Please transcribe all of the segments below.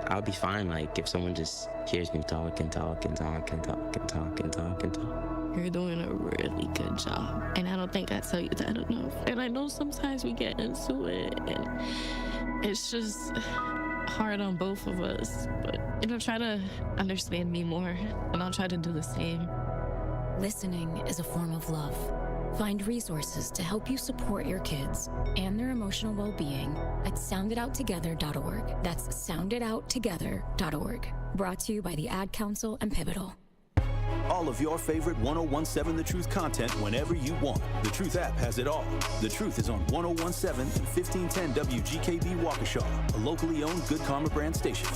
I'll be fine, like, if someone just hears me talk and talk and talk and talk and talk and talk and talk. You're doing a really good job. And I don't think I tell you that enough. And I know sometimes we get into it, and it's just hard on both of us. But, try to understand me more, and I'll try to do the same. Listening is a form of love. Find resources to help you support your kids and their emotional well-being at sounditouttogether.org. That's sounditouttogether.org. Brought to you by the Ad Council and Pivotal. All of your favorite 1017 The Truth content whenever you want. The Truth app has it all. The Truth is on 1017 and 1510 WGKB Waukesha, a locally owned Good Karma brand station.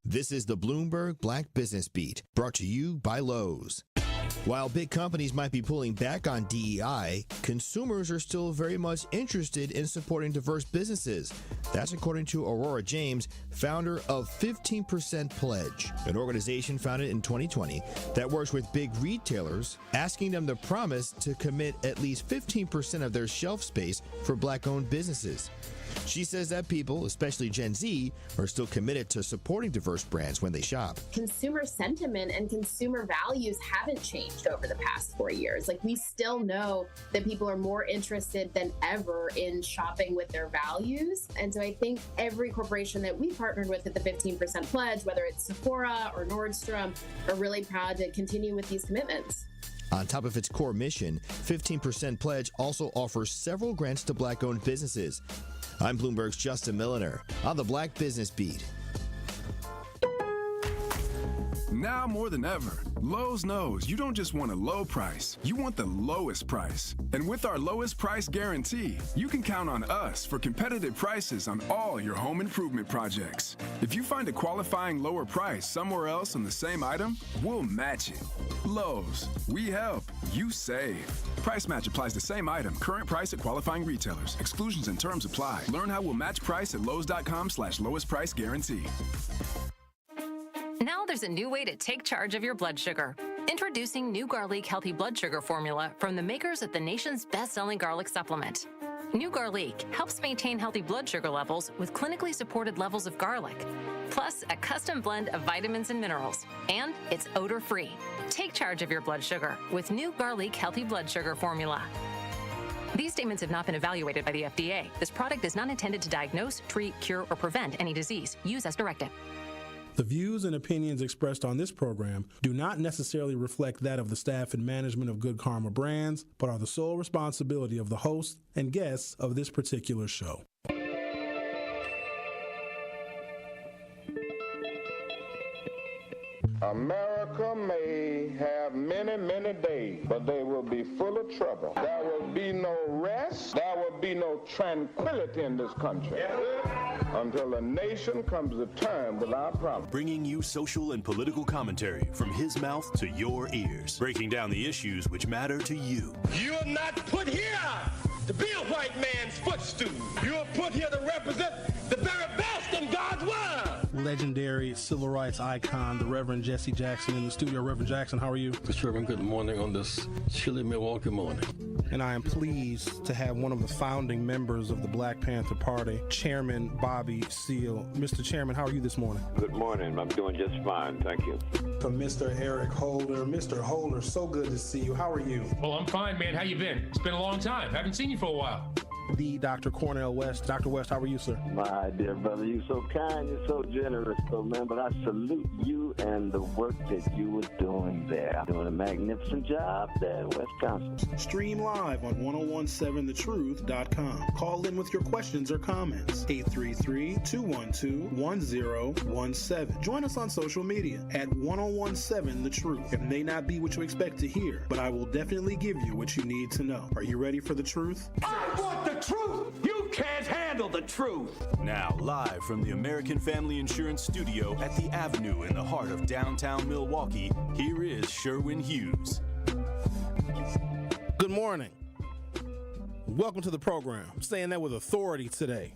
This is the Bloomberg Black Business Beat, brought to you by Lowe's. While big companies might be pulling back on DEI, consumers are still very much interested in supporting diverse businesses. That's according to Aurora James, founder of 15% Pledge, an organization founded in 2020 that works with big retailers, asking them to promise to commit at least 15% of their shelf space for Black-owned businesses. She says that people, especially Gen Z, are still committed to supporting diverse brands when they shop. Consumer sentiment and consumer values haven't changed over the past 4 years. Like, we still know that people are more interested than ever in shopping with their values. And so I think every corporation that we partnered with at the 15% Pledge, whether it's Sephora or Nordstrom, are really proud to continue with these commitments. On top of its core mission, 15% Pledge also offers several grants to Black-owned businesses. I'm Bloomberg's Justin Milliner on the Black Business Beat. Now more than ever, Lowe's knows you don't just want a low price, you want the lowest price. And with our lowest price guarantee, you can count on us for competitive prices on all your home improvement projects. If you find a qualifying lower price somewhere else on the same item, we'll match it. Lowe's, we help, you save. Price match applies to same item, current price at qualifying retailers. Exclusions and terms apply. Learn how we'll match price at lowes.com/lowest price guarantee. Now there's a new way to take charge of your blood sugar. Introducing New Garlic Healthy Blood Sugar Formula from the makers of the nation's best-selling garlic supplement. New Garlic helps maintain healthy blood sugar levels with clinically supported levels of garlic, plus a custom blend of vitamins and minerals, and it's odor-free. Take charge of your blood sugar with New Garlic Healthy Blood Sugar Formula. These statements have not been evaluated by the FDA. This product is not intended to diagnose, treat, cure, or prevent any disease. Use as directed. The views and opinions expressed on this program do not necessarily reflect that of the staff and management of Good Karma Brands, but are the sole responsibility of the host and guests of this particular show. America may have many, many days, but they will be full of trouble. There will be no rest. There will be no tranquility in this country until the nation comes to terms with our problems. Bringing you social and political commentary from his mouth to your ears. Breaking down the issues which matter to you. You are not put here to be a white man's footstool. You are put here to represent the very best in God's word. Legendary civil rights icon, the Reverend Jesse Jackson in the studio. Reverend Jackson, how are you? Mr. Sherwin, good morning on this chilly Milwaukee morning. And I am pleased to have one of the founding members of the Black Panther Party, Chairman Bobby Seale. Mr. Chairman, how are you this morning? Good morning. I'm doing just fine, thank you. To Mr. Eric Holder. Mr. Holder, so good to see you. How are you? Well, I'm fine, man. How you been? It's been a long time. Haven't seen you for a while. The Dr. Cornell West. Dr. West, how are you, sir? My dear brother, you're so kind, you're so generous, man, but I salute you and the work that you were doing there. Doing a magnificent job there in Wisconsin. Stream live on 1017thetruth.com. Call in with your questions or comments. 833-212-1017. Join us on social media at 1017 The Truth. It may not be what you expect to hear, but I will definitely give you what you need to know. Are you ready for the truth? I want the truth! You can't handle the truth! Now, live from the American Family Insurance Studio at the Avenue in the heart of downtown Milwaukee, here is Sherwin Hughes. Good morning. Welcome to the program. I'm saying that with authority today.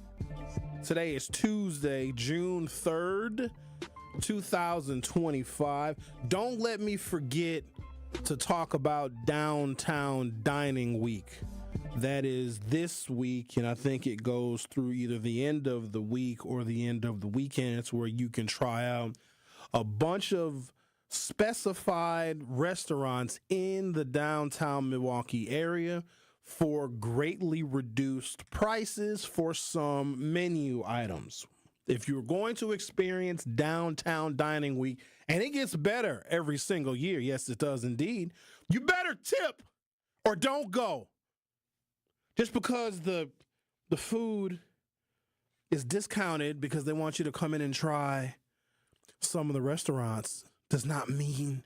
Today is Tuesday, June 3rd, 2025. Don't let me forget to talk about Downtown Dining Week. that is this week, and I think it goes through either the end of the week or the end of the weekend. It's where you can try out a bunch of specified restaurants in the downtown Milwaukee area for greatly reduced prices for some menu items. If you're going to experience downtown dining week, and it gets better every single year, yes, it does indeed, you better tip or don't go. Just because the food is discounted because they want you to come in and try some of the restaurants does not mean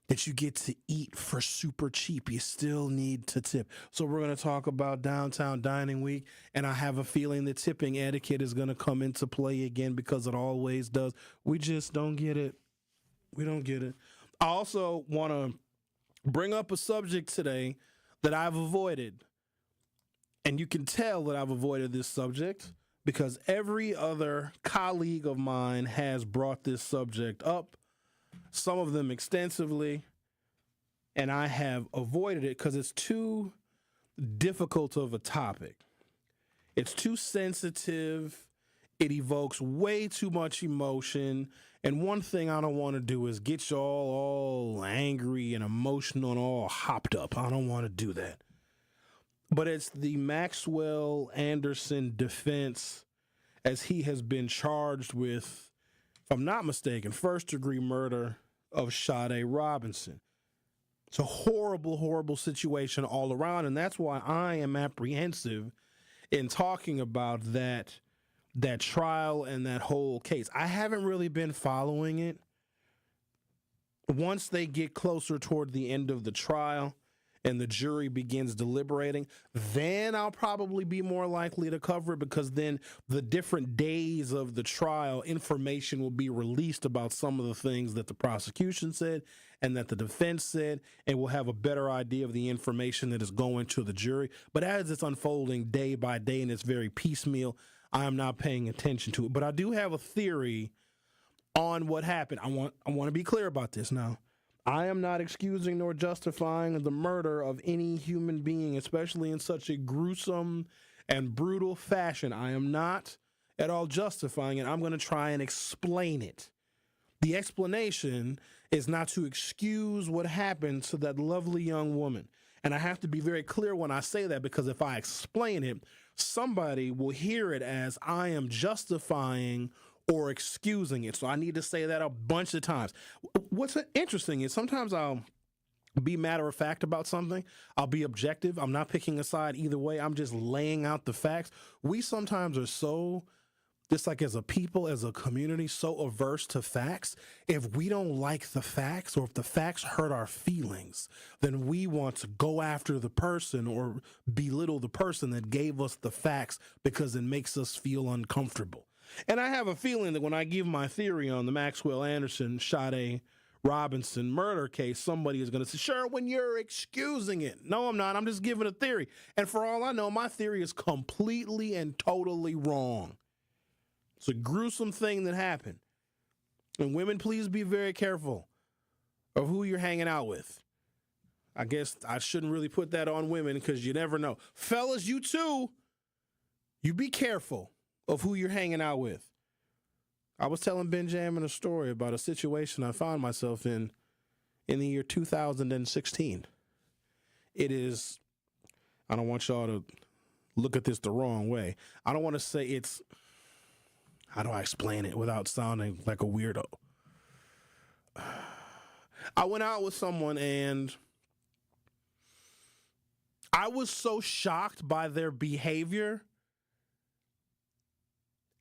that you get to eat for super cheap. You still need to tip. So we're going to talk about downtown dining week, and I have a feeling that tipping etiquette is going to come into play again because it always does. We just don't get it. We don't get it. I also want to bring up a subject today that I've avoided. And you can tell that I've avoided this subject because every other colleague of mine has brought this subject up, some of them extensively, and I have avoided it because it's too difficult of a topic. It's too sensitive. It evokes way too much emotion. And one thing I don't want to do is get you all angry and emotional and all hopped up. I don't want to do that. But it's the Maxwell Anderson defense, as he has been charged with, if I'm not mistaken, first-degree murder of Sade Robinson. It's a horrible, horrible situation all around, and that's why I am apprehensive in talking about that trial and that whole case. I haven't really been following it. Once they get closer toward the end of the trial and the jury begins deliberating, then I'll probably be more likely to cover it because then the different days of the trial, information will be released about some of the things that the prosecution said and that the defense said, and we'll have a better idea of the information that is going to the jury. But as it's unfolding day by day and it's very piecemeal, I am not paying attention to it. But I do have a theory on what happened. I want to be clear about this now. I am not excusing nor justifying the murder of any human being, especially in such a gruesome and brutal fashion. I am not at all justifying it. I'm going to try and explain it. The explanation is not to excuse what happened to that lovely young woman. And I have to be very clear when I say that, because if I explain it, somebody will hear it as I am justifying or excusing it. So I need to say that a bunch of times. What's interesting is sometimes I'll be matter of fact about something. I'll be objective. I'm not picking a side either way. I'm just laying out the facts. We sometimes are so, just like as a people, as a community, so averse to facts. If we don't like the facts or if the facts hurt our feelings, then we want to go after the person or belittle the person that gave us the facts because it makes us feel uncomfortable. And I have a feeling that when I give my theory on the Maxwell Anderson, Sade Robinson murder case, somebody is going to say, Sherwin, you're excusing it. No, I'm not. I'm just giving a theory. And for all I know, my theory is completely and totally wrong. It's a gruesome thing that happened. And women, please be very careful of who you're hanging out with. I guess I shouldn't really put that on women because you never know. Fellas, you too, you be careful of who you're hanging out with. I was telling Benjamin a story about a situation I found myself in the year 2016. It is, I don't want y'all to look at this the wrong way. I don't want to say it's, how do I explain it without sounding like a weirdo? I went out with someone and I was so shocked by their behavior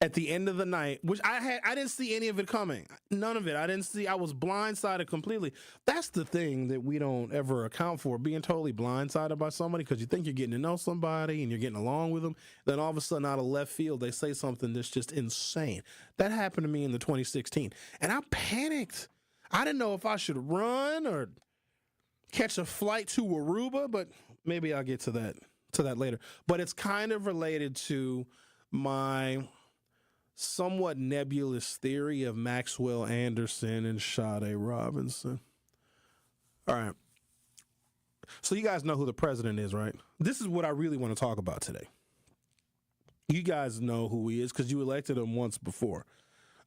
at the end of the night, which I didn't see any of it coming. None of it. I was blindsided completely. That's the thing that we don't ever account for, being totally blindsided by somebody because you think you're getting to know somebody and you're getting along with them. Then all of a sudden out of left field, they say something that's just insane. That happened to me in the 2016 and I panicked. I didn't know if I should run or catch a flight to Aruba, but maybe I'll get to that later. But it's kind of related to my somewhat nebulous theory of Maxwell Anderson and Sade Robinson. All right. So you guys know who the president is, right? This is what I really want to talk about today. You guys know who he is because you elected him once before.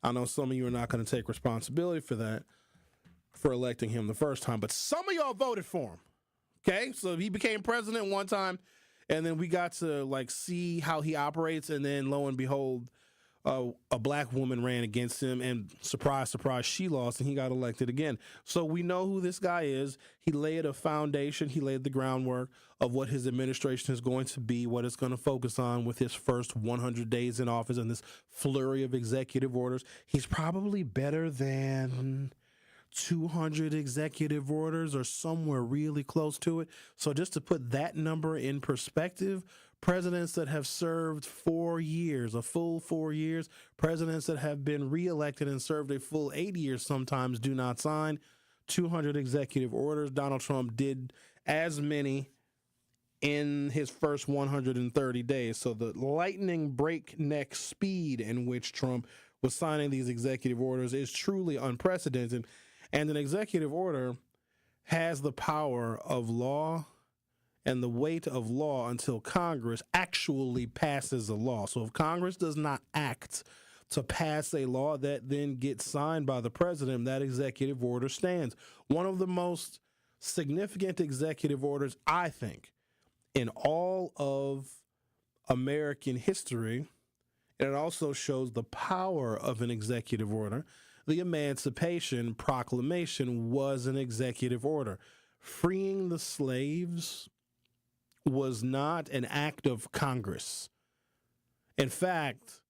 I know some of you are not going to take responsibility for that, for electing him the first time, but some of y'all voted for him. Okay, so he became president one time, and then we got to like see how he operates, and then lo and behold, a black woman ran against him, and surprise, surprise, she lost, and he got elected again. So we know who this guy is. He laid a foundation. He laid the groundwork of what his administration is going to be, what it's going to focus on with his first 100 days in office and this flurry of executive orders. He's probably better than 200 executive orders or somewhere really close to it. So just to put that number in perspective, presidents that have served 4 years, a full 4 years, presidents that have been reelected and served a full 8 years sometimes do not sign 200 executive orders. Donald Trump did as many in his first 130 days. So the lightning breakneck speed in which Trump was signing these executive orders is truly unprecedented. And an executive order has the power of law and the weight of law until Congress actually passes a law. So if Congress does not act to pass a law that then gets signed by the president, that executive order stands. One of the most significant executive orders, I think, in all of American history, and it also shows the power of an executive order. The Emancipation Proclamation was an executive order. Freeing the slaves was not an act of Congress. In fact,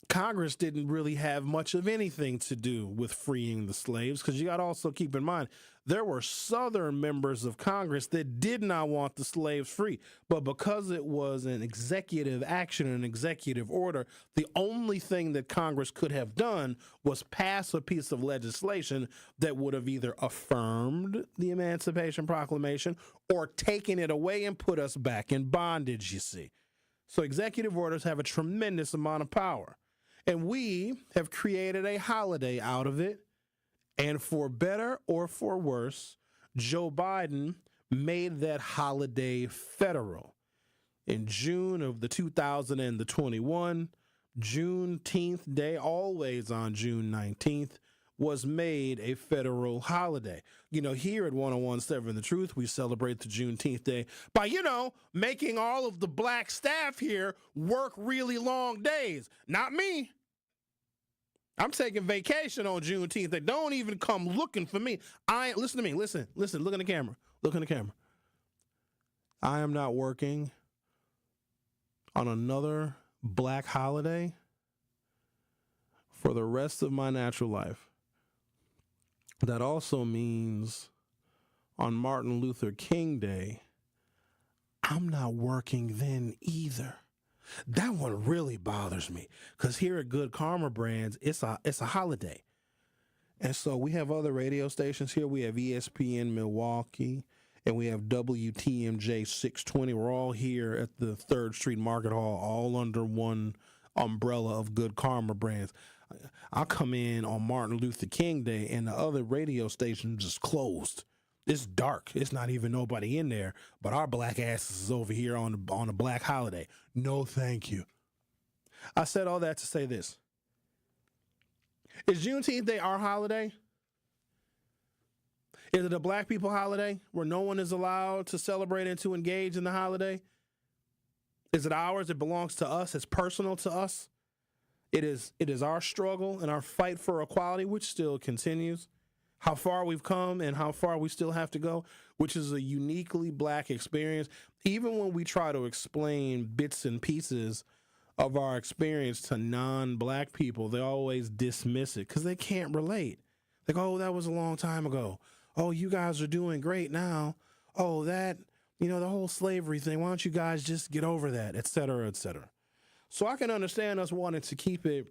Congress didn't really have much of anything to do with freeing the slaves, because you got to also keep in mind, there were Southern members of Congress that did not want the slaves free. But because it was an executive action, an executive order, the only thing that Congress could have done was pass a piece of legislation that would have either affirmed the Emancipation Proclamation or taken it away and put us back in bondage, you see. So executive orders have a tremendous amount of power. And we have created a holiday out of it. And for better or for worse, Joe Biden made that holiday federal. In June of the 2021, Juneteenth Day, always on June 19th, was made a federal holiday. You know, here at 1017 The Truth, we celebrate the Juneteenth Day by, making all of the black staff here work really long days. Not me. I'm taking vacation on Juneteenth. They don't even come looking for me. Listen to me. Listen. Look in the camera. Look in the camera. I am not working on another black holiday for the rest of my natural life. That also means on Martin Luther King Day, I'm not working then either. That one really bothers me, because here at Good Karma Brands, it's a holiday. And so we have other radio stations here. We have ESPN Milwaukee, and we have WTMJ 620. We're all here at the 3rd Street Market Hall, all under one umbrella of Good Karma Brands. I'll come in on Martin Luther King Day, and the other radio stations is closed. It's dark. It's not even nobody in there, but our black asses is over here on a black holiday. No, thank you. I said all that to say this. Is Juneteenth Day our holiday? Is it a black people holiday where no one is allowed to celebrate and to engage in the holiday? Is it ours? It belongs to us. It's personal to us. It is our struggle and our fight for equality, which still continues. How far we've come and how far we still have to go, which is a uniquely black experience. Even when we try to explain bits and pieces of our experience to non-black people, they always dismiss it because they can't relate. Like, oh, that was a long time ago. Oh, you guys are doing great now. Oh, that, the whole slavery thing. Why don't you guys just get over that, et cetera, et cetera. So I can understand us wanting to keep it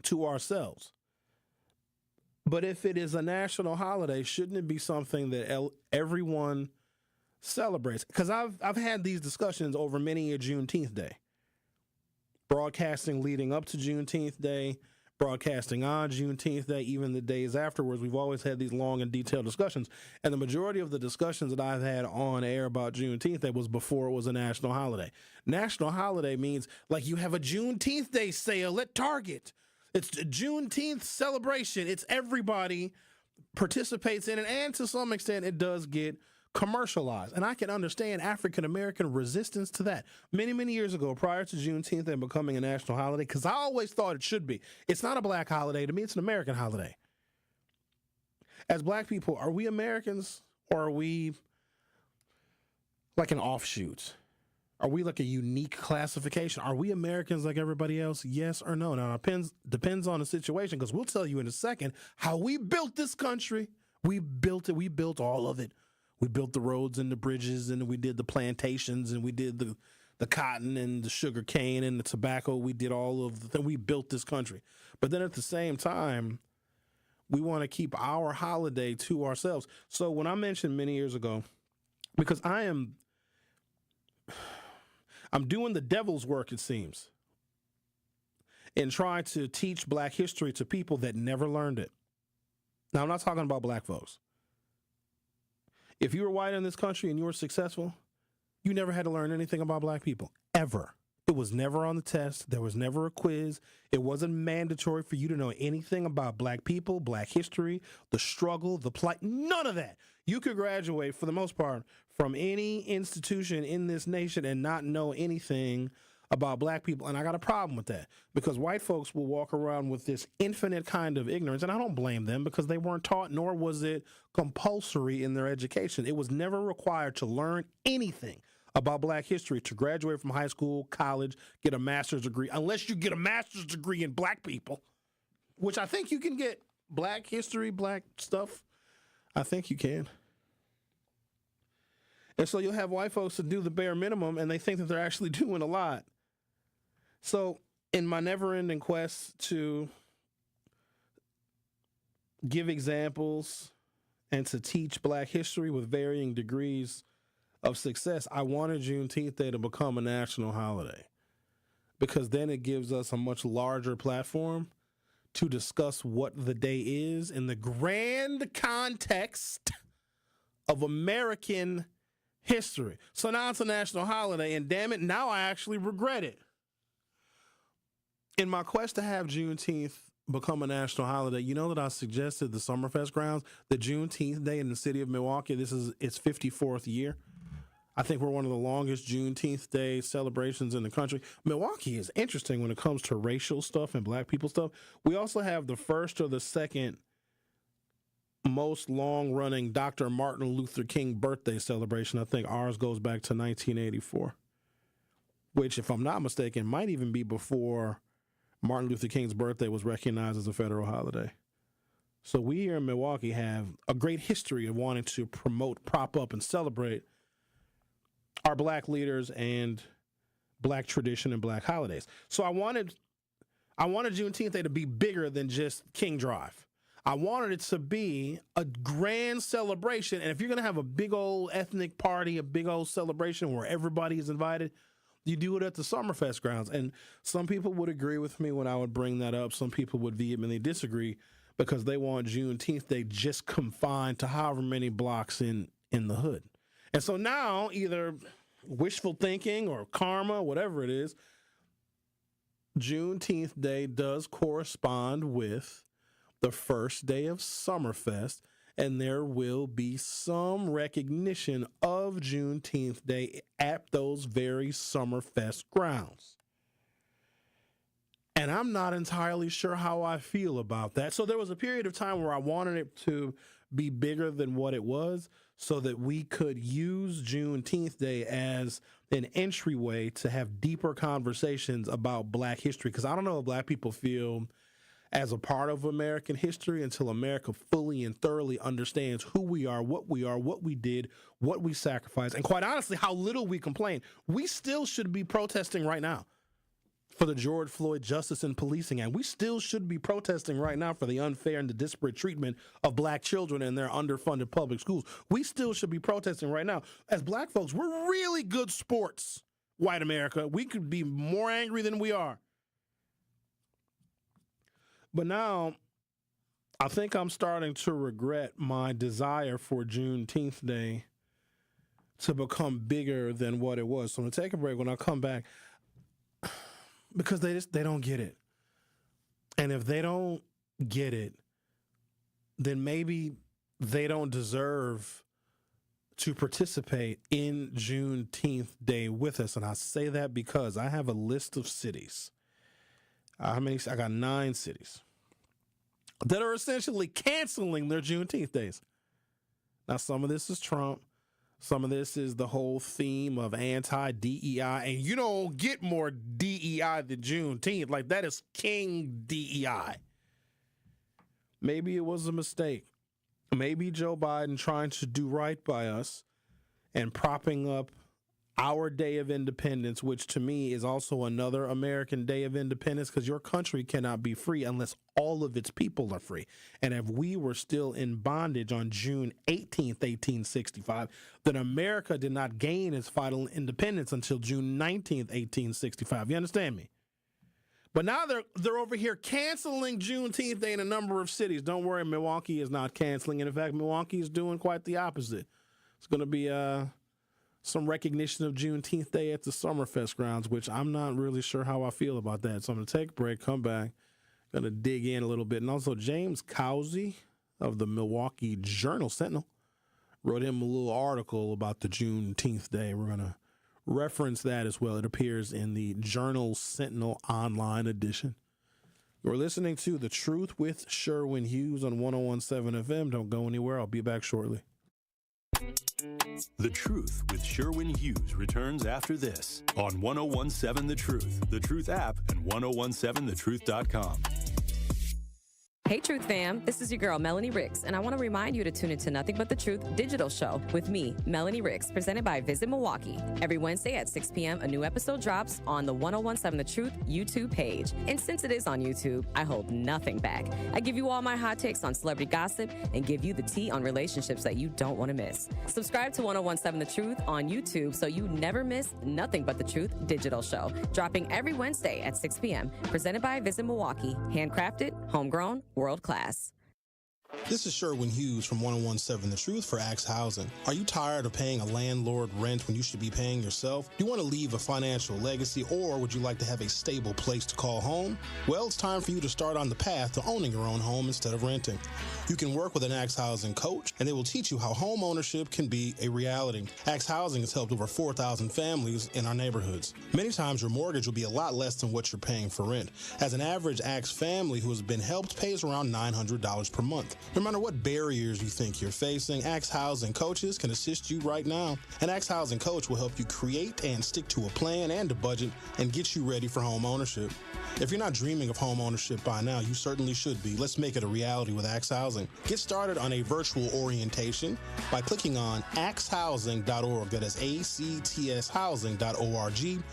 to ourselves. But if it is a national holiday, shouldn't it be something that everyone celebrates? Because I've had these discussions over many a Juneteenth Day. Broadcasting leading up to Juneteenth Day, broadcasting on Juneteenth Day, even the days afterwards. We've always had these long and detailed discussions. And the majority of the discussions that I've had on air about Juneteenth Day was before it was a national holiday. National holiday means like you have a Juneteenth Day sale at Target. It's a Juneteenth celebration. It's everybody participates in it, and to some extent it does get commercialized. And I can understand African-American resistance to that. Many, many years ago, prior to Juneteenth and becoming a national holiday, because I always thought it should be. It's not a black holiday. To me, it's an American holiday. As black people, are we Americans or are we like an offshoot? Are we like a unique classification? Are we Americans like everybody else? Yes or no? Now, it depends on the situation, because we'll tell you in a second how we built this country. We built it. We built all of it. We built the roads and the bridges, and we did the plantations, and we did the cotton and the sugar cane and the tobacco. We did all of the things. We built this country. But then at the same time, we want to keep our holiday to ourselves. So when I mentioned many years ago, because I'm doing the devil's work, it seems, in trying to teach black history to people that never learned it. Now, I'm not talking about black folks. If you were white in this country and you were successful, you never had to learn anything about black people, ever. It was never on the test. There was never a quiz. It wasn't mandatory for you to know anything about black people, black history, the struggle, the plight, none of that. You could graduate, for the most part, from any institution in this nation and not know anything about black people. And I got a problem with that, because white folks will walk around with this infinite kind of ignorance. And I don't blame them, because they weren't taught, nor was it compulsory in their education. It was never required to learn anything about black history to graduate from high school, college, get a master's degree, unless you get a master's degree in black people, which I think you can get. Black history, black stuff, I think you can. And so you'll have white folks that do the bare minimum, and they think that they're actually doing a lot. So in my never-ending quest to give examples and to teach black history with varying degrees of success, I wanted Juneteenth Day to become a national holiday, because then it gives us a much larger platform to discuss what the day is in the grand context of American history. So now it's a national holiday, and damn it, now I actually regret it. In my quest to have Juneteenth become a national holiday, you know that I suggested the Summerfest grounds, the Juneteenth Day in the city of Milwaukee. This is its 54th year. I think we're one of the longest Juneteenth Day celebrations in the country. Milwaukee is interesting when it comes to racial stuff and black people stuff. We also have the first or the second most long-running Dr. Martin Luther King birthday celebration. I think ours goes back to 1984, which, if I'm not mistaken, might even be before Martin Luther King's birthday was recognized as a federal holiday. So we here in Milwaukee have a great history of wanting to promote, prop up, and celebrate our black leaders and black tradition and black holidays. So I wanted Juneteenth Day to be bigger than just King Drive. I wanted it to be a grand celebration. And if you're going to have a big old ethnic party, a big old celebration where everybody is invited, you do it at the Summerfest grounds. And some people would agree with me when I would bring that up. Some people would vehemently disagree, because they want Juneteenth Day just confined to however many blocks in the hood. And so now, either wishful thinking or karma, whatever it is, Juneteenth Day does correspond with the first day of Summerfest, and there will be some recognition of Juneteenth Day at those very Summerfest grounds. And I'm not entirely sure how I feel about that. So there was a period of time where I wanted it to be bigger than what it was, so that we could use Juneteenth Day as an entryway to have deeper conversations about black history. Because I don't know if black people feel as a part of American history until America fully and thoroughly understands who we are, what we did, what we sacrificed, and quite honestly, how little we complain. We still should be protesting right now for the George Floyd Justice and Policing Act. We still should be protesting right now for the unfair and the disparate treatment of black children in their underfunded public schools. We still should be protesting right now. As black folks, we're really good sports, white America. We could be more angry than we are. But now, I think I'm starting to regret my desire for Juneteenth Day to become bigger than what it was. So I'm going to take a break. When I come back, because they don't get it. And if they don't get it, then maybe they don't deserve to participate in Juneteenth Day with us. And I say that because I have a list of cities. How many? I got 9 cities that are essentially canceling their Juneteenth days. Now, some of this is Trump. Some of this is the whole theme of anti-DEI. And you don't get more DEI than Juneteenth. Like, that is King DEI. Maybe it was a mistake. Maybe Joe Biden trying to do right by us and propping up our Day of Independence, which to me is also another American Day of Independence, because your country cannot be free unless all of its people are free. And if we were still in bondage on June 18th, 1865, then America did not gain its final independence until June 19th, 1865. You understand me? But now they're over here canceling Juneteenth Day in a number of cities. Don't worry, Milwaukee is not canceling. And in fact, Milwaukee is doing quite the opposite. It's going to be some recognition of Juneteenth Day at the Summerfest grounds, which I'm not really sure how I feel about that. So I'm going to take a break, come back, going to dig in a little bit. And also James Cowsey of the Milwaukee Journal-Sentinel wrote him a little article about the Juneteenth Day. We're going to reference that as well. It appears in the Journal-Sentinel online edition. You're listening to The Truth with Sherwin Hughes on 101.7 FM. Don't go anywhere. I'll be back shortly. The Truth with Sherwin Hughes returns after this on 101.7 The Truth app, and 1017thetruth.com. Hey, Truth fam, this is your girl, Melanie Ricks, and I want to remind you to tune into Nothing But the Truth digital show with me, Melanie Ricks, presented by Visit Milwaukee. Every Wednesday at 6 p.m., a new episode drops on the 1017 The Truth YouTube page. And since it is on YouTube, I hold nothing back. I give you all my hot takes on celebrity gossip and give you the tea on relationships that you don't want to miss. Subscribe to 1017 The Truth on YouTube so you never miss Nothing But the Truth digital show, dropping every Wednesday at 6 p.m., presented by Visit Milwaukee. Handcrafted, homegrown, world class. This is Sherwin Hughes from 101.7 The Truth for Axe Housing. Are you tired of paying a landlord rent when you should be paying yourself? Do you want to leave a financial legacy, or would you like to have a stable place to call home? Well, it's time for you to start on the path to owning your own home instead of renting. You can work with an Axe Housing coach, and they will teach you how home ownership can be a reality. Axe Housing has helped over 4,000 families in our neighborhoods. Many times your mortgage will be a lot less than what you're paying for rent. As an average Axe family who has been helped pays around $900 per month. No matter what barriers you think you're facing, Axe Housing coaches can assist you right now. An Axe Housing coach will help you create and stick to a plan and a budget and get you ready for home ownership. If you're not dreaming of home ownership by now, you certainly should be. Let's make it a reality with Axe Housing. Get started on a virtual orientation by clicking on axehousing.org. That is ACTS housing.org.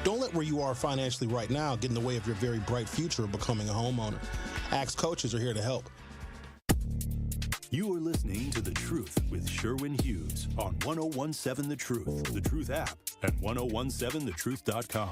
Don't let where you are financially right now get in the way of your very bright future of becoming a homeowner. Axe coaches are here to help. You are listening to The Truth with Sherwin Hughes on 1017 The Truth app, and 1017thetruth.com.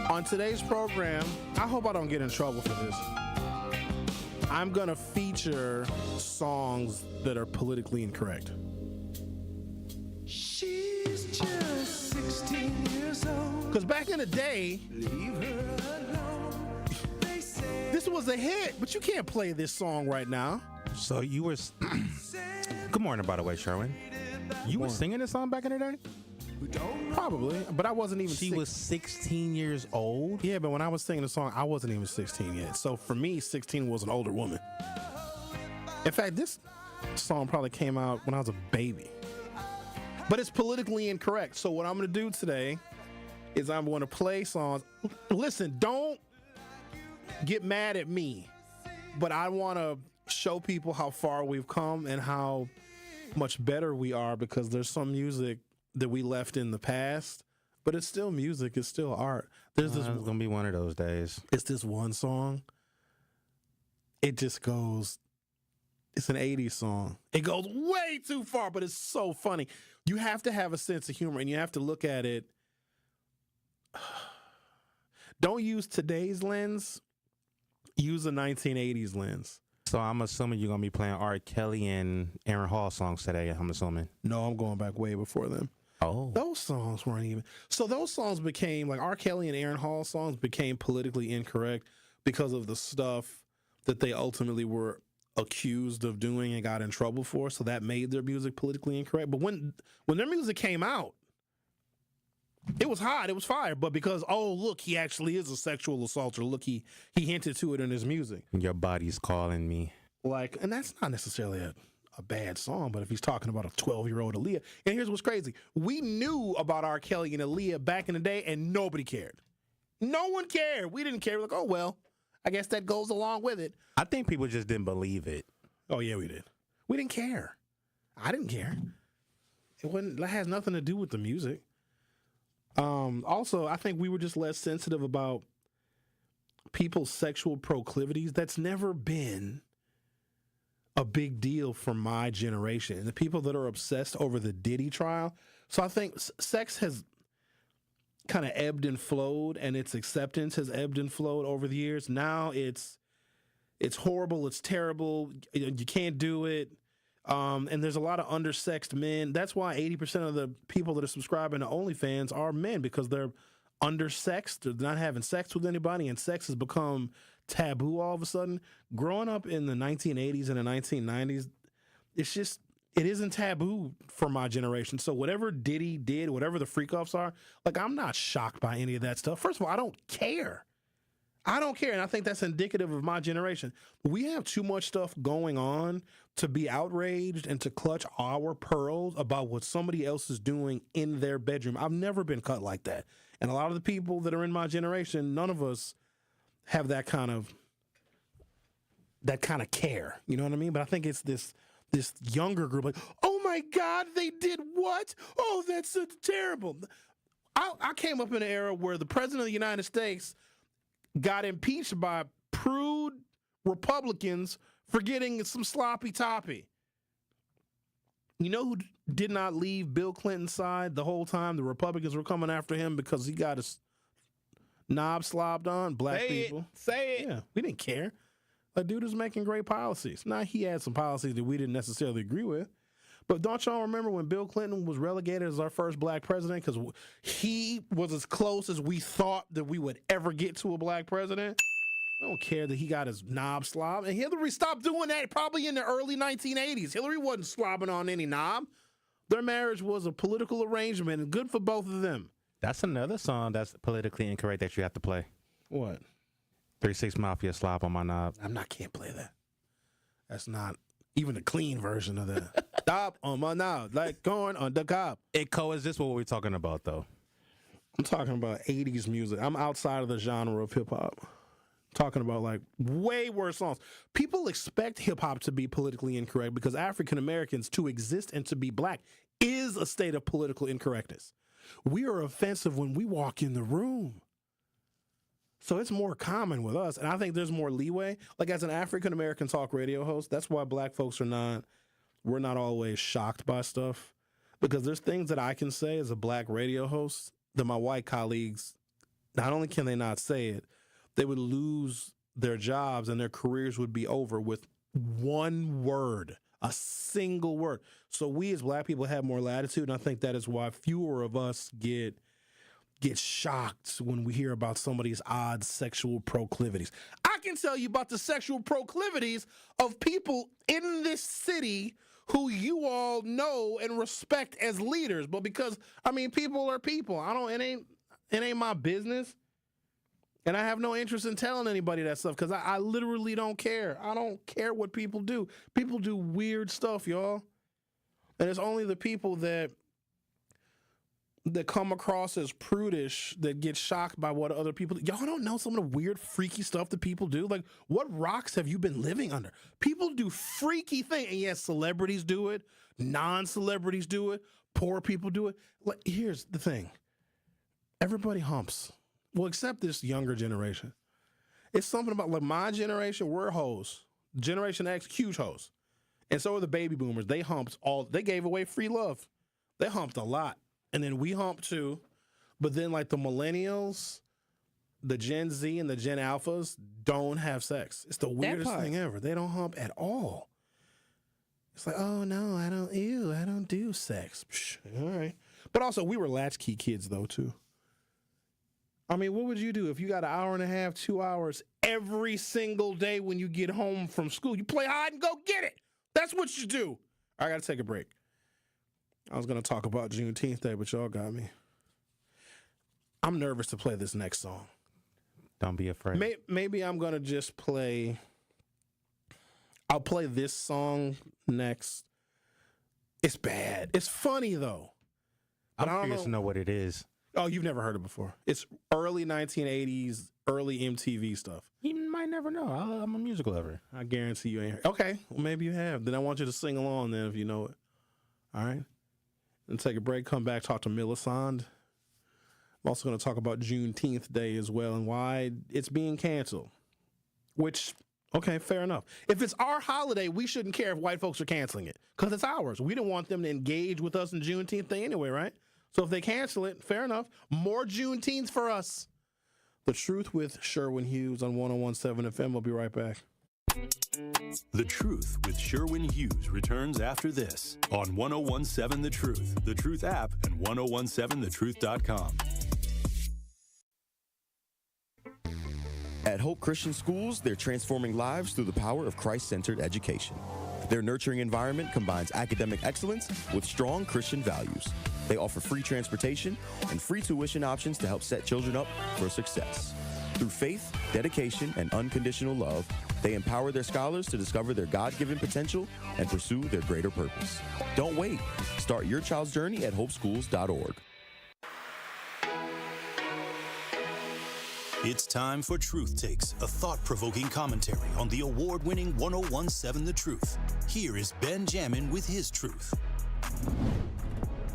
On today's program, I hope I don't get in trouble for this. I'm going to feature songs that are politically incorrect. She's just 16 years old. Because back in the day, this was a hit, but you can't play this song right now. So you were... Good morning, by the way, Sherwin. You were singing this song back in the day? Probably, but I wasn't even. She was 16 years old? Yeah, but when I was singing the song, I wasn't even 16 yet. So for me, 16 was an older woman. In fact, this song probably came out when I was a baby. But it's politically incorrect. So what I'm going to do today is I'm going to play songs. Listen, don't get mad at me, but I want to show people how far we've come and how much better we are, because there's some music that we left in the past But it's still music. It's still art. There's this. It's gonna be one of those days. It's this one song. It just goes. It's an 80s song. It goes way too far, but it's so funny. You have to have a sense of humor, and you have to look at it. Don't use today's lens. Use a 1980s lens. So I'm assuming you're gonna be playing R. Kelly and Aaron Hall songs today. I'm assuming. No, I'm going back way before them. Oh, those songs weren't even. So those songs became like R. Kelly and Aaron Hall songs became politically incorrect because of the stuff that they ultimately were accused of doing and got in trouble for. So that made their music politically incorrect. But when their music came out, it was hot, it was fire. But because, oh, look, he actually is a sexual assaulter. Look, he hinted to it in his music. Your body's calling me. Like, and that's not necessarily a bad song, but if he's talking about a 12-year-old Aaliyah, and here's what's crazy. We knew about R. Kelly and Aaliyah back in the day, and nobody cared. No one cared. We didn't care. We're like, oh, well, I guess that goes along with it. I think people just didn't believe it. Oh, yeah, we did. We didn't care. I didn't care. That has nothing to do with the music. Also, I think we were just less sensitive about people's sexual proclivities. That's never been a big deal for my generation. And the people that are obsessed over the Diddy trial. So I think sex has kind of ebbed and flowed, and its acceptance has ebbed and flowed over the years. Now it's horrible, it's terrible, you can't do it. And there's a lot of undersexed men. That's why 80% of the people that are subscribing to OnlyFans are men, because they're undersexed. They're not having sex with anybody, and sex has become taboo all of a sudden. Growing up in the 1980s and the 1990s, it isn't taboo for my generation. So whatever Diddy did, whatever the freak-offs are, like, I'm not shocked by any of that stuff. First of all, I don't care. And I think that's indicative of my generation. We have too much stuff going on to be outraged and to clutch our pearls about what somebody else is doing in their bedroom. I've never been cut like that. And a lot of the people that are in my generation, none of us have that kind of care. You know what I mean? But I think it's this younger group, like, oh my God, they did what? Oh, that's so terrible. I came up in an era where the president of the United States got impeached by prude Republicans for getting some sloppy toppy. You know who did not leave Bill Clinton's side the whole time? The Republicans were coming after him because he got his knob slobbed on. Black people. Say it. Yeah, we didn't care. That dude was making great policies. Now, he had some policies that we didn't necessarily agree with. But don't y'all remember when Bill Clinton was relegated as our first black president? Because he was as close as we thought that we would ever get to a black president. I don't care that he got his knob slobbed. And Hillary stopped doing that probably in the early 1980s. Hillary wasn't slobbing on any knob. Their marriage was a political arrangement and good for both of them. That's another song that's politically incorrect that you have to play. What? 3-6 Mafia, Slop on My Knob. Can't play that. That's not even the clean version of that. Stop on my knob, like corn on the cob. It coexists with what we're talking about, though. I'm talking about 80s music. I'm outside of the genre of hip-hop. Talking about, like, way worse songs. People expect hip-hop to be politically incorrect because African Americans, to exist and to be black, is a state of political incorrectness. We are offensive when we walk in the room. So it's more common with us, and I think there's more leeway. Like, as an African-American talk radio host, that's why black folks we're not always shocked by stuff, because there's things that I can say as a black radio host that my white colleagues, not only can they not say it, they would lose their jobs and their careers would be over with one word, a single word. So we as black people have more latitude, and I think that is why fewer of us get shocked when we hear about somebody's odd sexual proclivities. I can tell you about the sexual proclivities of people in this city who you all know and respect as leaders, but because, I mean, people are people. It ain't my business. And I have no interest in telling anybody that stuff because I literally don't care. I don't care what people do. People do weird stuff, y'all. And it's only the people that come across as prudish that get shocked by what other people do. Y'all don't know some of the weird, freaky stuff that people do? Like, what rocks have you been living under? People do freaky things. And yes, celebrities do it. Non-celebrities do it. Poor people do it. Like, here's the thing. everybody humps. Well, except this younger generation. It's something about, like, my generation, we're hoes. Generation X, huge hoes. And so are the baby boomers. They humped they gave away free love. They humped a lot. And then we humped too. But then, like, the millennials, the Gen Z and the Gen Alphas don't have sex. It's the weirdest thing ever. They don't hump at all. It's like, oh no, I don't do sex. Psh, all right. But also, we were latchkey kids though too. I mean, what would you do if you got an hour and a half, 2 hours every single day when you get home from school? You play hide and go get it. That's what you do. I got to take a break. I was going to talk about Juneteenth Day, but y'all got me. I'm nervous to play this next song. Don't be afraid. Maybe I'm going to just play. I'll play this song next. It's bad. It's funny, though. I'm curious to know what it is. Oh, you've never heard it before. It's early 1980s, early MTV stuff. You might never know. I'm a musical lover. I guarantee you ain't heard. Okay, well, maybe you have. Then I want you to sing along then if you know it. All right? Then take a break, come back, talk to Millicent. I'm also going to talk about Juneteenth Day as well and why it's being canceled. Which, okay, fair enough. If it's our holiday, we shouldn't care if white folks are canceling it because it's ours. We don't want them to engage with us in Juneteenth Day anyway, right? So if they cancel it, fair enough. More Juneteenth for us. The Truth with Sherwin Hughes on 101.7 FM. We'll be right back. The Truth with Sherwin Hughes returns after this on 101.7 The Truth app, and 1017thetruth.com. At Hope Christian Schools, they're transforming lives through the power of Christ-centered education. Their nurturing environment combines academic excellence with strong Christian values. They offer free transportation and free tuition options to help set children up for success. Through faith, dedication, and unconditional love, they empower their scholars to discover their God-given potential and pursue their greater purpose. Don't wait. Start your child's journey at hopeschools.org. It's time for Truth Takes, a thought-provoking commentary on the award-winning 101.7 The Truth. Here is Ben Jammin with his truth.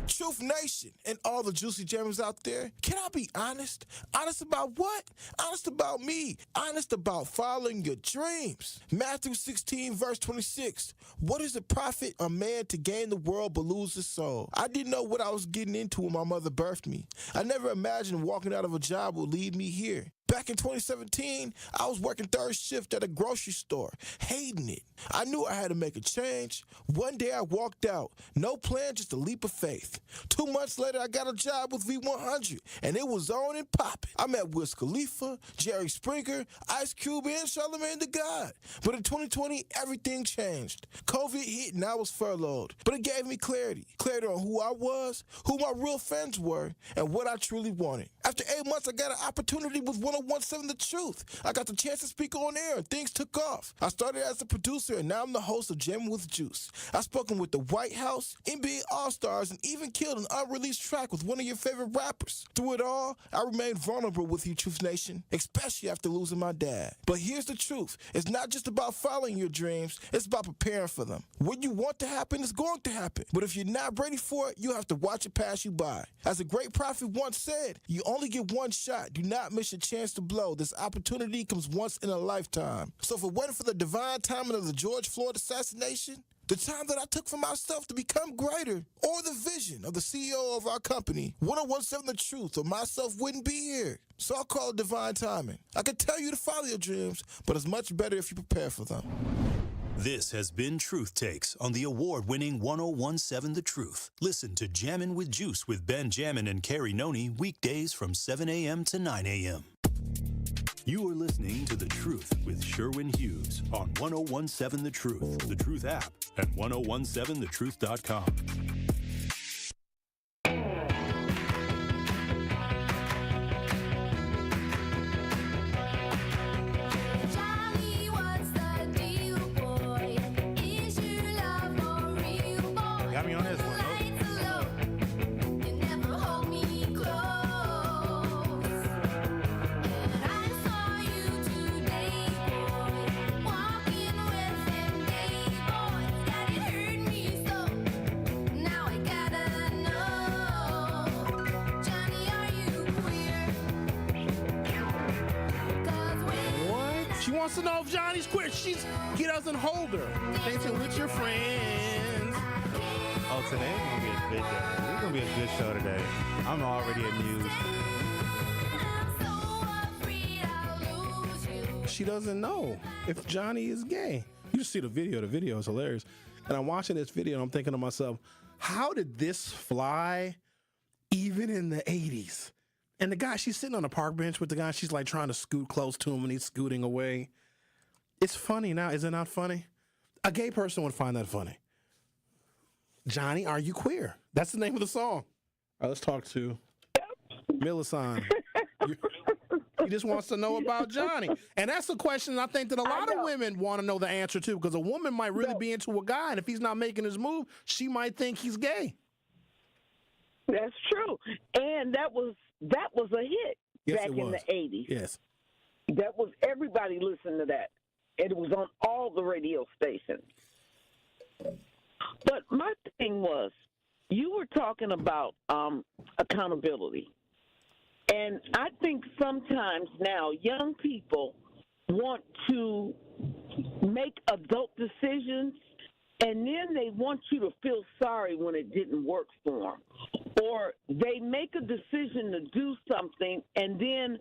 Truth Nation and all the juicy jammers out there, can I be honest? Honest about what? Honest about me. Honest about following your dreams. Matthew 16, verse 26. What is it profit a man to gain the world but lose his soul? I didn't know what I was getting into when my mother birthed me. I never imagined walking out of a job would lead me here. Back in 2017, I was working third shift at a grocery store, hating it. I knew I had to make a change. One day I walked out. No plan, just a leap of faith. 2 months later, I got a job with V100, and it was on and popping. I met Wiz Khalifa, Jerry Springer, Ice Cube, and Charlamagne the God. But in 2020, everything changed. COVID hit, and I was furloughed. But it gave me clarity. Clarity on who I was, who my real friends were, and what I truly wanted. After 8 months, I got an opportunity with 101.7 The Truth. I got the chance to speak on air, and things took off. I started as a producer, and now I'm the host of Jamming with Juice. I've spoken with the White House, NBA All-Stars, and even killed an unreleased track with one of your favorite rappers. Through it all, I remained vulnerable with you, Truth Nation, especially after losing my dad. But here's the truth. It's not just about following your dreams. It's about preparing for them. What you want to happen is going to happen. But if you're not ready for it, you have to watch it pass you by. As a great prophet once said, you only get one shot. Do not miss your chance to blow. This opportunity comes once in a lifetime. So if it wasn't for the divine timing of the George Floyd assassination, the time that I took for myself to become greater, or the vision of the CEO of our company, 101.7 The Truth, or myself wouldn't be here. So I'll call it divine timing. I can tell you to follow your dreams, but it's much better if you prepare for them. This has been Truth Takes on the award-winning 101.7 The Truth. Listen to Jammin' with Juice with Ben Jammin and Carrie Noni weekdays from 7 a.m. to 9 a.m. You are listening to The Truth with Sherwin Hughes on 101.7 The Truth, The Truth app, and 1017thetruth.com. Got me on this one. Now She wants to know if Johnny's queer. He doesn't hold her. Dancing with your friends. Oh, today's gonna be a good day. It's gonna be a good show today. I'm already amused. She doesn't know if Johnny is gay. You just see the video. The video is hilarious. And I'm watching this video and I'm thinking to myself, how did this fly even in the 80s? And the guy, she's sitting on a park bench with the guy. She's like trying to scoot close to him and he's scooting away. It's funny now. Is it not funny? A gay person would find that funny. Johnny, are you queer? That's the name of the song. All right, let's talk to Millicent. He just wants to know about Johnny. And that's a question I think that a lot of women want to know the answer to, because a woman might really be into a guy, and if he's not making his move, she might think he's gay. That's true. And that was a hit back in the 80s. Yes. That was, everybody listened to that. It was on all the radio stations. But my thing was, you were talking about accountability. And I think sometimes now young people want to make adult decisions, and then they want you to feel sorry when it didn't work for them. Or they make a decision to do something, and then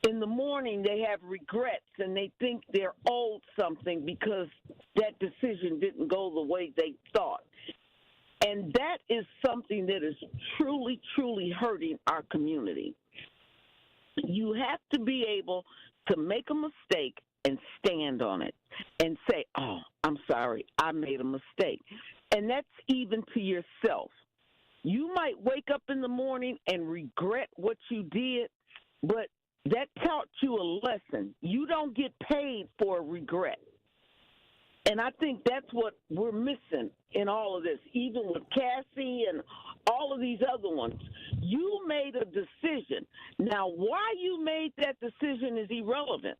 in the morning they have regrets, and they think they're owed something because that decision didn't go the way they thought. And that is something that is truly, truly hurting our community. You have to be able to make a mistake and stand on it and say, oh, I'm sorry, I made a mistake. And that's even to yourself. You might wake up in the morning and regret what you did, but that taught you a lesson. You don't get paid for regret. And I think that's what we're missing in all of this, even with Cassie and all of these other ones. You made a decision. Now, why you made that decision is irrelevant.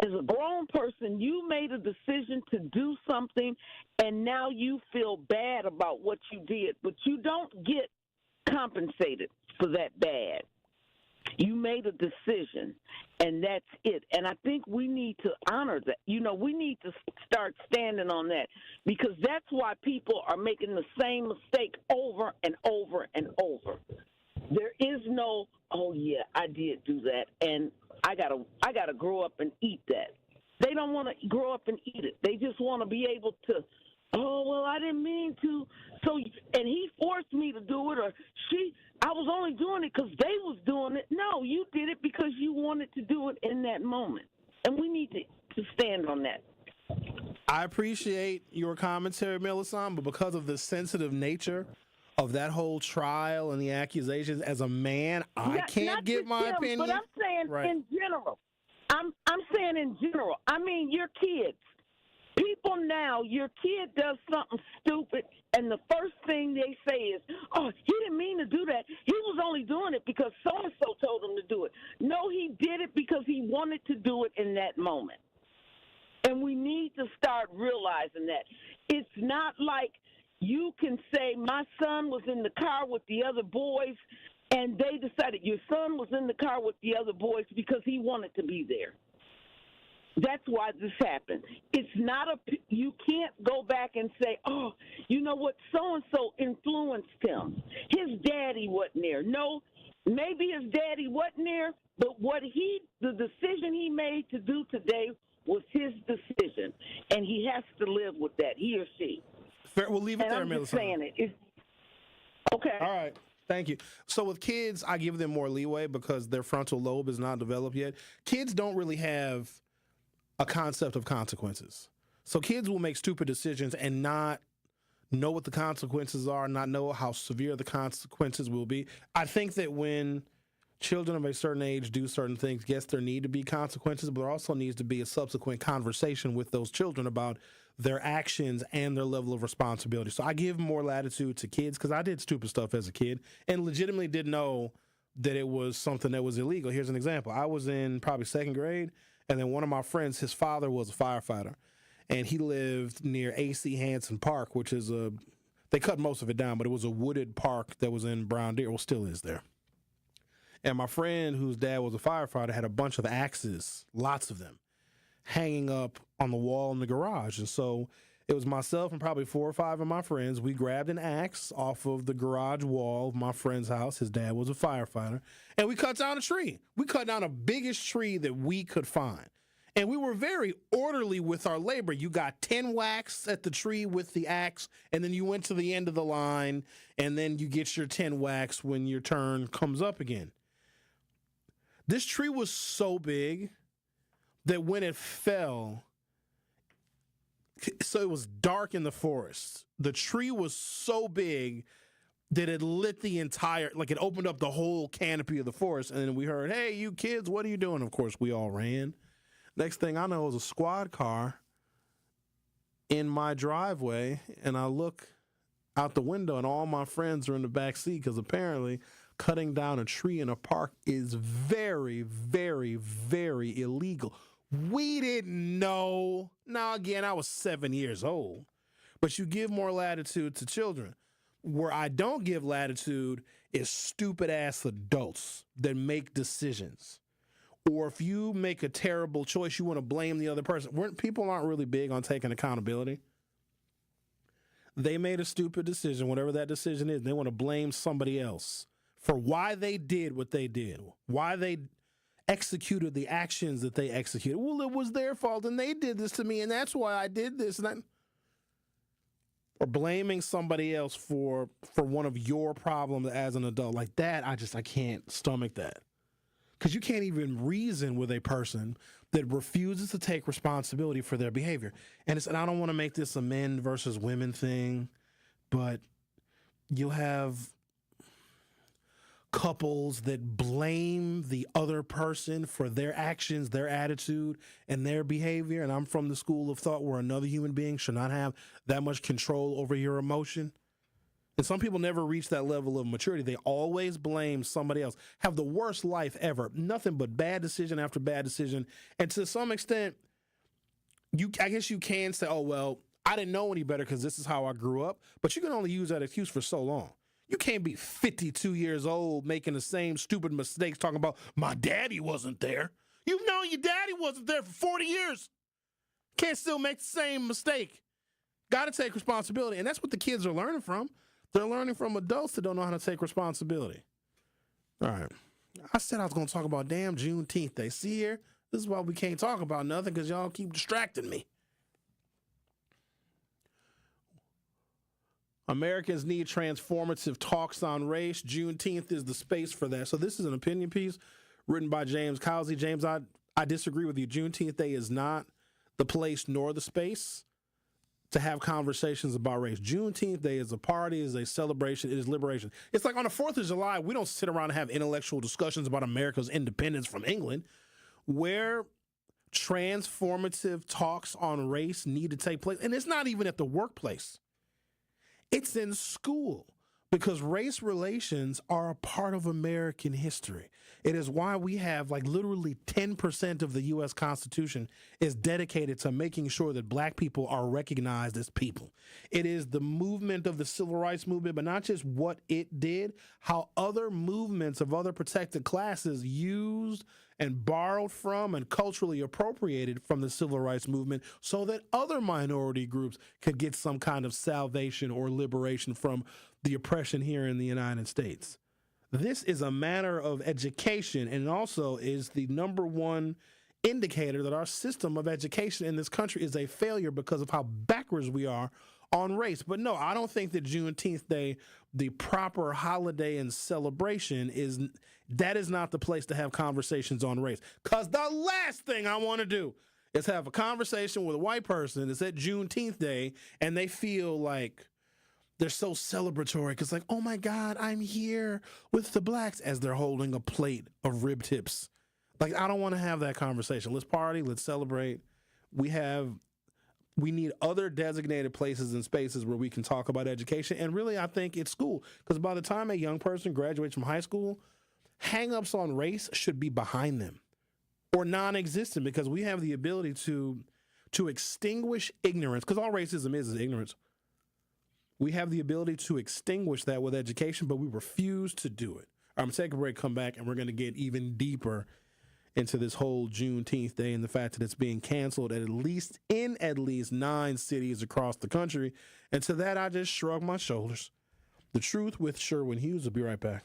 As a grown person, you made a decision to do something, and now you feel bad about what you did, but you don't get compensated for that bad. You made a decision, and that's it. And I think we need to honor that. You know, we need to start standing on that, because that's why people are making the same mistake over and over and over. There is no, oh, yeah, I did do that, and I gotta grow up and eat that. They don't want to grow up and eat it. They just want to be able to, oh, well, I didn't mean to. So, and he forced me to do it, or I was only doing it because they was doing it. No, you did it because you wanted to do it in that moment. And we need to stand on that. I appreciate your commentary, Millicent, but because of the sensitive nature of that whole trial and the accusations, as a man, I can't give my opinion. But I'm saying in general. I'm saying in general. I mean, your kids. People now, your kid does something stupid, and the first thing they say is, oh, he didn't mean to do that. He was only doing it because so-and-so told him to do it. No, he did it because he wanted to do it in that moment. And we need to start realizing that. It's not like you can say, my son was in the car with the other boys, and they decided your son was in the car with the other boys because he wanted to be there. That's why this happened. It's not you can't go back and say, oh, you know what, so-and-so influenced him. His daddy wasn't there. No, maybe his daddy wasn't there, but the decision he made to do today was his decision, and he has to live with that, he or she. Fair, we'll leave it there, Millicent. I'm just saying it. Okay. All right. Thank you. So with kids, I give them more leeway because their frontal lobe is not developed yet. Kids don't really have a concept of consequences. So kids will make stupid decisions and not know what the consequences are, not know how severe the consequences will be. I think that when children of a certain age do certain things, yes, there need to be consequences, but there also needs to be a subsequent conversation with those children about their actions and their level of responsibility. So I give more latitude to kids because I did stupid stuff as a kid and legitimately didn't know that it was something that was illegal. Here's an example. I was in probably second grade, and then one of my friends, his father was a firefighter, and he lived near A.C. Hansen Park, which is they cut most of it down, but it was a wooded park that was in Brown Deer, well, still is there. And my friend, whose dad was a firefighter, had a bunch of axes, lots of them. hanging up on the wall in the garage. And so it was myself and probably 4 or 5 of my friends. We grabbed an axe off of the garage wall of my friend's house. His dad was a firefighter. And we cut down a tree. We cut down the biggest tree that we could find. And we were very orderly with our labor. You got 10 whacks at the tree with the axe, and then you went to the end of the line, and then you get your 10 whacks when your turn comes up again. This tree was so big that when it fell, so it was dark in the forest. The tree was so big that it lit the entire, like it opened up the whole canopy of the forest. And then we heard, "Hey, you kids, what are you doing?" Of course, we all ran. Next thing I know, it was a squad car in my driveway, and I look out the window, and all my friends are in the back seat because apparently cutting down a tree in a park is very, very, very illegal. We didn't know. Now, again, I was 7 years old, but you give more latitude to children. Where I don't give latitude is stupid-ass adults that make decisions. Or if you make a terrible choice, you want to blame the other person. People aren't really big on taking accountability. They made a stupid decision, whatever that decision is. They want to blame somebody else for why they did what they did, why they executed the actions that they executed. Well, it was their fault, and they did this to me, and that's why I did this. Or blaming somebody else for one of your problems as an adult. Like that, I can't stomach that. Because you can't even reason with a person that refuses to take responsibility for their behavior. And I don't want to make this a men versus women thing, but you'll have couples that blame the other person for their actions, their attitude, and their behavior. And I'm from the school of thought where another human being should not have that much control over your emotion. And some people never reach that level of maturity. They always blame somebody else. Have the worst life ever. Nothing but bad decision after bad decision. And to some extent, I guess you can say, "Oh, well, I didn't know any better because this is how I grew up." But you can only use that excuse for so long. You can't be 52 years old making the same stupid mistakes talking about, "My daddy wasn't there." You've known your daddy wasn't there for 40 years. Can't still make the same mistake. Got to take responsibility. And that's what the kids are learning from. They're learning from adults that don't know how to take responsibility. All right. I said I was going to talk about damn Juneteenth Day. See here? This is why we can't talk about nothing, because y'all keep distracting me. Americans need transformative talks on race. Juneteenth is the space for that. So this is an opinion piece written by James Cowsey. James, I disagree with you. Juneteenth Day is not the place nor the space to have conversations about race. Juneteenth Day is a party, is a celebration, it is liberation. It's like on the 4th of July, we don't sit around and have intellectual discussions about America's independence from England. Where transformative talks on race need to take place, and it's not even at the workplace. It's in school, because race relations are a part of American history. It is why we have literally 10% of the U.S. Constitution is dedicated to making sure that black people are recognized as people. It is the movement of the civil rights movement, but not just what it did, how other movements of other protected classes used and borrowed from and culturally appropriated from the civil rights movement so that other minority groups could get some kind of salvation or liberation from the oppression here in the United States. This is a matter of education, and also is the number one indicator that our system of education in this country is a failure because of how backwards we are on race. But no, I don't think that Juneteenth Day, the proper holiday and celebration, is not the place to have conversations on race. Because the last thing I want to do is have a conversation with a white person that's at Juneteenth Day and they feel like they're so celebratory because oh my God, I'm here with the blacks, as they're holding a plate of rib tips. I don't want to have that conversation. Let's party. Let's celebrate. We need other designated places and spaces where we can talk about education. And really, I think it's school, because by the time a young person graduates from high school, hang-ups on race should be behind them or non-existent, because we have the ability to extinguish ignorance, because all racism is ignorance. We have the ability to extinguish that with education, but we refuse to do it. I'm going to take a break, come back, and we're going to get even deeper into this whole Juneteenth day and the fact that it's being canceled in at least 9 cities across the country. And to that, I just shrug my shoulders. The Truth with Sherwin Hughes will be right back.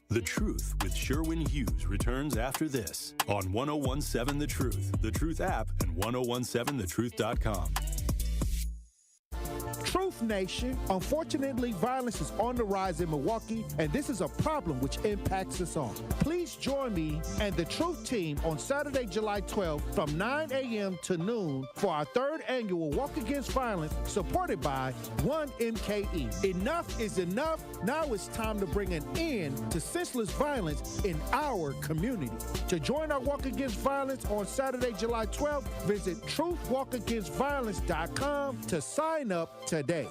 The Truth with Sherwin Hughes returns after this on 1017 The Truth, The Truth app, and 1017thetruth.com. Truth Nation, unfortunately, violence is on the rise in Milwaukee, and this is a problem which impacts us all. Please join me and the Truth team on Saturday, July 12th from 9 a.m. to noon for our 3rd annual Walk Against Violence, supported by 1MKE. Enough is enough. Now it's time to bring an end to senseless violence in our community. To join our Walk Against Violence on Saturday, July 12th, visit truthwalkagainstviolence.com to sign up today.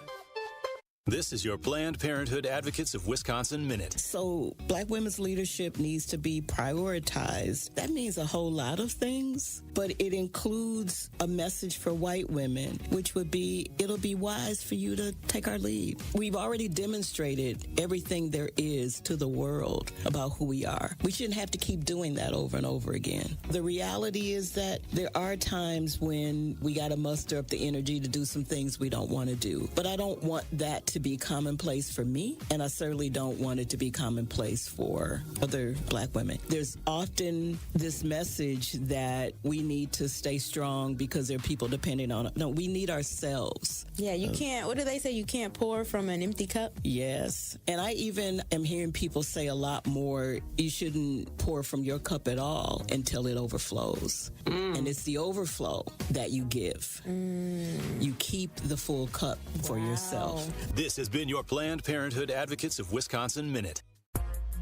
This is your Planned Parenthood Advocates of Wisconsin Minute. So Black women's leadership needs to be prioritized. That means a whole lot of things, but it includes a message for white women, which would be, it'll be wise for you to take our lead. We've already demonstrated everything there is to the world about who we are. We shouldn't have to keep doing that over and over again. The reality is that there are times when we got to muster up the energy to do some things we don't want to do, but I don't want that to be commonplace for me, and I certainly don't want it to be commonplace for other Black women. There's often this message that we need to stay strong because there are people depending on it. No, we need ourselves. Yeah, you can't, what do they say? You can't pour from an empty cup? Yes. And I even am hearing people say a lot more, you shouldn't pour from your cup at all until it overflows. And it's the overflow that you give. You keep the full cup for yourself. This has been your Planned Parenthood Advocates of Wisconsin Minute.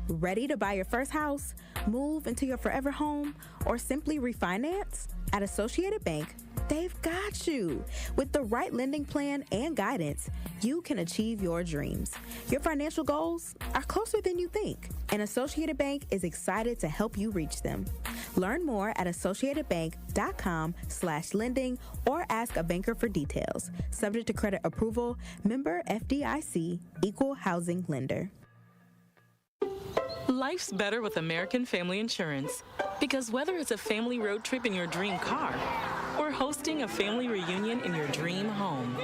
Ready to buy your first house, move into your forever home, or simply refinance? At Associated Bank, they've got you. With the right lending plan and guidance, you can achieve your dreams. Your financial goals are closer than you think, and Associated Bank is excited to help you reach them. Learn more at associatedbank.com/lending or ask a banker for details. Subject to credit approval, member FDIC, equal housing lender. Life's better with American Family Insurance, because whether it's a family road trip in your dream car or hosting a family reunion in your dream home,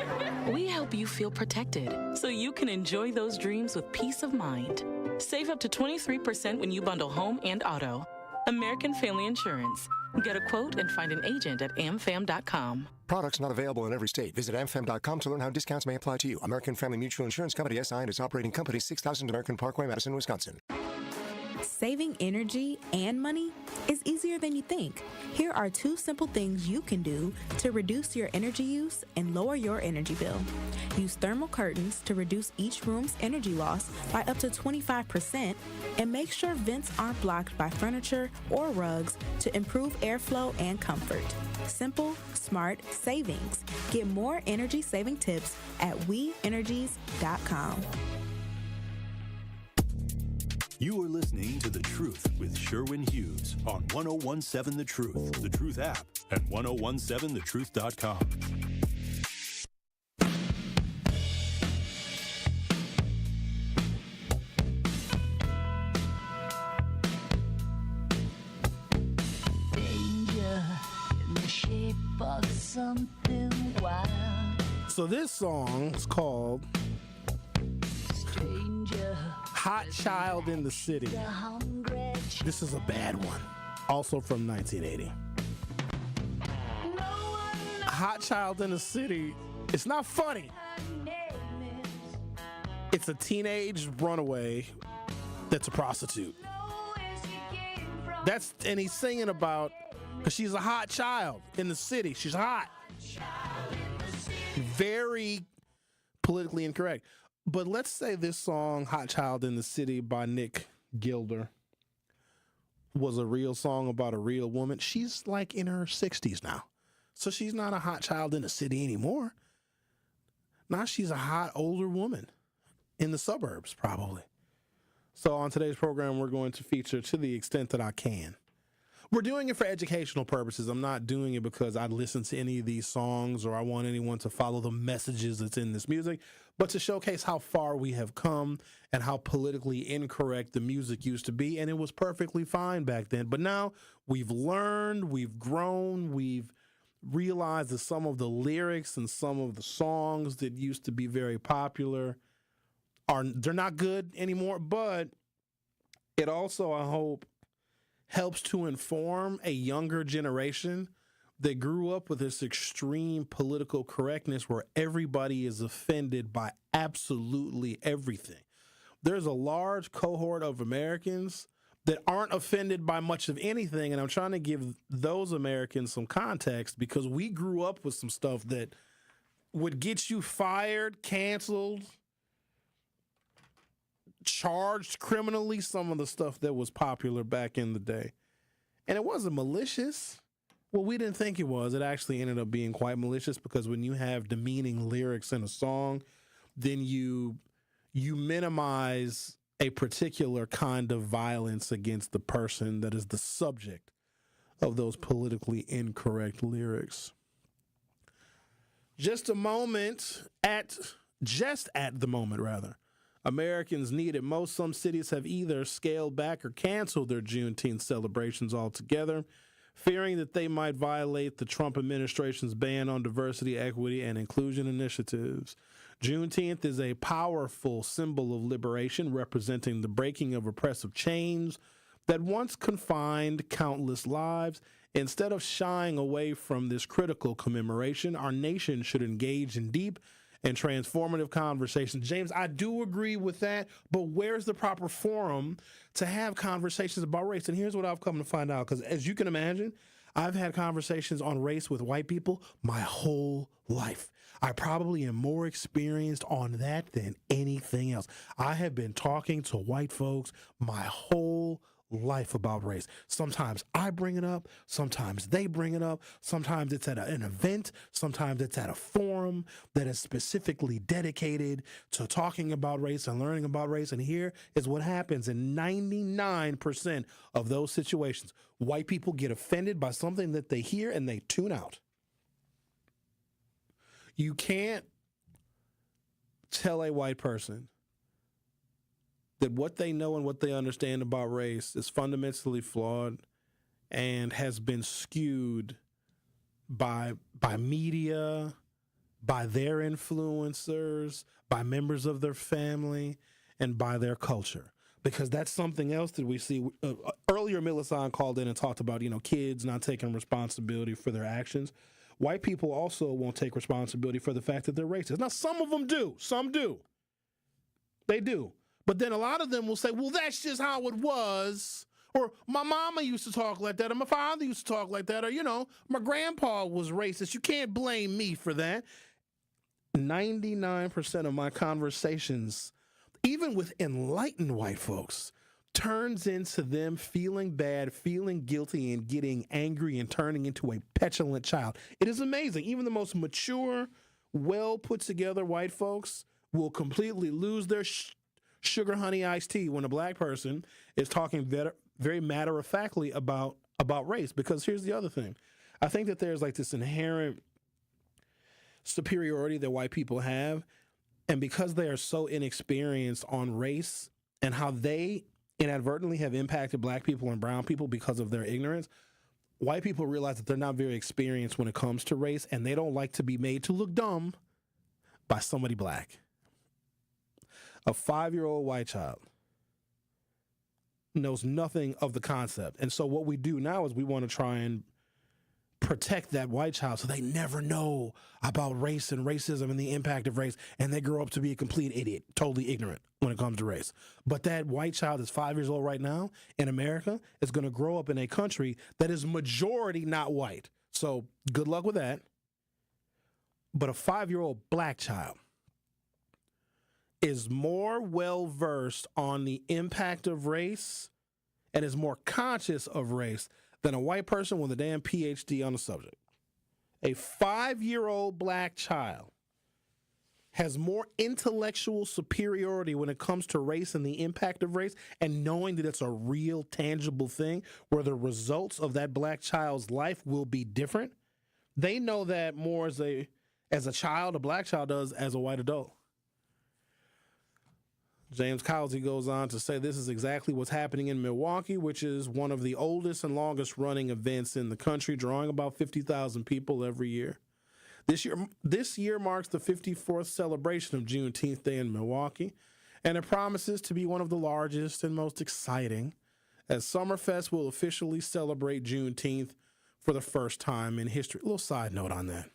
we help you feel protected so you can enjoy those dreams with peace of mind. Save up to 23% when you bundle home and auto. American Family Insurance. Get a quote and find an agent at amfam.com. Products not available in every state. Visit amfam.com to learn how discounts may apply to you. American Family Mutual Insurance Company, SI, and its operating company, 6000 American Parkway, Madison, Wisconsin. Saving energy and money is easier than you think. Here are 2 simple things you can do to reduce your energy use and lower your energy bill. Use thermal curtains to reduce each room's energy loss by up to 25%, and make sure vents aren't blocked by furniture or rugs to improve airflow and comfort. Simple, smart savings. Get more energy-saving tips at WeEnergies.com. You are listening to The Truth with Sherwin Hughes on 1017 The Truth, The Truth app, and 1017thetruth.com. Danger in the shape of something wild. So this song is called Hot Child in the City. This is a bad one. Also from 1980. Hot Child in the City. It's not funny. It's a teenage runaway that's a prostitute. And he's singing about, because she's a hot child in the city. She's hot. Very politically incorrect. But let's say this song, Hot Child in the City by Nick Gilder, was a real song about a real woman. She's like in her 60s now. So she's not a hot child in the city anymore. Now she's a hot older woman in the suburbs, probably. So on today's program, we're going to feature To the Extent That I Can. We're doing it for educational purposes. I'm not doing it because I listen to any of these songs or I want anyone to follow the messages that's in this music, but to showcase how far we have come and how politically incorrect the music used to be. And it was perfectly fine back then. But now we've learned, we've grown, we've realized that some of the lyrics and some of the songs that used to be very popular they're not good anymore. But it also, I hope, helps to inform a younger generation that grew up with this extreme political correctness where everybody is offended by absolutely everything. There's a large cohort of Americans that aren't offended by much of anything, and I'm trying to give those Americans some context because we grew up with some stuff that would get you fired, canceled, charged criminally, some of the stuff that was popular back in the day. And it wasn't malicious. Well, we didn't think it was. It actually ended up being quite malicious because when you have demeaning lyrics in a song, then you minimize a particular kind of violence against the person that is the subject of those politically incorrect lyrics. Just at the moment, Americans need it most. Some cities have either scaled back or canceled their Juneteenth celebrations altogether, fearing that they might violate the Trump administration's ban on diversity, equity, and inclusion initiatives. Juneteenth is a powerful symbol of liberation, representing the breaking of oppressive chains that once confined countless lives. Instead of shying away from this critical commemoration, our nation should engage in deep and transformative conversations. James, I do agree with that, but where's the proper forum to have conversations about race? And here's what I've come to find out, because as you can imagine, I've had conversations on race with white people my whole life. I probably am more experienced on that than anything else. I have been talking to white folks my whole life about race. Sometimes I bring it up, sometimes they bring it up, sometimes it's at an event, sometimes it's at a forum that is specifically dedicated to talking about race and learning about race. And here is what happens in 99% of those situations. White people get offended by something that they hear and they tune out. You can't tell a white person that what they know and what they understand about race is fundamentally flawed and has been skewed by media, by their influencers, by members of their family, and by their culture. Because that's something else that we see. Earlier, Milisan called in and talked about, kids not taking responsibility for their actions. White people also won't take responsibility for the fact that they're racist. Now, some of them do. Some do. They do. But then a lot of them will say, well, that's just how it was. Or my mama used to talk like that. Or my father used to talk like that. Or, my grandpa was racist. You can't blame me for that. 99% of my conversations, even with enlightened white folks, turns into them feeling bad, feeling guilty, and getting angry and turning into a petulant child. It is amazing. Even the most mature, well put together white folks will completely lose their sugar honey iced tea when a black person is talking very matter-of-factly about race. Because here's the other thing. I think that there's like this inherent superiority that white people have. And because they are so inexperienced on race and how they inadvertently have impacted black people and brown people because of their ignorance, white people realize that they're not very experienced when it comes to race, and they don't like to be made to look dumb by somebody black. A 5-year-old white child knows nothing of the concept. And so what we do now is we want to try and protect that white child so they never know about race and racism and the impact of race, and they grow up to be a complete idiot, totally ignorant when it comes to race. But that white child that's 5 years old right now in America is going to grow up in a country that is majority not white. So good luck with that. But a 5-year-old black child is more well-versed on the impact of race and is more conscious of race than a white person with a damn PhD on the subject. A 5-year-old black child has more intellectual superiority when it comes to race and the impact of race, and knowing that it's a real, tangible thing where the results of that black child's life will be different, they know that more as a child, a black child does as a white adult. James Cowsey goes on to say this is exactly what's happening in Milwaukee, which is one of the oldest and longest running events in the country, drawing about 50,000 people every year. This year marks the 54th celebration of Juneteenth Day in Milwaukee, and it promises to be one of the largest and most exciting, as Summerfest will officially celebrate Juneteenth for the first time in history. A little side note on that.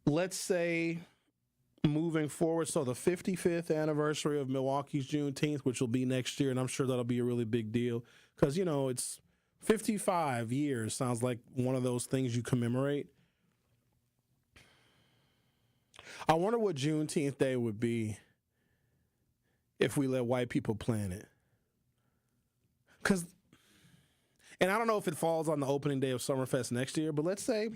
Let's say moving forward, so the 55th anniversary of Milwaukee's Juneteenth, which will be next year, and I'm sure that'll be a really big deal because, it's 55 years. Sounds like one of those things you commemorate. I wonder what Juneteenth Day would be if we let white people plan it. And I don't know if it falls on the opening day of Summerfest next year, but let's say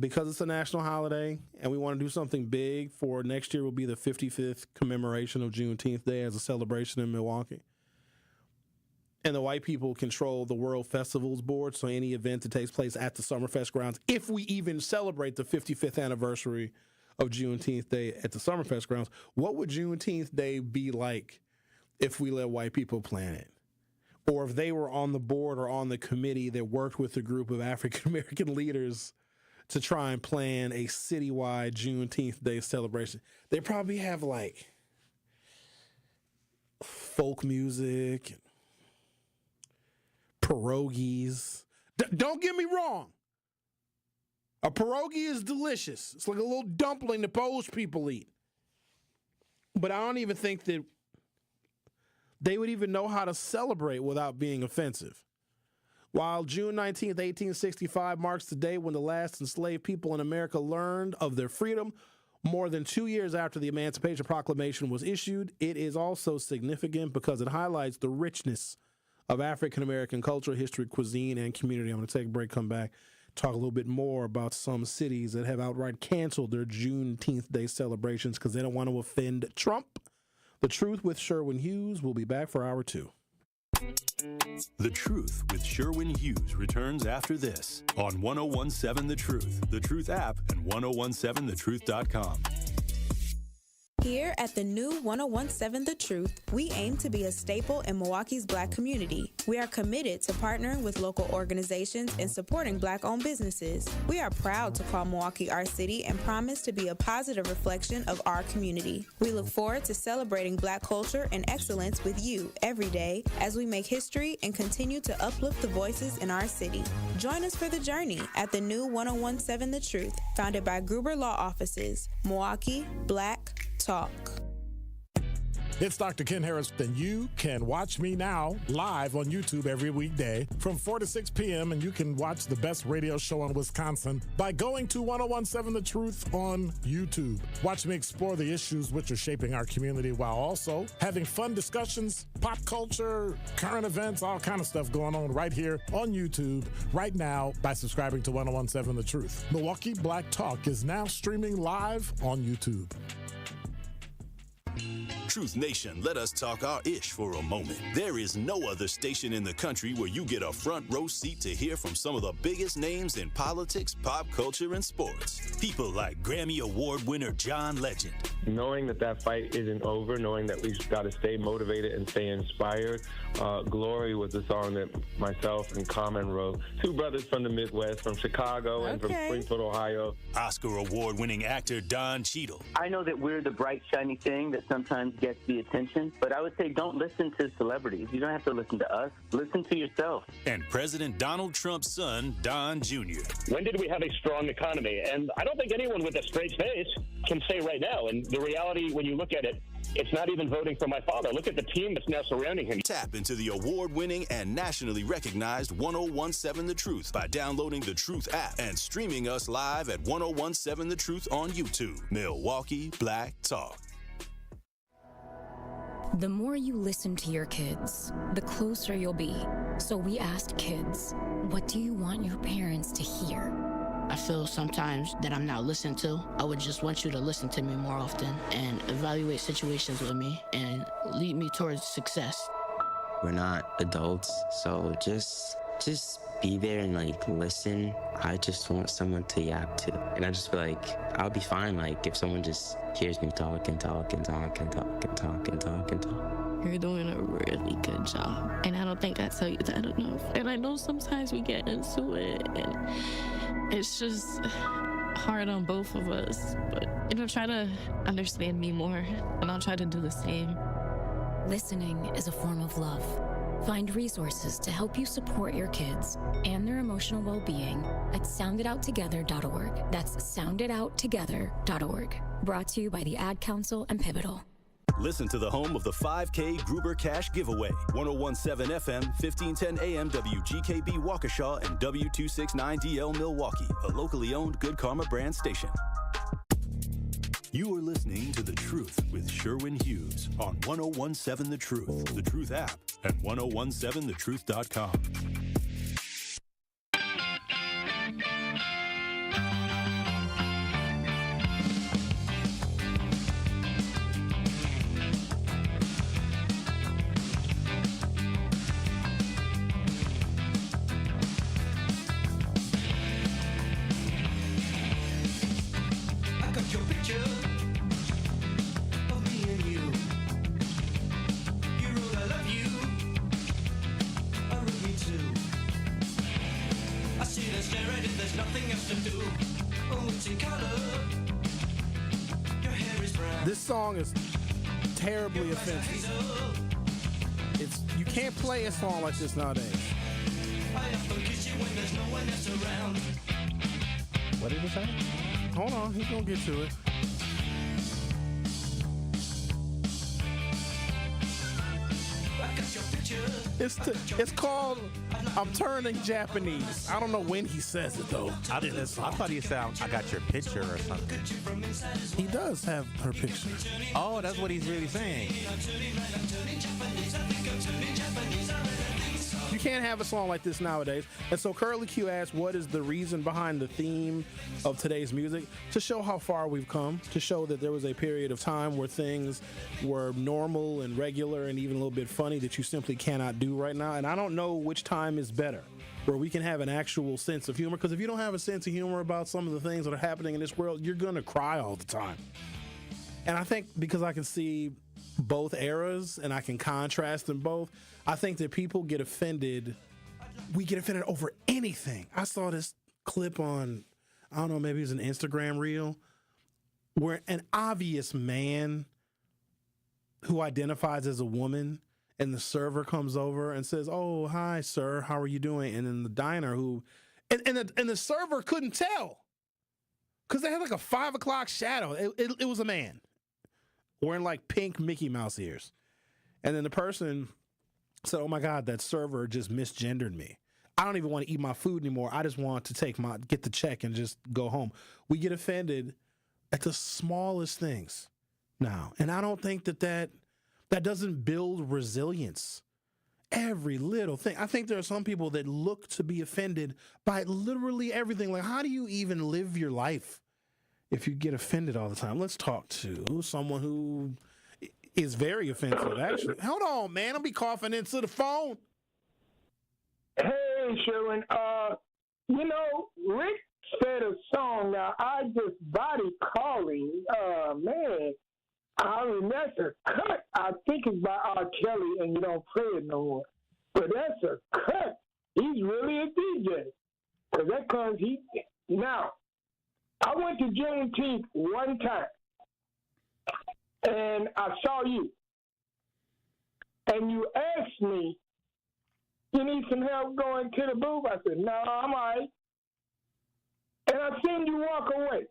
because it's a national holiday and we want to do something big for next year will be the 55th commemoration of Juneteenth Day as a celebration in Milwaukee. And the white people control the World Festivals Board, so any event that takes place at the Summerfest grounds, if we even celebrate the 55th anniversary of Juneteenth Day at the Summerfest grounds, what would Juneteenth Day be like if we let white people plan it? Or if they were on the board or on the committee that worked with a group of African-American leaders to try and plan a citywide Juneteenth Day celebration. They probably have like folk music, pierogies. Don't get me wrong. A pierogi is delicious. It's like a little dumpling that Polish people eat. But I don't even think that they would even know how to celebrate without being offensive. While June 19th, 1865 marks the day when the last enslaved people in America learned of their freedom, more than 2 years after the Emancipation Proclamation was issued, it is also significant because it highlights the richness of African-American culture, history, cuisine, and community. I'm going to take a break, come back, talk a little bit more about some cities that have outright canceled their Juneteenth Day celebrations because they don't want to offend Trump. The Truth with Sherwin Hughes will be back for hour 2. The Truth with Sherwin Hughes returns after this on 1017 The Truth, The Truth app, and 1017thetruth.com. Here at the new 1017 The Truth, we aim to be a staple in Milwaukee's Black community. We are committed to partnering with local organizations and supporting Black-owned businesses. We are proud to call Milwaukee our city and promise to be a positive reflection of our community. We look forward to celebrating Black culture and excellence with you every day as we make history and continue to uplift the voices in our city. Join us for the journey at the new 1017 The Truth, founded by Gruber Law Offices, Milwaukee Black Talk. It's Dr. Ken Harris, and you can watch me now live on YouTube every weekday from 4 to 6 p.m., and you can watch the best radio show in Wisconsin by going to 1017 The Truth on YouTube. Watch me explore the issues which are shaping our community while also having fun discussions, pop culture, current events, all kind of stuff going on right here on YouTube right now by subscribing to 1017 The Truth. Milwaukee Black Talk is now streaming live on YouTube. Truth Nation, let us talk our ish for a moment. There is no other station in the country where you get a front row seat to hear from some of the biggest names in politics, pop culture, and sports. People like Grammy Award winner John Legend. Knowing that fight isn't over, knowing that we've got to stay motivated and stay inspired. Glory was the song that myself and Common wrote. Two brothers from the Midwest, from Chicago and from Springfield, Ohio. Oscar Award winning actor Don Cheadle. I know that we're the bright, shiny thing that sometimes gets the attention, but I would say don't listen to celebrities. You don't have to listen to us. Listen to yourself. And President Donald Trump's son, Don Jr. When did we have a strong economy? And I don't think anyone with a straight face can say right now. And the reality, when you look at it, it's not even voting for my father. Look at the team that's now surrounding him. Tap into the award-winning and nationally recognized 1017 The Truth by downloading the Truth app and streaming us live at 1017 The Truth on YouTube. Milwaukee Black Talk. The more you listen to your kids, the closer you'll be. So we asked kids, what do you want your parents to hear? I feel sometimes that I'm not listened to. I would just want you to listen to me more often and evaluate situations with me and lead me towards success. We're not adults, so just be there and like listen. I just want someone to yap to, and I just feel like I'll be fine like if someone just hears me talk and talk and talk and talk and talk and talk and talk. You're doing a really good job, and I don't think I tell you that enough. And I know sometimes we get into it, and it's just hard on both of us. But try to understand me more, and I'll try to do the same. Listening is a form of love. Find resources to help you support your kids and their emotional well-being at sounditouttogether.org. That's sounditouttogether.org. Brought to you by the Ad Council and Pivotal. Listen to the home of the 5K Gruber Cash Giveaway. 1017 FM, 1510 AM, WGKB Waukesha, and W269DL Milwaukee, a locally owned Good Karma brand station. You are listening to The Truth with Sherwin Hughes on 1017 The Truth, The Truth app, and 1017thetruth.com. This song is terribly offensive. You can't play a song like this nowadays. What did he say? Hold on, he's gonna get to it. It's called I'm Turning Japanese. I don't know when he says it though. I thought he said I got your picture or something. He does have her picture. Oh, that's what he's really saying. You can't have a song like this nowadays. And so Curly Q asked, what is the reason behind the theme of today's music? To show how far we've come, to show that there was a period of time where things were normal and regular and even a little bit funny that you simply cannot do right now. And I don't know which time is better, where we can have an actual sense of humor. Because if you don't have a sense of humor about some of the things that are happening in this world, you're going to cry all the time. And I think because I can see both eras and I can contrast them both, I think that people get offended. We get offended over anything. I saw this clip on, I don't know, maybe it was an Instagram reel, where an obvious man who identifies as a woman, and the server comes over and says, "Oh, hi, sir, how are you doing?" And then the diner and the server couldn't tell because they had like a 5 o'clock shadow. It was a man wearing like pink Mickey Mouse ears. And then the person said, "Oh my God, that server just misgendered me. I don't even want to eat my food anymore. I just want to get the check and just go home." We get offended at the smallest things now. And I don't think that doesn't build resilience. Every little thing. I think there are some people that look to be offended by literally everything. Like, how do you even live your life if you get offended all the time? Let's talk to someone who is very offensive, actually. Hold on, man. I'll be coughing into the phone. Hey, Sherwin. Rick said a song. Now, I just body calling. Man, I mean, that's a cut. I think it's by R. Kelly, and you don't play it no more. But that's a cut. He's really a DJ. Because that comes, Now, I went to Juneteenth one time. And I saw you. And you asked me, "You need some help going to the booth?" I said, "No, I'm all right." And I seen you walk away.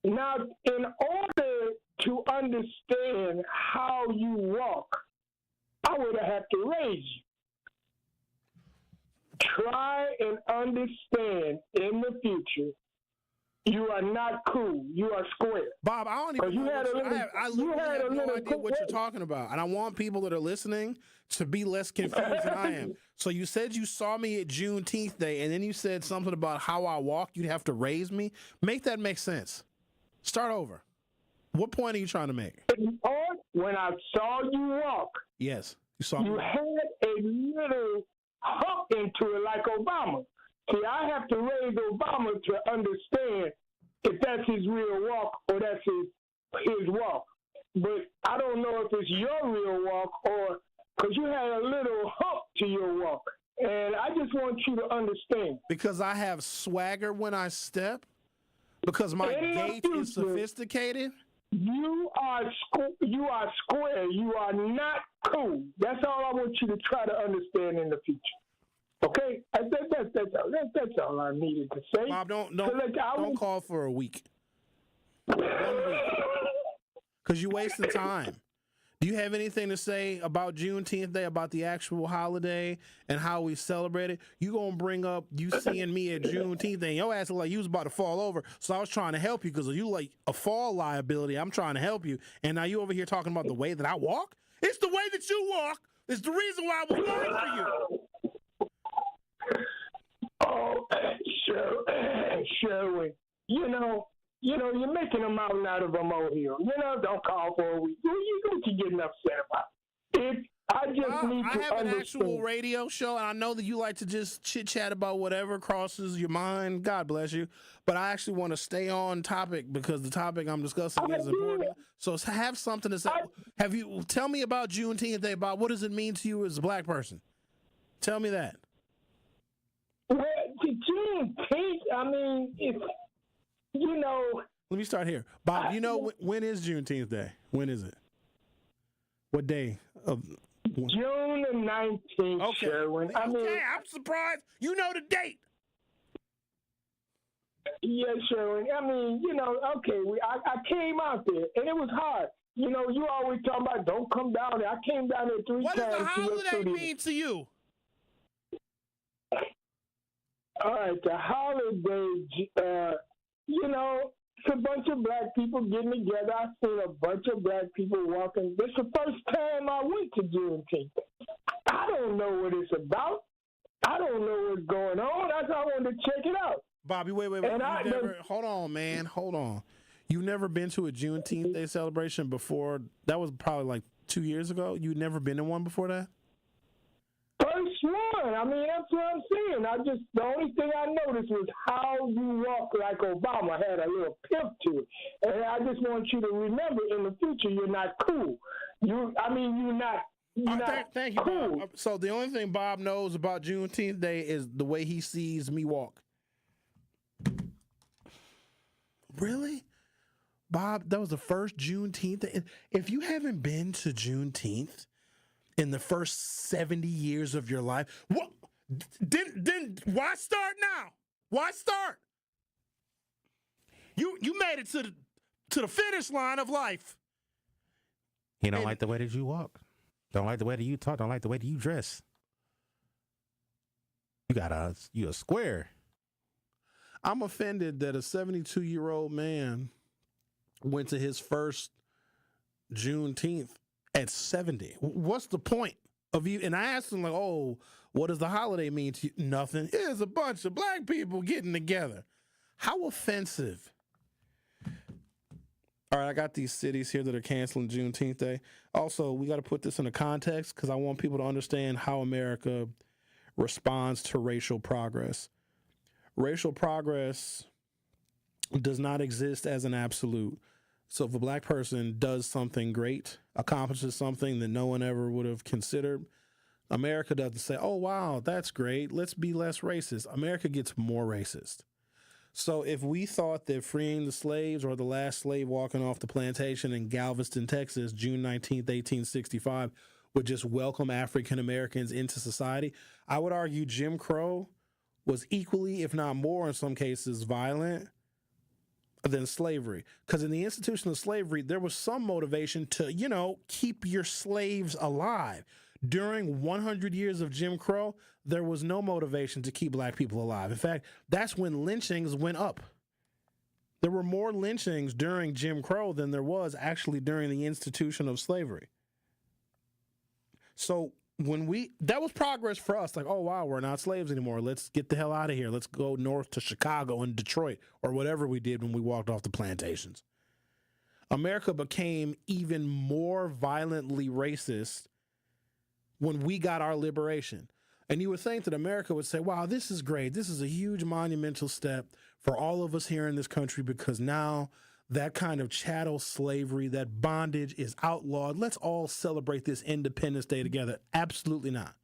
Now, in order to understand how you walk, I would have had to raise you. Try and understand in the future You are not cool. You are square. Bob, I don't even know I literally have no idea what you're talking about. And I want people that are listening to be less confused than I am. So you said you saw me at Juneteenth Day, and then you said something about how I walk. You'd have to raise me. Make that make sense. Start over. What point are you trying to make? When I saw you walk, yes, you saw me. You had a little hump into it like Obama. See, I have to raise Obama to understand if that's his real walk or that's his walk. But I don't know if it's your real walk or because you had a little hump to your walk. And I just want you to understand. Because I have swagger when I step? Because my gait is sophisticated? You are square. You are not cool. That's all I want you to try to understand in the future. Okay, that's all I needed to say. Bob, don't call for a week. 1 week, because you're wasting time. Do you have anything to say about Juneteenth Day, about the actual holiday and how we celebrate it? You gonna bring up you seeing me at Juneteenth Day? And your ass look like you was about to fall over, so I was trying to help you because you like a fall liability. I'm trying to help you, and now you over here talking about the way that I walk. It's the way that you walk. It's the reason why I was worried for you. Oh, Sherwin, you're making a mountain out of a molehill. Don't call for a week. You can get upset about it. I have an actual radio show, and I know that you like to just chit-chat about whatever crosses your mind. God bless you. But I actually want to stay on topic because the topic I'm discussing is important. So have something to say. Tell me about Juneteenth Day, Bob. What does it mean to you as a black person? Tell me that. Well, Juneteenth, I mean, Let me start here. Bob, when is Juneteenth Day? When is it? What day? June the 19th, okay. Sherwin. I'm surprised. You know the date. Yeah, Sherwin. I mean, I came out there, and it was hard. You always talk about don't come down there. I came down there 3 times. What does the holiday mean to you? All right, the holiday, it's a bunch of black people getting together. I've seen a bunch of black people walking. This is the first time I went to Juneteenth. I don't know what it's about. I don't know what's going on. That's why I wanted to check it out. Bobby, wait. Hold on, man. Hold on. You've never been to a Juneteenth Day celebration before? That was probably like 2 years ago. You'd never been to one before that? First one. I mean, that's what I'm saying. The only thing I noticed was how you walk like Obama had a little pimp to it. And I just want you to remember in the future, you're not cool. You're not thank you, cool. Bob. So the only thing Bob knows about Juneteenth Day is the way he sees me walk. Really? Bob, that was the first Juneteenth Day. If you haven't been to Juneteenth in the first 70 years of your life, what? Then why start now? Why start? You made it to the finish line of life. He don't like the way that you walk. Don't like the way that you talk. Don't like the way that you dress. You a square. I'm offended that a 72-year-old man went to his first Juneteenth at 70. What's the point of you? And I asked him, like, oh, what does the holiday mean to you? Nothing. It's a bunch of black people getting together. How offensive. All right, I got these cities here that are canceling Juneteenth Day. Also, we got to put this in a context because I want people to understand how America responds to racial progress. Racial progress does not exist as an absolute. So if a black person does something great, accomplishes something that no one ever would have considered, America doesn't say, oh, wow, that's great. Let's be less racist. America gets more racist. So if we thought that freeing the slaves or the last slave walking off the plantation in Galveston, Texas, June 19th, 1865, would just welcome African Americans into society, I would argue Jim Crow was equally, if not more in some cases, violent than slavery. Because in the institution of slavery, there was some motivation to, keep your slaves alive. During 100 years of Jim Crow, there was no motivation to keep black people alive. In fact, that's when lynchings went up. There were more lynchings during Jim Crow than there was actually during the institution of slavery. So that was progress for us. Like, oh, wow, we're not slaves anymore. Let's get the hell out of here. Let's go north to Chicago and Detroit or whatever we did when we walked off the plantations. America became even more violently racist when we got our liberation. And you would think that America would say, wow, this is great. This is a huge monumental step for all of us here in this country because now that kind of chattel slavery, that bondage is outlawed. Let's all celebrate this Independence Day together. Absolutely not.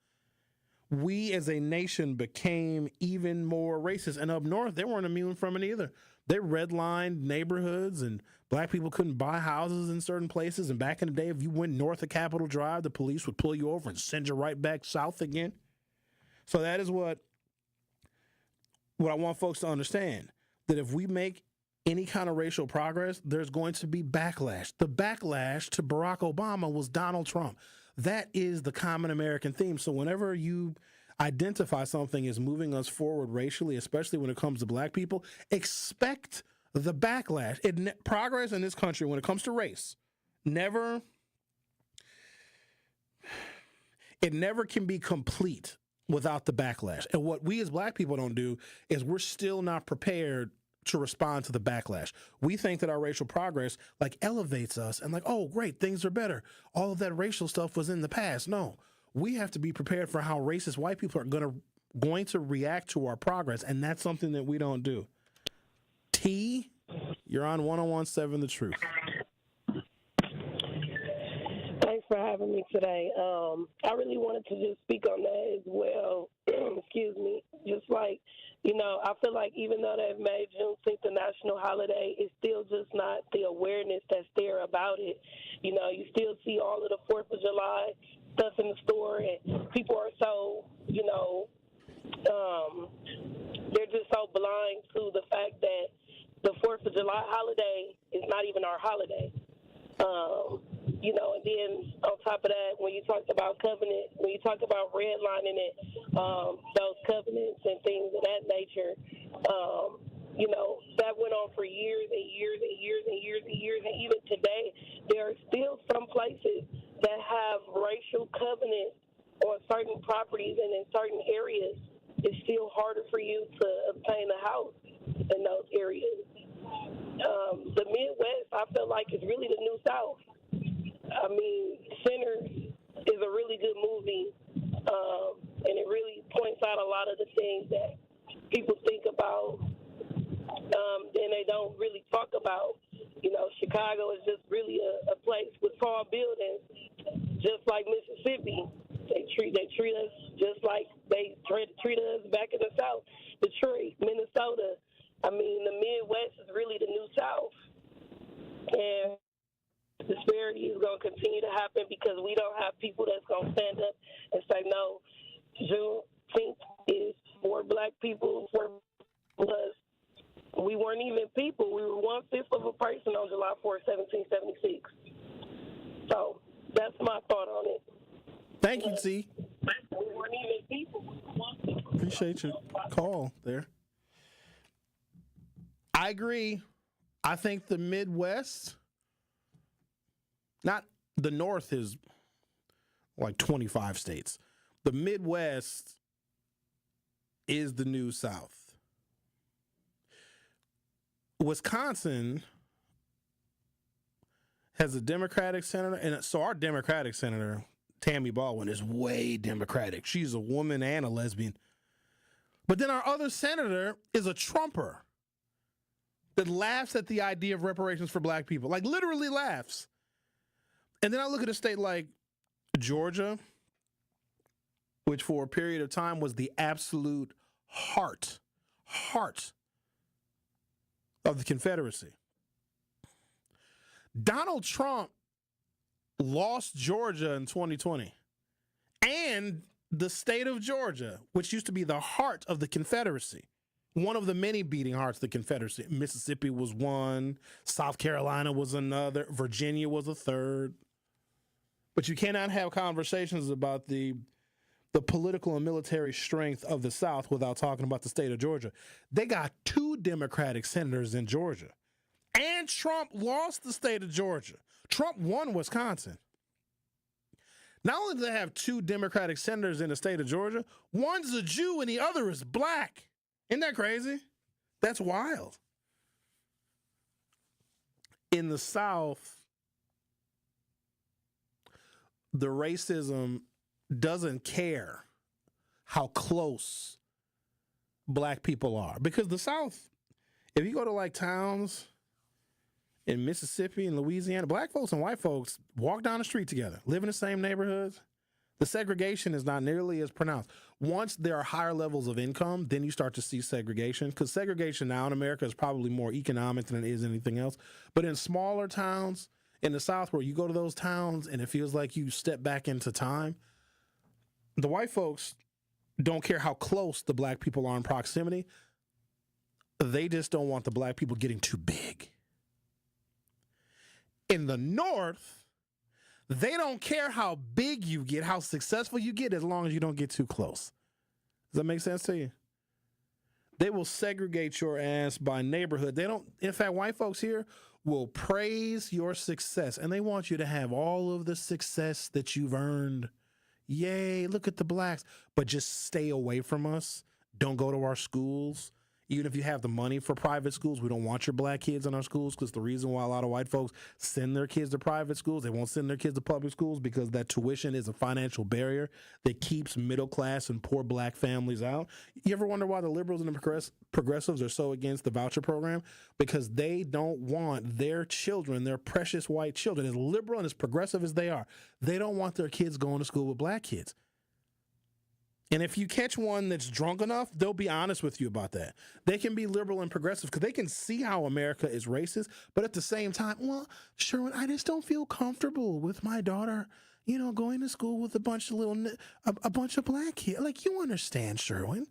We as a nation became even more racist. And up north, they weren't immune from it either. They redlined neighborhoods and black people couldn't buy houses in certain places. And back in the day, if you went north of Capitol Drive, the police would pull you over and send you right back south again. So that is what I want folks to understand, that if we make any kind of racial progress, there's going to be backlash. The backlash to Barack Obama was Donald Trump. That is the common American theme. So whenever you identify something as moving us forward racially, especially when it comes to black people, expect the backlash. Progress in this country when it comes to race never can be complete without the backlash. And what we as black people don't do is we're still not prepared to respond to the backlash. We think that our racial progress like elevates us and like, oh, great, things are better. All of that racial stuff was in the past. No, we have to be prepared for how racist white people are going to react to our progress, and that's something that we don't do. T, you're on 101.7 The Truth. Thanks for having me today. I really wanted to just speak on that as well. Excuse me. Just like, I feel like even though they've made Juneteenth a national holiday, it's still just not the awareness that's there about it. You still see all of the 4th of July stuff in the store, and people are so, they're just so blind to the fact that the 4th of July holiday is not even our holiday. And then on top of that, when you talk about covenant, when you talk about redlining it, those covenants and things of that nature, that went on for years and years and years and years and years. And even today, there are still some places that have racial covenants on certain properties and in certain areas. It's still harder for you to obtain a house in those areas. The Midwest, I feel like, is really the New South. I mean, Sinners is a really good movie, and it really points out a lot of the things that people think about, and they don't really talk about. Chicago is just really a place with tall buildings, just like Mississippi. They treat us just like they treat us back in the South. Detroit, Minnesota. I mean, the Midwest is really the New South, and disparity is going to continue to happen because we don't have people that's going to stand up and say, no, Juneteenth is for black people, for us. We weren't even people. We were 1/5 of a person on July 4th, 1776. So that's my thought on it. Thank you, T. We weren't even people. Appreciate your call there. I agree. I think the Midwest, not the North, is like 25 states. The Midwest is the New South. Wisconsin has a Democratic senator, and so our Democratic senator, Tammy Baldwin, is way Democratic. She's a woman and a lesbian. But then our other senator is a Trumper that laughs at the idea of reparations for black people, like literally laughs. And then I look at a state like Georgia, which for a period of time was the absolute heart of the Confederacy. Donald Trump lost Georgia in 2020 and the state of Georgia, which used to be the heart of the Confederacy, one of the many beating hearts of the Confederacy. Mississippi was one, South Carolina was another, Virginia was a third. But you cannot have conversations about the political and military strength of the South without talking about the state of Georgia. They got 2 Democratic senators in Georgia. And Trump lost the state of Georgia. Trump won Wisconsin. Not only do they have 2 Democratic senators in the state of Georgia, one's a Jew and the other is black. Isn't that crazy? That's wild. In the South, the racism doesn't care how close black people are. Because the South, if you go to like towns in Mississippi and Louisiana, black folks and white folks walk down the street together, live in the same neighborhoods. The segregation is not nearly as pronounced. Once there are higher levels of income, then you start to see segregation, because segregation now in America is probably more economic than it is anything else. But in smaller towns in the South, where you go to those towns and it feels like you step back into time, the white folks don't care how close the black people are in proximity. They just don't want the black people getting too big. In the North, they don't care how big you get, how successful you get, as long as you don't get too close. Does that make sense to you? They will segregate your ass by neighborhood. They don't, in fact, white folks here will praise your success, and they want you to have all of the success that you've earned. Yay, look at the blacks. But just stay away from us. Don't go to our schools. Even if you have the money for private schools, we don't want your black kids in our schools, because the reason why a lot of white folks send their kids to private schools, they won't send their kids to public schools, because that tuition is a financial barrier that keeps middle class and poor black families out. You ever wonder why the liberals and the progressives are so against the voucher program? Because they don't want their children, their precious white children, as liberal and as progressive as they are, they don't want their kids going to school with black kids. And if you catch one that's drunk enough, they'll be honest with you about that. They can be liberal and progressive because they can see how America is racist, but at the same time, well, Sherwin, I just don't feel comfortable with my daughter, going to school with a bunch of black kids. Like, you understand, Sherwin.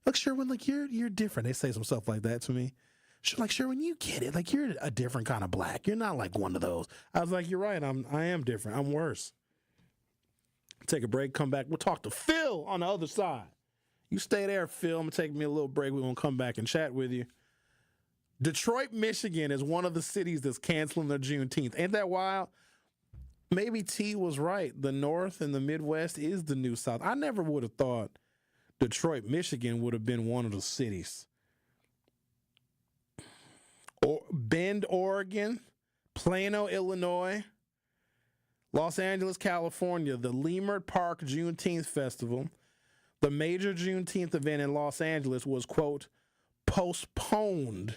Look, Sherwin, like, you're different. They say some stuff like that to me. Like, Sherwin, you get it. Like, you're a different kind of black. You're not like one of those. I was like, you're right. I am different. I'm worse. Take a break, come back. We'll talk to Phil on the other side. You stay there, Phil. I'm going to take me a little break. We're going to come back and chat with you. Detroit, Michigan is one of the cities that's canceling their Juneteenth. Ain't that wild? Maybe T was right. The North and the Midwest is the new South. I never would have thought Detroit, Michigan would have been one of the cities. Bend, Oregon, Plano, Illinois, Los Angeles, California, the Leimert Park Juneteenth Festival, the major Juneteenth event in Los Angeles, was, quote, postponed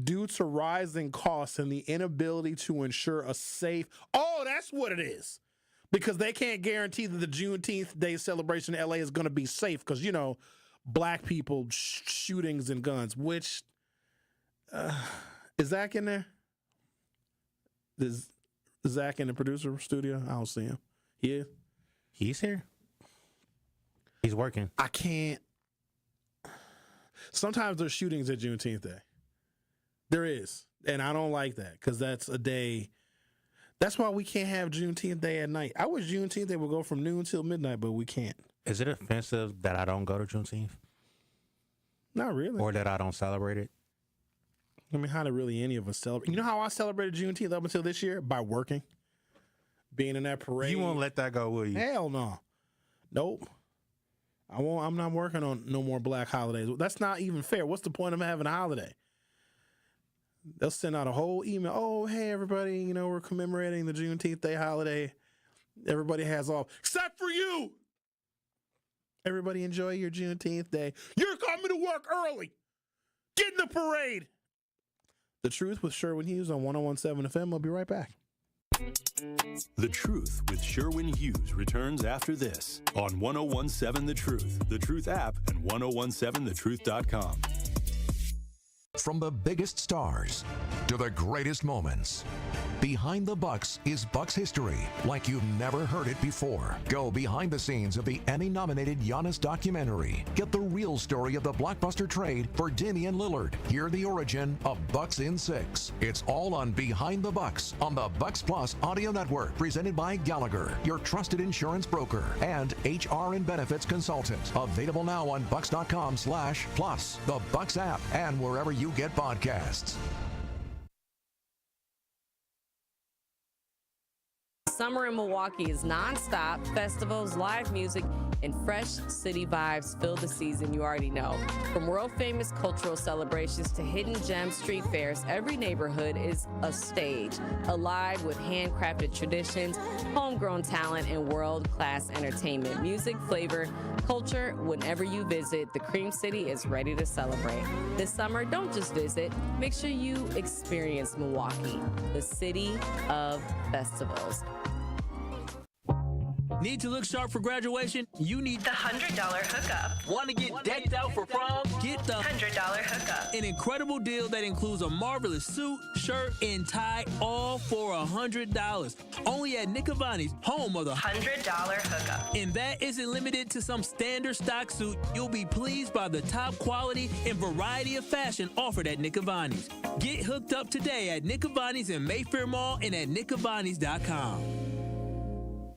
due to rising costs and the inability to ensure a safe... Oh, that's what it is. Because they can't guarantee that the Juneteenth Day celebration in L.A. is going to be safe because, black people, shootings and guns, which... is Zach in there? Is Zach in the producer studio? I don't see him. He is? He's here. He's working. I can't. Sometimes there's shootings at Juneteenth Day. There is. And I don't like that because that's a day. That's why we can't have Juneteenth Day at night. I wish Juneteenth Day would go from noon till midnight, but we can't. Is it offensive that I don't go to Juneteenth? Not really. Or that I don't celebrate it? I mean, how did really any of us celebrate? You know how I celebrated Juneteenth up until this year? By working. Being in that parade. You won't let that go, will you? Hell no. Nope. I won't. I'm not working on no more black holidays. That's not even fair. What's the point of having a holiday? They'll send out a whole email. Oh, hey, everybody, we're commemorating the Juneteenth Day holiday. Everybody has off, except for you. Everybody enjoy your Juneteenth Day. You're coming to work early. Get in the parade. The Truth with Sherwin Hughes on 101.7 FM. I'll be right back. The Truth with Sherwin Hughes returns after this on 101.7 The Truth, The Truth app, and 101.7thetruth.com. From the biggest stars to the greatest moments, Behind the Bucks is Bucks history like you've never heard it before. Go behind the scenes of the Emmy-nominated Giannis documentary. Get the real story of the blockbuster trade for Damian Lillard. Hear the origin of Bucks in 6. It's all on Behind the Bucks on the Bucks Plus audio network, presented by Gallagher, your trusted insurance broker and HR and benefits consultant. Available now on Bucks.com/plus, the Bucks app, and wherever you get podcasts. Summer in Milwaukee is nonstop. Festivals, live music, and fresh city vibes fill the season you already know. From world-famous cultural celebrations to hidden gem street fairs, every neighborhood is a stage, alive with handcrafted traditions, homegrown talent, and world-class entertainment. Music, flavor, culture, whenever you visit, the Cream City is ready to celebrate. This summer, don't just visit. Make sure you experience Milwaukee, the city of festivals. Need to look sharp for graduation? You need the $100 hookup. Want to get decked out for prom? Get the $100 hookup. An incredible deal that includes a marvelous suit, shirt, and tie, all for $100. Only at Nick Avani's, home of the $100 hookup. And that isn't limited to some standard stock suit. You'll be pleased by the top quality and variety of fashion offered at Nick Avani's. Get hooked up today at Nick Avani's in Mayfair Mall and at nickavanis.com.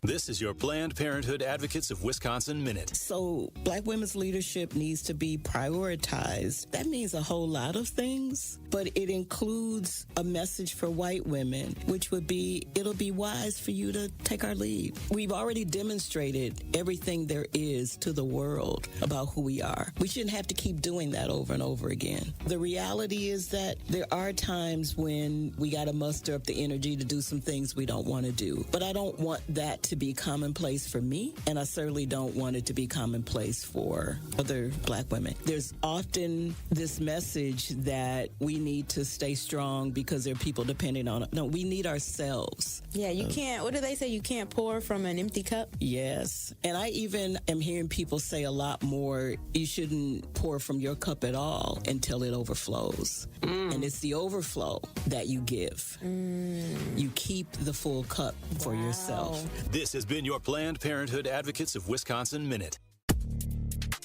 This is your Planned Parenthood Advocates of Wisconsin Minute. So Black women's leadership needs to be prioritized. That means a whole lot of things, but it includes a message for white women, which would be, it'll be wise for you to take our lead. We've already demonstrated everything there is to the world about who we are. We shouldn't have to keep doing that over and over again. The reality is that there are times when we got to muster up the energy to do some things we don't want to do, but I don't want that to be commonplace for me, and I certainly don't want it to be commonplace for other Black women. There's often this message that we need to stay strong because there are people depending on it. No, we need ourselves. Yeah, you can't, what do they say? You can't pour from an empty cup? Yes. And I even am hearing people say a lot more, you shouldn't pour from your cup at all until it overflows. And it's the overflow that you give. You keep the full cup for yourself. This has been your Planned Parenthood Advocates of Wisconsin Minute.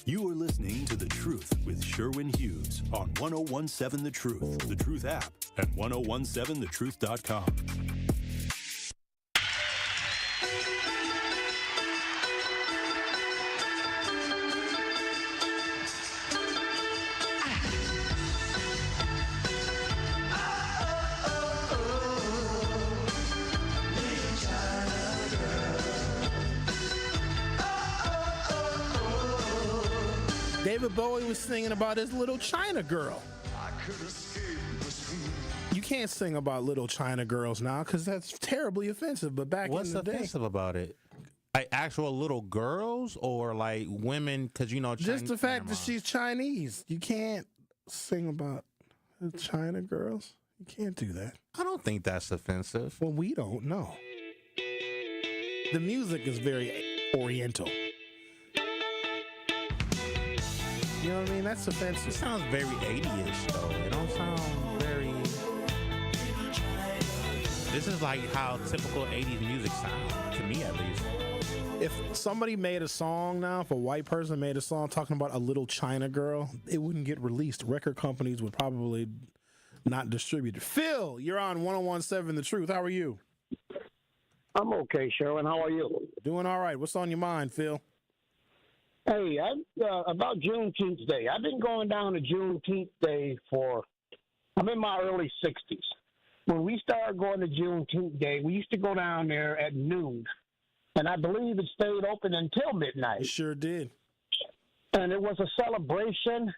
You are listening to The Truth with Sherwin Hughes on 1017 The Truth, The Truth app, and 1017thetruth.com. David Bowie was singing about his little China girl. You can't sing about little China girls now because that's terribly offensive. But back in the day, what's offensive about it? Like actual little girls or like women? Because you know, just the fact that she's Chinese. You can't sing about the China girls. You can't do that. I don't think that's offensive. Well, we don't know. The music is very Oriental. You know what I mean? That's offensive. It sounds very 80-ish, though. It don't sound very... This is like how typical 80s music sounds, to me at least. If somebody made a song now, if a white person made a song talking about a little China girl, it wouldn't get released. Record companies would probably not distribute it. Phil, you're on 1017 The Truth. How are you? I'm okay, Sherwin. How are you? Doing all right. What's on your mind, Phil? Hey, about Juneteenth Day. I've been going down to Juneteenth Day I'm in my early 60s. When we started going to Juneteenth Day, we used to go down there at noon. And I believe it stayed open until midnight. It sure did. And it was a celebration.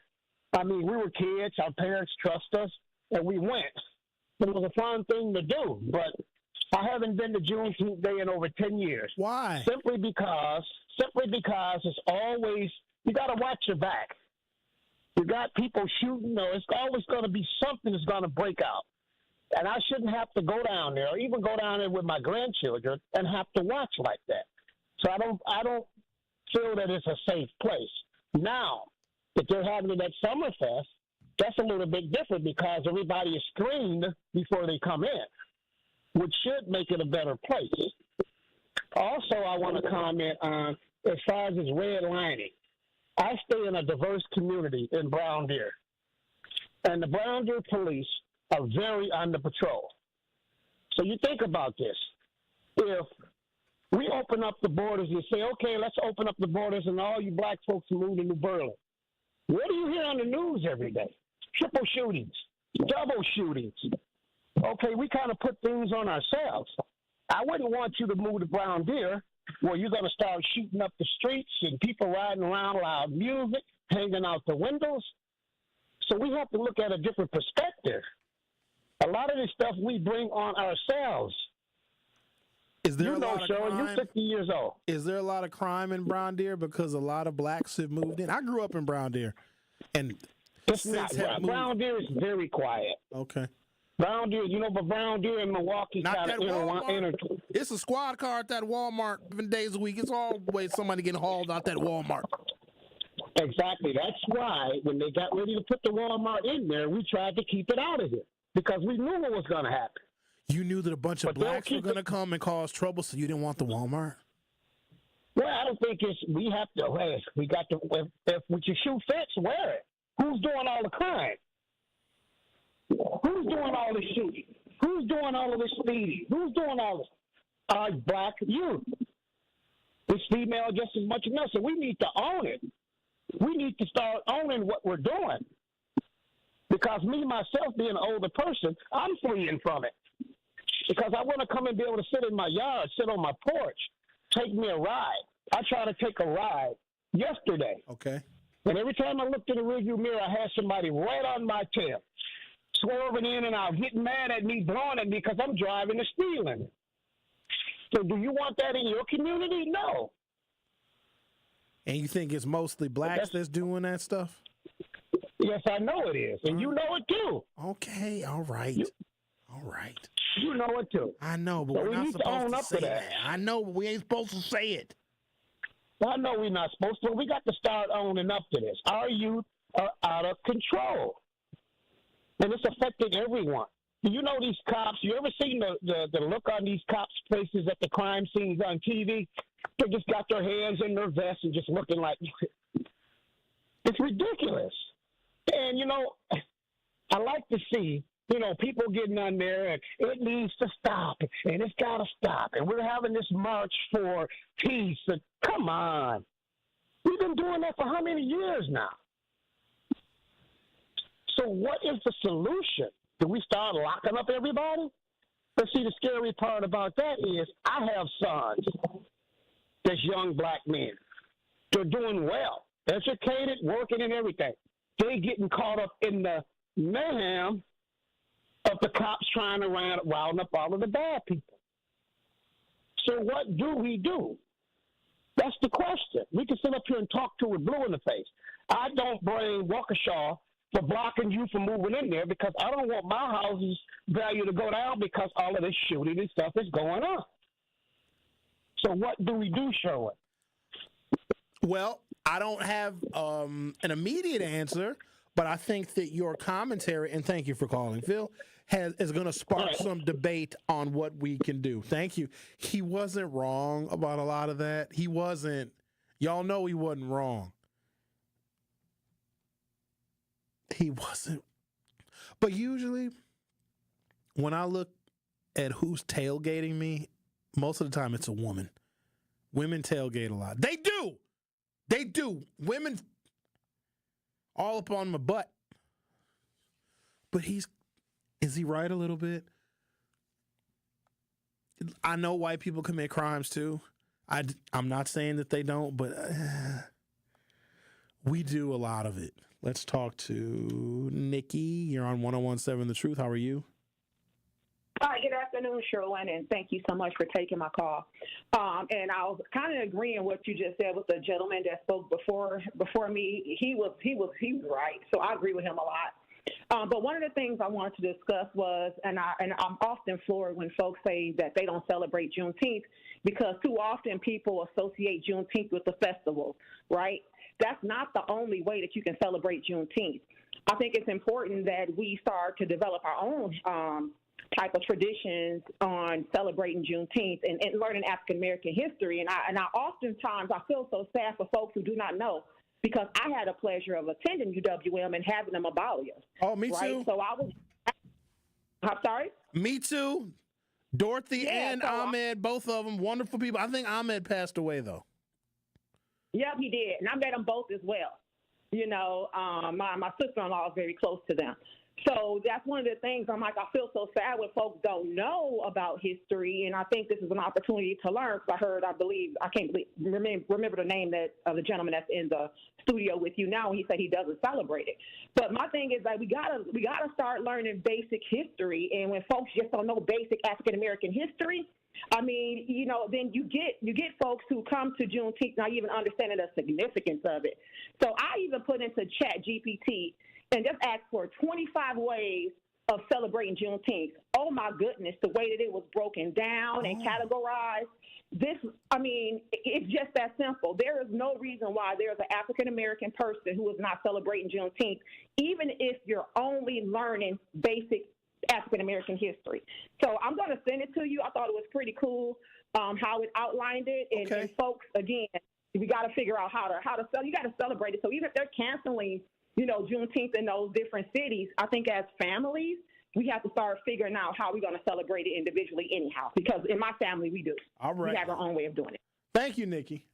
I mean, we were kids. Our parents trust us. And we went. It was a fun thing to do. But I haven't been to Juneteenth Day in over 10 years. Why? Simply because it's always, you got to watch your back. You got people shooting, or it's always going to be something that's going to break out. And I shouldn't have to go down there or even go down there with my grandchildren and have to watch like that. So I don't feel that it's a safe place. Now, if they're having it at Summerfest, that's a little bit different because everybody is screened before they come in, which should make it a better place. Also, I want to comment on, as far as this redlining. I stay in a diverse community in Brown Deer, and the Brown Deer police are very under patrol. So you think about this. If we open up the borders and say, okay, let's open up the borders and all you black folks move to New Berlin, what do you hear on the news every day? Triple shootings, double shootings. Okay, we kind of put things on ourselves. I wouldn't want you to move to Brown Deer where you're going to start shooting up the streets and people riding around loud music, hanging out the windows. So we have to look at a different perspective. A lot of this stuff we bring on ourselves. Is there you a know, lot of Sherwin, crime? you're 50 years old. Is there a lot of crime in Brown Deer because a lot of blacks have moved in? I grew up in Brown Deer, and It's not. Brown Deer is very quiet. Okay. Brown Deer, but Brown Deer and Milwaukee Not kind that of Walmart. It's a squad car at that Walmart 7 days a week. It's always somebody getting hauled out that Walmart. Exactly. That's why when they got ready to put the Walmart in there, we tried to keep it out of here because we knew what was going to happen. You knew that a bunch of blacks were going to come and cause trouble, so you didn't want the Walmart? Well, I don't think we have to. Hey, we got to. If your shoe fits, wear it. Who's doing all the crime? Who's doing all the shooting? Who's doing all of this speeding? Who's doing all this? Our black youth. It's female just as much as us, so we need to own it. We need to start owning what we're doing. Because me, myself, being an older person, I'm fleeing from it. Because I want to come and be able to sit in my yard, sit on my porch, take me a ride. I tried to take a ride yesterday. Okay. And every time I looked in the rearview mirror, I had somebody right on my tail, swerving in and out, getting mad at me, blowing at me because I'm driving and stealing. So do you want that in your community? No. And you think it's mostly blacks that's doing that stuff? Yes, I know it is. And you know it too. Okay, all right. All right. You know it too. I know, but So we're we not need to supposed own to up say to that. that. I know, but we ain't supposed to say it. I know we're not supposed to. We got to start owning up to this. Our youth are out of control. And it's affecting everyone. You know these cops, you ever seen the look on these cops' faces at the crime scenes on TV? They just got their hands in their vests and just looking like, it's ridiculous. And, I like to see, people getting on there and it needs to stop and it's got to stop. And we're having this march for peace. And come on. We've been doing that for how many years now? So what is the solution? Do we start locking up everybody? But see, the scary part about that is I have sons that's young black men. They're doing well, educated, working and everything. They getting caught up in the mayhem of the cops trying to round up all of the bad people. So what do we do? That's the question. We can sit up here and talk to it blue in the face. I don't blame Waukesha for blocking you from moving in there because I don't want my house's value to go down because all of this shooting and stuff is going on. So what do we do, Sherwin? Well, I don't have an immediate answer, but I think that your commentary, and thank you for calling, Phil, is going to spark some debate on what we can do. Thank you. He wasn't wrong about a lot of that. He wasn't. Y'all know he wasn't wrong. He wasn't. But usually, when I look at who's tailgating me, most of the time it's a woman. Women tailgate a lot. They do. They do. Women all up on my butt. But is he right a little bit? I know white people commit crimes too. I'm not saying that they don't, but we do a lot of it. Let's talk to Nikki. You're on 101.7 The Truth. How are you? Hi, good afternoon, Sherwin, and thank you so much for taking my call. And I was kind of agreeing with what you just said with the gentleman that spoke before me. He was right, so I agree with him a lot. But one of the things I wanted to discuss was, and I'm often floored when folks say that they don't celebrate Juneteenth because too often people associate Juneteenth with the festival, right? That's not the only way that you can celebrate Juneteenth. I think it's important that we start to develop our own type of traditions on celebrating Juneteenth and learning African American history. And I oftentimes I feel so sad for folks who do not know because I had a pleasure of attending UWM and having them abolish. Oh, me right? too. So I'm sorry? Me too. Dorothy and Ahmed, both of them, wonderful people. I think Ahmed passed away, though. Yep, he did. And I met them both as well. My sister-in-law is very close to them. So that's one of the things I'm like, I feel so sad when folks don't know about history, and I think this is an opportunity to learn. Because I can't remember the name of the gentleman that's in the studio with you now, and he said he doesn't celebrate it. But my thing is that we gotta start learning basic history, and when folks just don't know basic African American history, I mean, then you get folks who come to Juneteenth not even understanding the significance of it. So I even put into Chat GPT and just asked for 25 ways of celebrating Juneteenth. Oh my goodness, the way that it was broken down and categorized. It's just that simple. There is no reason why there's an African American person who is not celebrating Juneteenth, even if you're only learning basic African American history. So I'm going to send it to you. I thought it was pretty cool how it outlined it. And folks, again, we got to figure out how to you got to celebrate it. So even if they're canceling, Juneteenth in those different cities, I think as families, we have to start figuring out how we're going to celebrate it individually anyhow. Because in my family, we do. All right. We have our own way of doing it. Thank you, Nikki.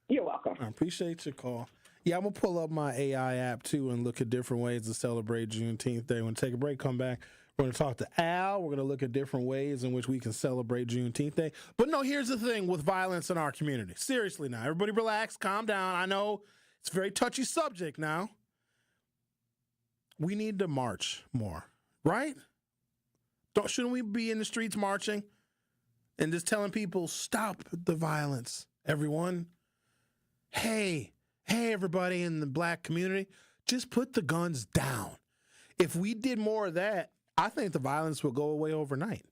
You're welcome. I appreciate your call. Yeah, I'm going to pull up my AI app, too, and look at different ways to celebrate Juneteenth Day. We're going to take a break, come back. We're going to talk to Al. We're going to look at different ways in which we can celebrate Juneteenth Day. But no, here's the thing with violence in our community. Seriously now, everybody relax, calm down. I know it's a very touchy subject now. We need to march more, right? Shouldn't we be in the streets marching and just telling people, stop the violence, everyone? Hey, everybody in the black community, just put the guns down. If we did more of that, I think the violence will go away overnight.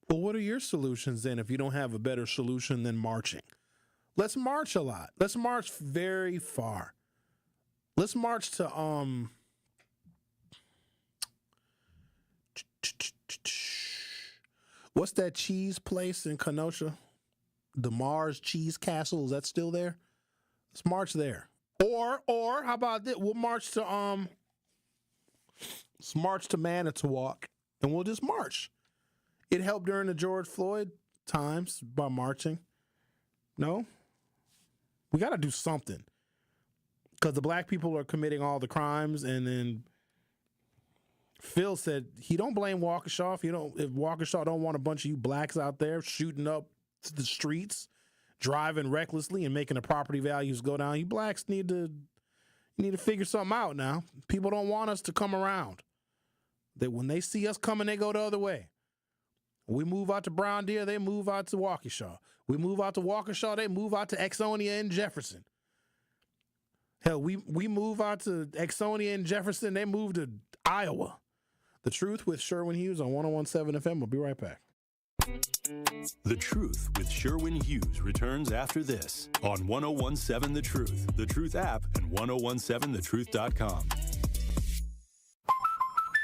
Well, what are your solutions then if you don't have a better solution than marching? Let's march a lot. Let's march very far. Let's march to what's that cheese place in Kenosha? The Mars Cheese Castle, is that still there? Let's march there. Or how about this? We'll march to let's march to Manitowoc and we'll just march. It helped during the George Floyd times by marching. No? We got to do something. Because the black people are committing all the crimes, and then Phil said he don't blame Waukesha. If Waukesha don't want a bunch of you blacks out there shooting up the streets, driving recklessly, and making the property values go down, you blacks need to figure something out now. People don't want us to come around. When they see us coming, they go the other way. We move out to Brown Deer, they move out to Waukesha. We move out to Waukesha, they move out to Exonia and Jefferson. Hell, we move out to Exonia and Jefferson. They move to Iowa. The Truth with Sherwin Hughes on 101.7 FM. We'll be right back. The Truth with Sherwin Hughes returns after this on 101.7 The Truth, The Truth app, and 1017thetruth.com.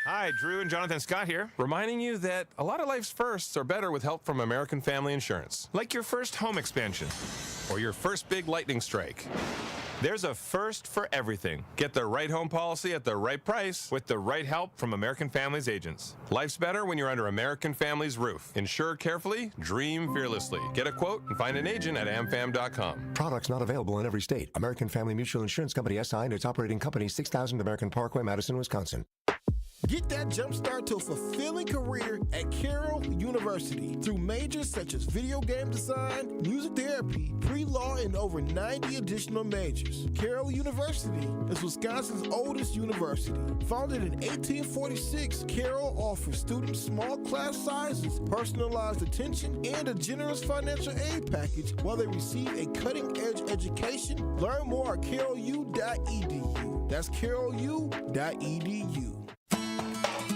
Hi, Drew and Jonathan Scott here, reminding you that a lot of life's firsts are better with help from American Family Insurance. Like your first home expansion or your first big lightning strike. There's a first for everything. Get the right home policy at the right price with the right help from American Family's agents. Life's better when you're under American Family's roof. Insure carefully, dream fearlessly. Get a quote and find an agent at amfam.com. Products not available in every state. American Family Mutual Insurance Company SI and its operating company 6000 American Parkway, Madison, Wisconsin. Get that jump start to a fulfilling career at Carroll University through majors such as video game design, music therapy, pre-law, and over 90 additional majors. Carroll University is Wisconsin's oldest university. Founded in 1846, Carroll offers students small class sizes, personalized attention, and a generous financial aid package while they receive a cutting-edge education. Learn more at carrollu.edu. That's carrollu.edu.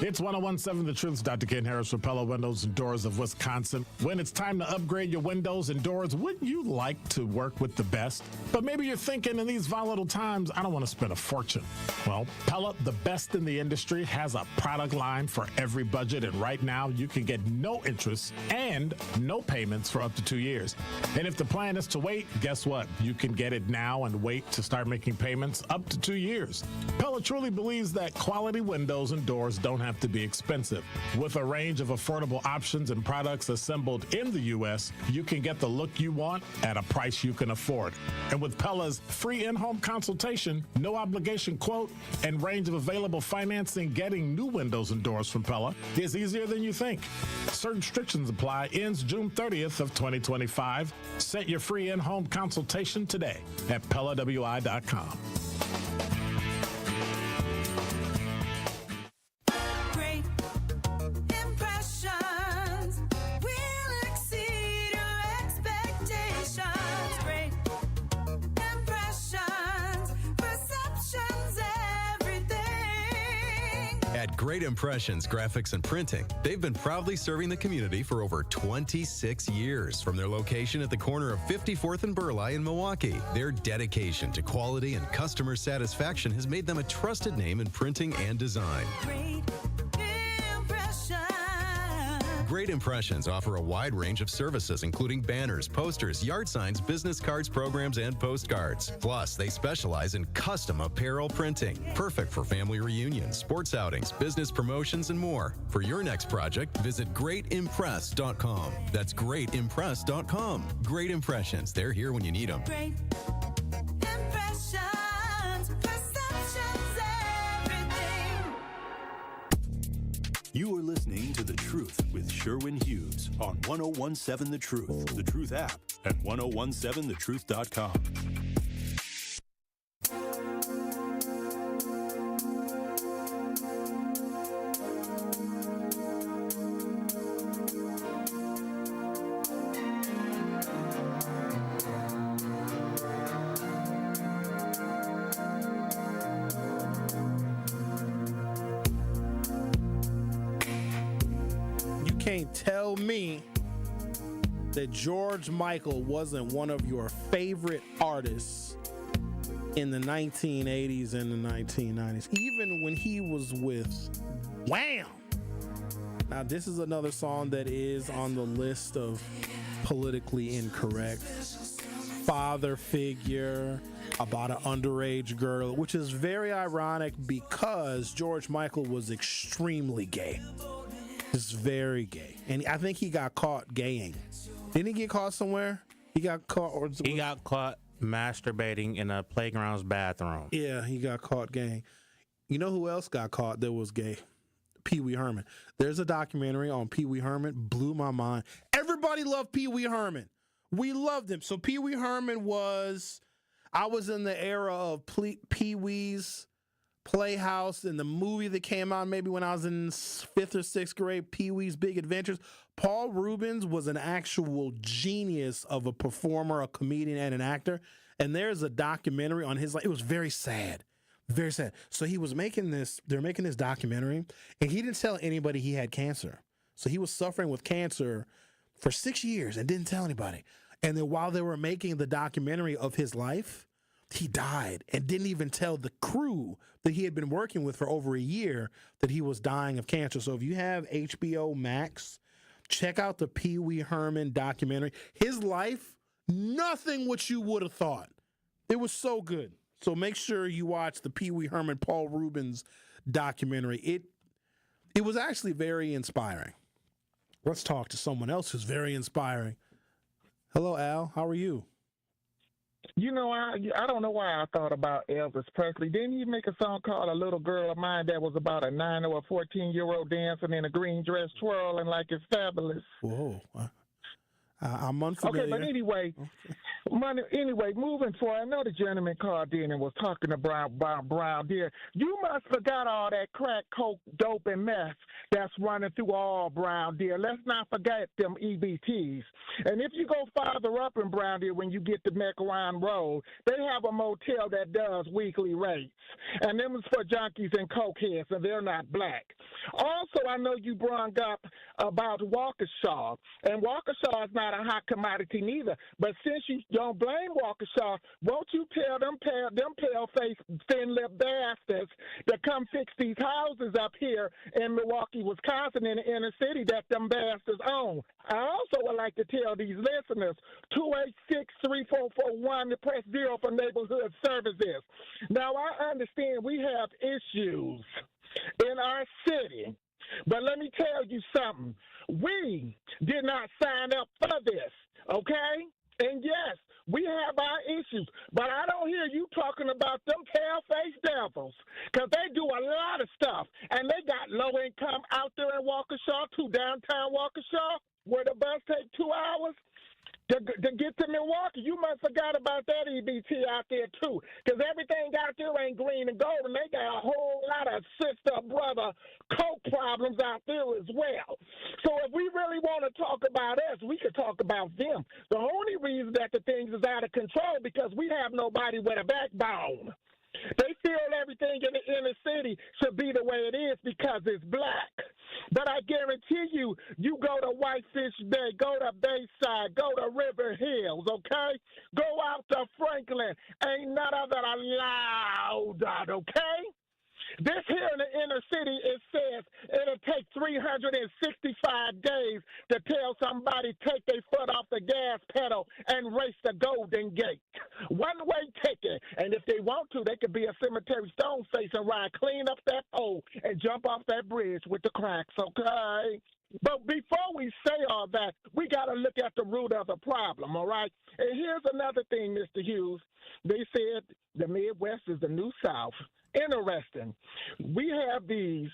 It's 101.7 The Truth's Dr. Ken Harris for Pella Windows and Doors of Wisconsin. When it's time to upgrade your windows and doors, wouldn't you like to work with the best? But maybe you're thinking in these volatile times, I don't want to spend a fortune. Well, Pella, the best in the industry, has a product line for every budget. And right now, you can get no interest and no payments for up to 2 years. And if the plan is to wait, guess what? You can get it now and wait to start making payments up to 2 years. Pella truly believes that quality windows and doors don't have have to be expensive. With a range of affordable options and products assembled in the U.S., you can get the look you want at a price you can afford. And with Pella's free in-home consultation, no obligation quote, and range of available financing, getting new windows and doors from Pella is easier than you think. Certain restrictions apply. Ends June 30th of 2025. Set your free in-home consultation today at PellaWI.com. Great impressions will exceed your expectations. Great impressions, perceptions, everything. At Great Impressions Graphics and Printing, they've been proudly serving the community for over 26 years. From their location at the corner of 54th and Burleigh in Milwaukee, their dedication to quality and customer satisfaction has made them a trusted name in printing and design. Great impressions. Great Impressions offer a wide range of services, including banners, posters, yard signs, business cards, programs, and postcards. Plus, they specialize in custom apparel printing, perfect for family reunions, sports outings, business promotions, and more. For your next project, visit greatimpress.com. That's greatimpress.com. Great Impressions. They're here when you need them. Great impressions, perceptions, everything. You are listening to The Truth with Sherwin Hughes on 1017 The Truth, The Truth app, and 1017thetruth.com. Can't tell me that George Michael wasn't one of your favorite artists in the 1980s and the 1990s, even when he was with Wham! Now, this is another song that is on the list of politically incorrect. Father figure about an underage girl, which is very ironic because George Michael was extremely gay. Is very gay, and I think he got caught gaying. Didn't he get caught somewhere? He got caught, he got caught masturbating in a playground's bathroom. Yeah, he got caught gaying. You know who else got caught that was gay? Pee Wee Herman. There's a documentary on Pee Wee Herman. Blew my mind. Everybody loved Pee Wee Herman. We loved him. So Pee Wee Herman I was in the era of Pee Wee's Playhouse and the movie that came out maybe when I was in 5th or 6th grade, Pee-wee's Big Adventures. Paul Reubens was an actual genius of a performer, a comedian, and an actor. And there's a documentary on his life. It was very sad. Very sad. So they're making this documentary, and he didn't tell anybody he had cancer. So he was suffering with cancer for 6 years and didn't tell anybody. And then while they were making the documentary of his life, he died and didn't even tell the crew that he had been working with for over a year that he was dying of cancer. So if you have HBO Max, check out the Pee Wee Herman documentary. His life, nothing what you would have thought. It was so good. So make sure you watch the Pee Wee Herman, Paul Reubens documentary. It was actually very inspiring. Let's talk to someone else who's very inspiring. Hello, Al. How are you? You know, I don't know why I thought about Elvis Presley. Didn't he make a song called A Little Girl of Mine that was about a 9 or a 14-year-old dancing in a green dress twirling like it's fabulous? Whoa. I'm unfamiliar. Okay, but anyway, moving forward, I know the gentleman called in and was talking about Brown Deer. You must forgot all that crack, coke, dope, and meth that's running through all Brown Deer. Let's not forget them EBTs. And if you go farther up in Brown Deer, when you get to Mequon Road, they have a motel that does weekly rates. And them is for junkies and cokeheads, and they're not black. Also, I know you brought up about Waukesha, and Waukesha is not a hot commodity neither. But since you don't blame Waukesha, won't you tell them pale-faced, thin-lipped bastards that come fix these houses up here in Milwaukee, Wisconsin, in the inner city that them bastards own? I also would like to tell these listeners, 286-3441 to press 0 for neighborhood services. Now, I understand we have issues in our city. But let me tell you something. We did not sign up for this, okay? And yes, we have our issues, but I don't hear you talking about them pale-faced devils, because they do a lot of stuff, and they got low income out there in Waukesha, to downtown Waukesha, where the bus takes 2 hours to get to Milwaukee. You must forgot about that EBT out there, too, because everything out there ain't green and gold, and they got a whole lot of sister-brother coke problems out there as well. So if we really want to talk about us, we could talk about them. The only reason that the things is out of control because we have nobody with a backbone. They feel everything in the inner city should be the way it is because it's black. But I guarantee you, you go to Whitefish Bay, go to Bayside, go to River Hills, okay? Go out to Franklin. Ain't none of that allowed, okay? This here in the inner city, it says it'll take 365 days to tell somebody take their foot off the gas pedal and race the Golden Gate. One-way ticket. And if they want to, they could be a cemetery stone face and ride clean up that pole and jump off that bridge with the cracks, okay? But before we say all that, we got to look at the root of the problem, all right? And here's another thing, Mr. Hughes. They said the Midwest is the New South. Interesting. We have these,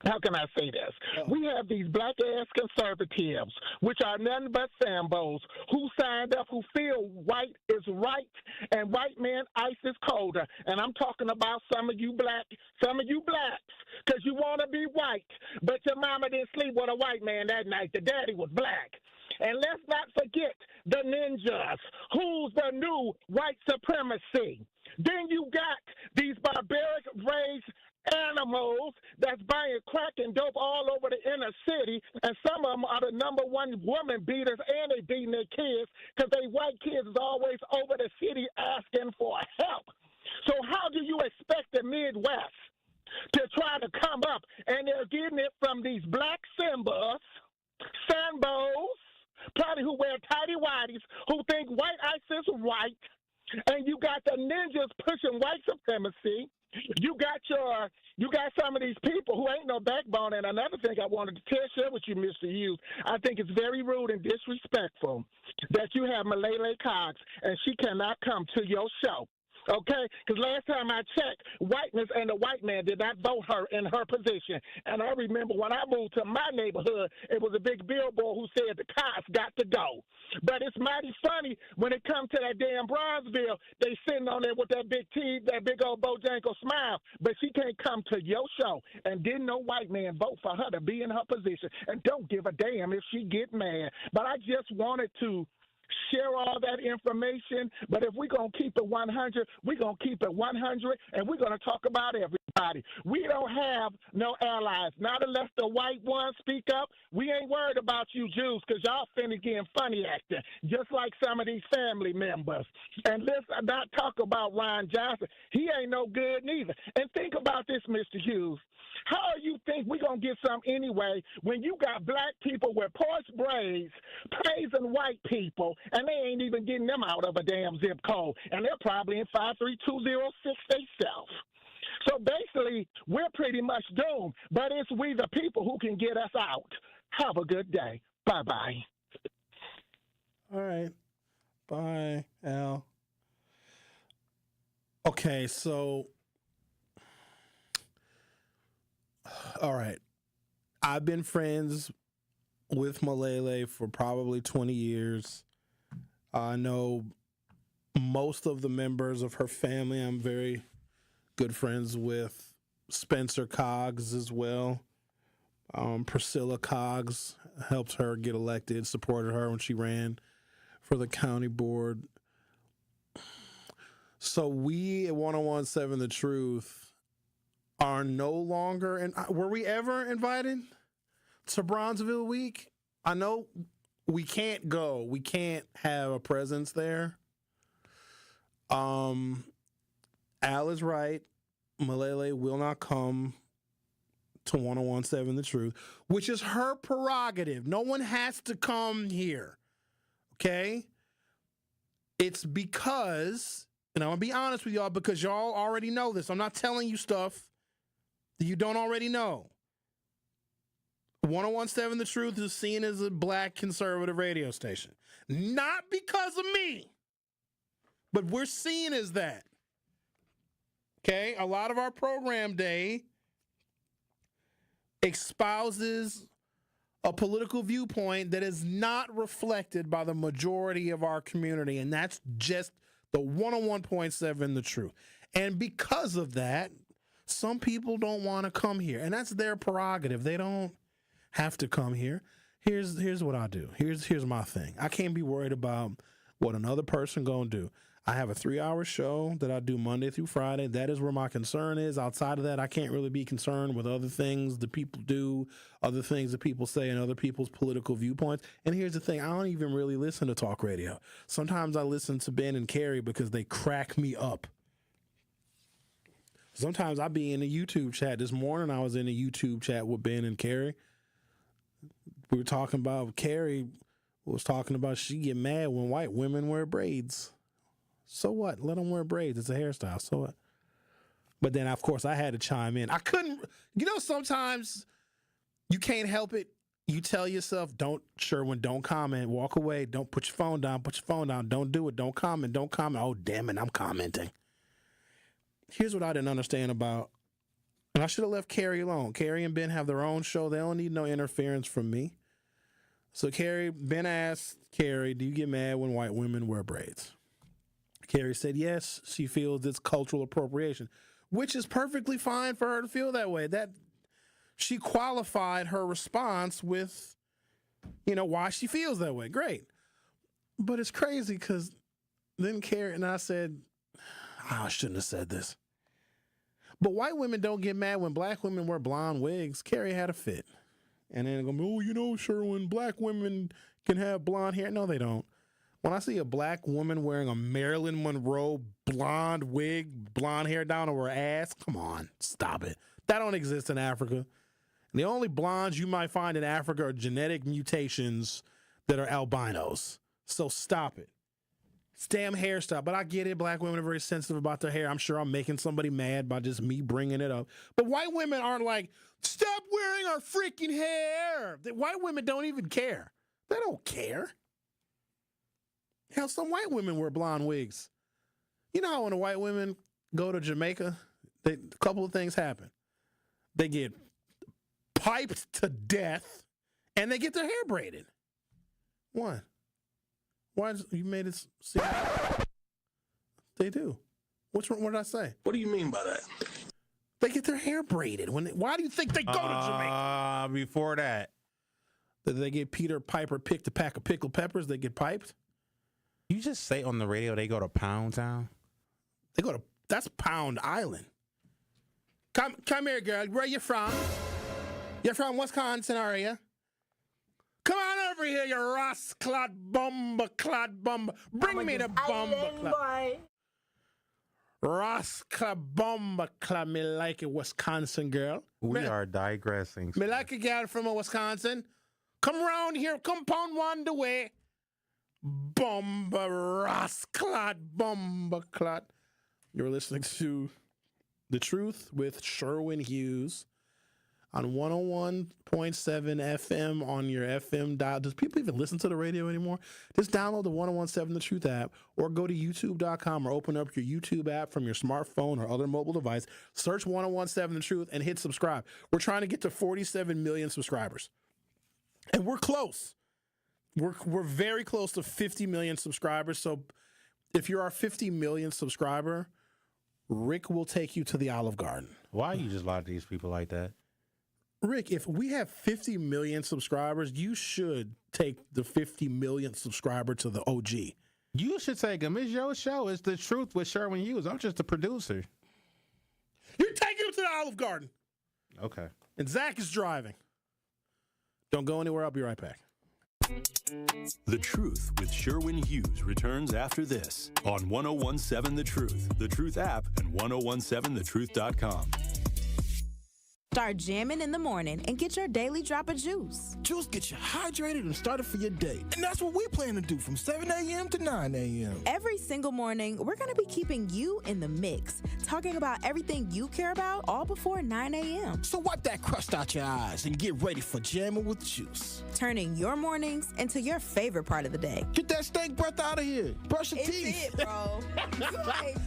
how can I say this? We have these black-ass conservatives, which are nothing but Sambos, who signed up, who feel white is right and white man ice is colder. And I'm talking about some of you blacks, because you want to be white, but your mama didn't sleep with a white man that night. The daddy was black. And let's not forget the ninjas, who's the new white supremacy. Then you got these barbaric raised animals that's buying crack and dope all over the inner city, and some of them are the number one woman beaters, and they beating their kids because they white kids is always over the city asking for help. So how do you expect the Midwest to try to come up, and they're getting it from these black Sambos, probably who wear tighty-whities, who think white ice is right, and you got the ninjas pushing white supremacy. You got some of these people who ain't no backbone. And another thing I wanted to share with you, Mr. Hughes, I think it's very rude and disrespectful that you have Malele Cox and she cannot come to your show. Okay? Because last time I checked, whiteness and the white man did not vote her in her position. And I remember when I moved to my neighborhood, it was a big billboard who said the cops got to go. But it's mighty funny when it comes to that damn Bronzeville, they sitting on there with that big teeth, that big old Bojangles smile, but she can't come to your show. And didn't no white man vote for her to be in her position. And don't give a damn if she get mad. But I just wanted to share all that information, but if we're going to keep it 100, we're going to keep it 100, and we're going to talk about everybody. We don't have no allies, not unless the white ones speak up. We ain't worried about you Jews because y'all finna get funny acting, just like some of these family members. And let's not talk about Ron Johnson. He ain't no good neither. And think about this, Mr. Hughes. How do you think we're going to get some anyway when you got black people with Porsche braids praising white people, and they ain't even getting them out of a damn zip code, and they're probably in 53206 themselves. So basically, we're pretty much doomed, but it's we the people who can get us out. Have a good day. Bye-bye. All right. Bye, Al. Okay, so... All right. I've been friends with Malele for probably 20 years. I know most of the members of her family. I'm very good friends with Spencer Coggs as well. Priscilla Coggs helped her get elected, supported her when she ran for the county board. So we at 1017 The Truth are no longer, and were we ever invited to Bronzeville Week? I know we can't go. We can't have a presence there. Al is right. Malele will not come to 1017 The Truth, which is her prerogative. No one has to come here. Okay? It's because, and I'm going to be honest with y'all because y'all already know this. I'm not telling you stuff that you don't already know. 101.7 The Truth is seen as a black conservative radio station. Not because of me, but we're seen as that. Okay? A lot of our program day espouses a political viewpoint that is not reflected by the majority of our community, and that's just the 101.7 The Truth. And because of that, some people don't want to come here, and that's their prerogative. They don't have to come here. Here's what I do. Here's my thing. I can't be worried about what another person gonna do. I have a 3-hour show that I do Monday through Friday. That is where my concern is. Outside of that, I can't really be concerned with other things that people do, other things that people say, and other people's political viewpoints. And here's the thing. I don't even really listen to talk radio. Sometimes I listen to Ben and Carrie because they crack me up. Sometimes I be in a YouTube chat. This morning I was in a YouTube chat with Ben and Carrie. We were talking about, Carrie was talking about she get mad when white women wear braids. So what? Let them wear braids. It's a hairstyle. So what? But then, of course, I had to chime in. I couldn't, sometimes you can't help it. You tell yourself, Sherwin, don't comment. Walk away. Don't put your phone down. Put your phone down. Don't do it. Don't comment. Don't comment. Oh, damn it. I'm commenting. Here's what I didn't understand about, and I should have left Carrie alone. Carrie and Ben have their own show. They don't need no interference from me. So Ben asked Carrie, do you get mad when white women wear braids? Carrie said yes, she feels it's cultural appropriation, which is perfectly fine for her to feel that way. That she qualified her response with, why she feels that way. Great. But it's crazy because then Carrie and I said, I shouldn't have said this. But white women don't get mad when black women wear blonde wigs. Carrie had a fit. And then go, Sherwin, black women can have blonde hair. No, they don't. When I see a black woman wearing a Marilyn Monroe blonde wig, blonde hair down to her ass, come on, stop it. That don't exist in Africa. And the only blondes you might find in Africa are genetic mutations that are albinos. So stop it. It's damn hairstyle. But I get it. Black women are very sensitive about their hair. I'm sure I'm making somebody mad by just me bringing it up. But white women aren't like, stop wearing our freaking hair. White women don't even care. They don't care. Hell, some white women wear blonde wigs. You know how when the white women go to Jamaica, a couple of things happen. They get piped to death, and they get their hair braided. What? Why you made it see? They do. What's wrong? What did I say? What do you mean by that? They get their hair braided. Why do you think they go to Jamaica? Before that. Did they get Peter Piper picked a pack of pickled peppers? They get piped? You just say on the radio they go to Pound Town? That's Pound Island. Come here, girl. Where you from? You're from Wisconsin, are you? Come on over here, you Ross-clad bumba. Bring me the bumba. Ross-clad bumba. Me like a Wisconsin girl. We are digressing. Me like a girl from a Wisconsin. Come around here. Come pound one the way. Bumba Ross-clad bumba. You're listening to The Truth with Sherwin Hughes on 101.7 FM on your FM dial. Does people even listen to the radio anymore? Just download the 101.7 The Truth app or go to youtube.com or open up your YouTube app from your smartphone or other mobile device. Search 101.7 The Truth and hit subscribe. We're trying to get to 47 million subscribers. And we're close. We're very close to 50 million subscribers. So if you're our 50 million subscriber, Rick will take you to the Olive Garden. Why you just lie to these people like that? Rick, if we have 50 million subscribers, you should take the 50 million subscriber to the OG. You should take him. It's your show. It's The Truth with Sherwin Hughes. I'm just a producer. You're taking him to the Olive Garden. Okay. And Zach is driving. Don't go anywhere. I'll be right back. The Truth with Sherwin Hughes returns after this on 101.7 The Truth, The Truth app, and 1017thetruth.com. Start jamming in the morning and get your daily drop of juice. Juice gets you hydrated and started for your day. And that's what we plan to do from 7 a.m. to 9 a.m. Every single morning, we're going to be keeping you in the mix, talking about everything you care about all before 9 a.m. So wipe that crust out your eyes and get ready for Jamming with Juice. Turning your mornings into your favorite part of the day. Get that stank breath out of here. Brush your It's teeth. it, bro. Like,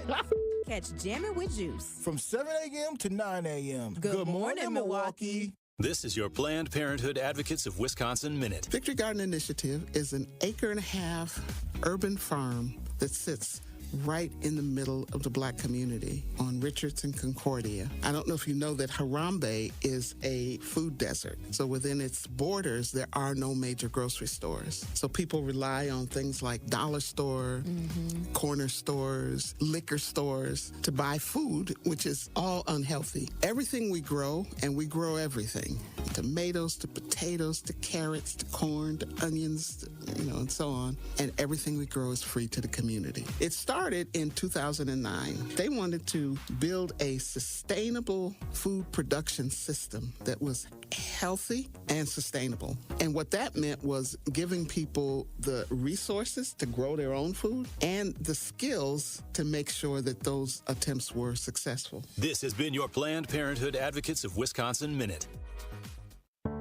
what? Catch Jamming with Juice. From 7 a.m. to 9 a.m. Good morning, Milwaukee. This is your Planned Parenthood Advocates of Wisconsin Minute. Victory Garden Initiative is an 1.5-acre urban farm that sits right in the middle of the Black community on Richards and Concordia. I don't know if you know that Harambe is a food desert. So within its borders, there are no major grocery stores. So people rely on things like dollar store, corner stores, liquor stores to buy food, which is all unhealthy. Everything we grow, and we grow everything, tomatoes to potatoes to carrots to corn to onions, and so on. And everything we grow is free to the community. It started in 2009. They wanted to build a sustainable food production system that was healthy and sustainable. And what that meant was giving people the resources to grow their own food and the skills to make sure that those attempts were successful. This has been your Planned Parenthood Advocates of Wisconsin Minute.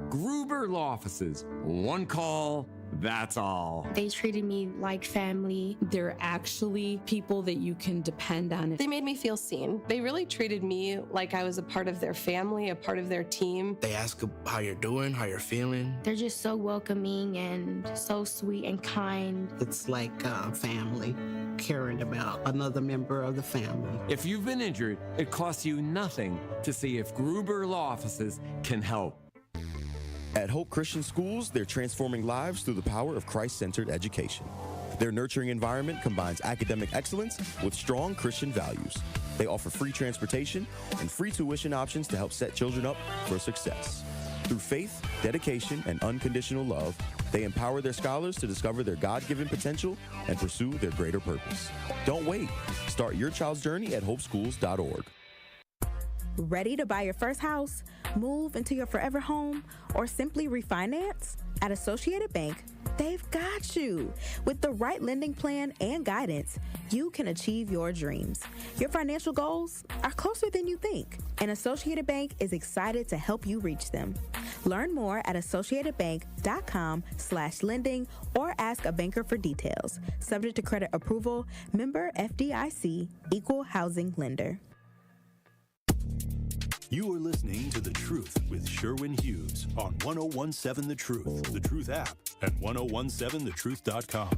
Gruber Law Offices. One call, that's all. They treated me like family. They're actually people that you can depend on. They made me feel seen. They really treated me like I was a part of their family, a part of their team. They ask how you're doing, how you're feeling. They're just so welcoming and so sweet and kind. It's like family, caring about another member of the family. If you've been injured, it costs you nothing to see if Gruber Law Offices can help. At Hope Christian Schools, they're transforming lives through the power of Christ-centered education. Their nurturing environment combines academic excellence with strong Christian values. They offer free transportation and free tuition options to help set children up for success. Through faith, dedication, and unconditional love, they empower their scholars to discover their God-given potential and pursue their greater purpose. Don't wait. Start your child's journey at hopeschools.org. Ready to buy your first house, move into your forever home, or simply refinance? At Associated Bank, they've got you. With the right lending plan and guidance, you can achieve your dreams. Your financial goals are closer than you think, and Associated Bank is excited to help you reach them. Learn more at associatedbank.com/lending or ask a banker for details. Subject to credit approval, member FDIC, equal housing lender. You are listening to The Truth with Sherwin Hughes on 1017 The Truth, The Truth app, and 1017thetruth.com.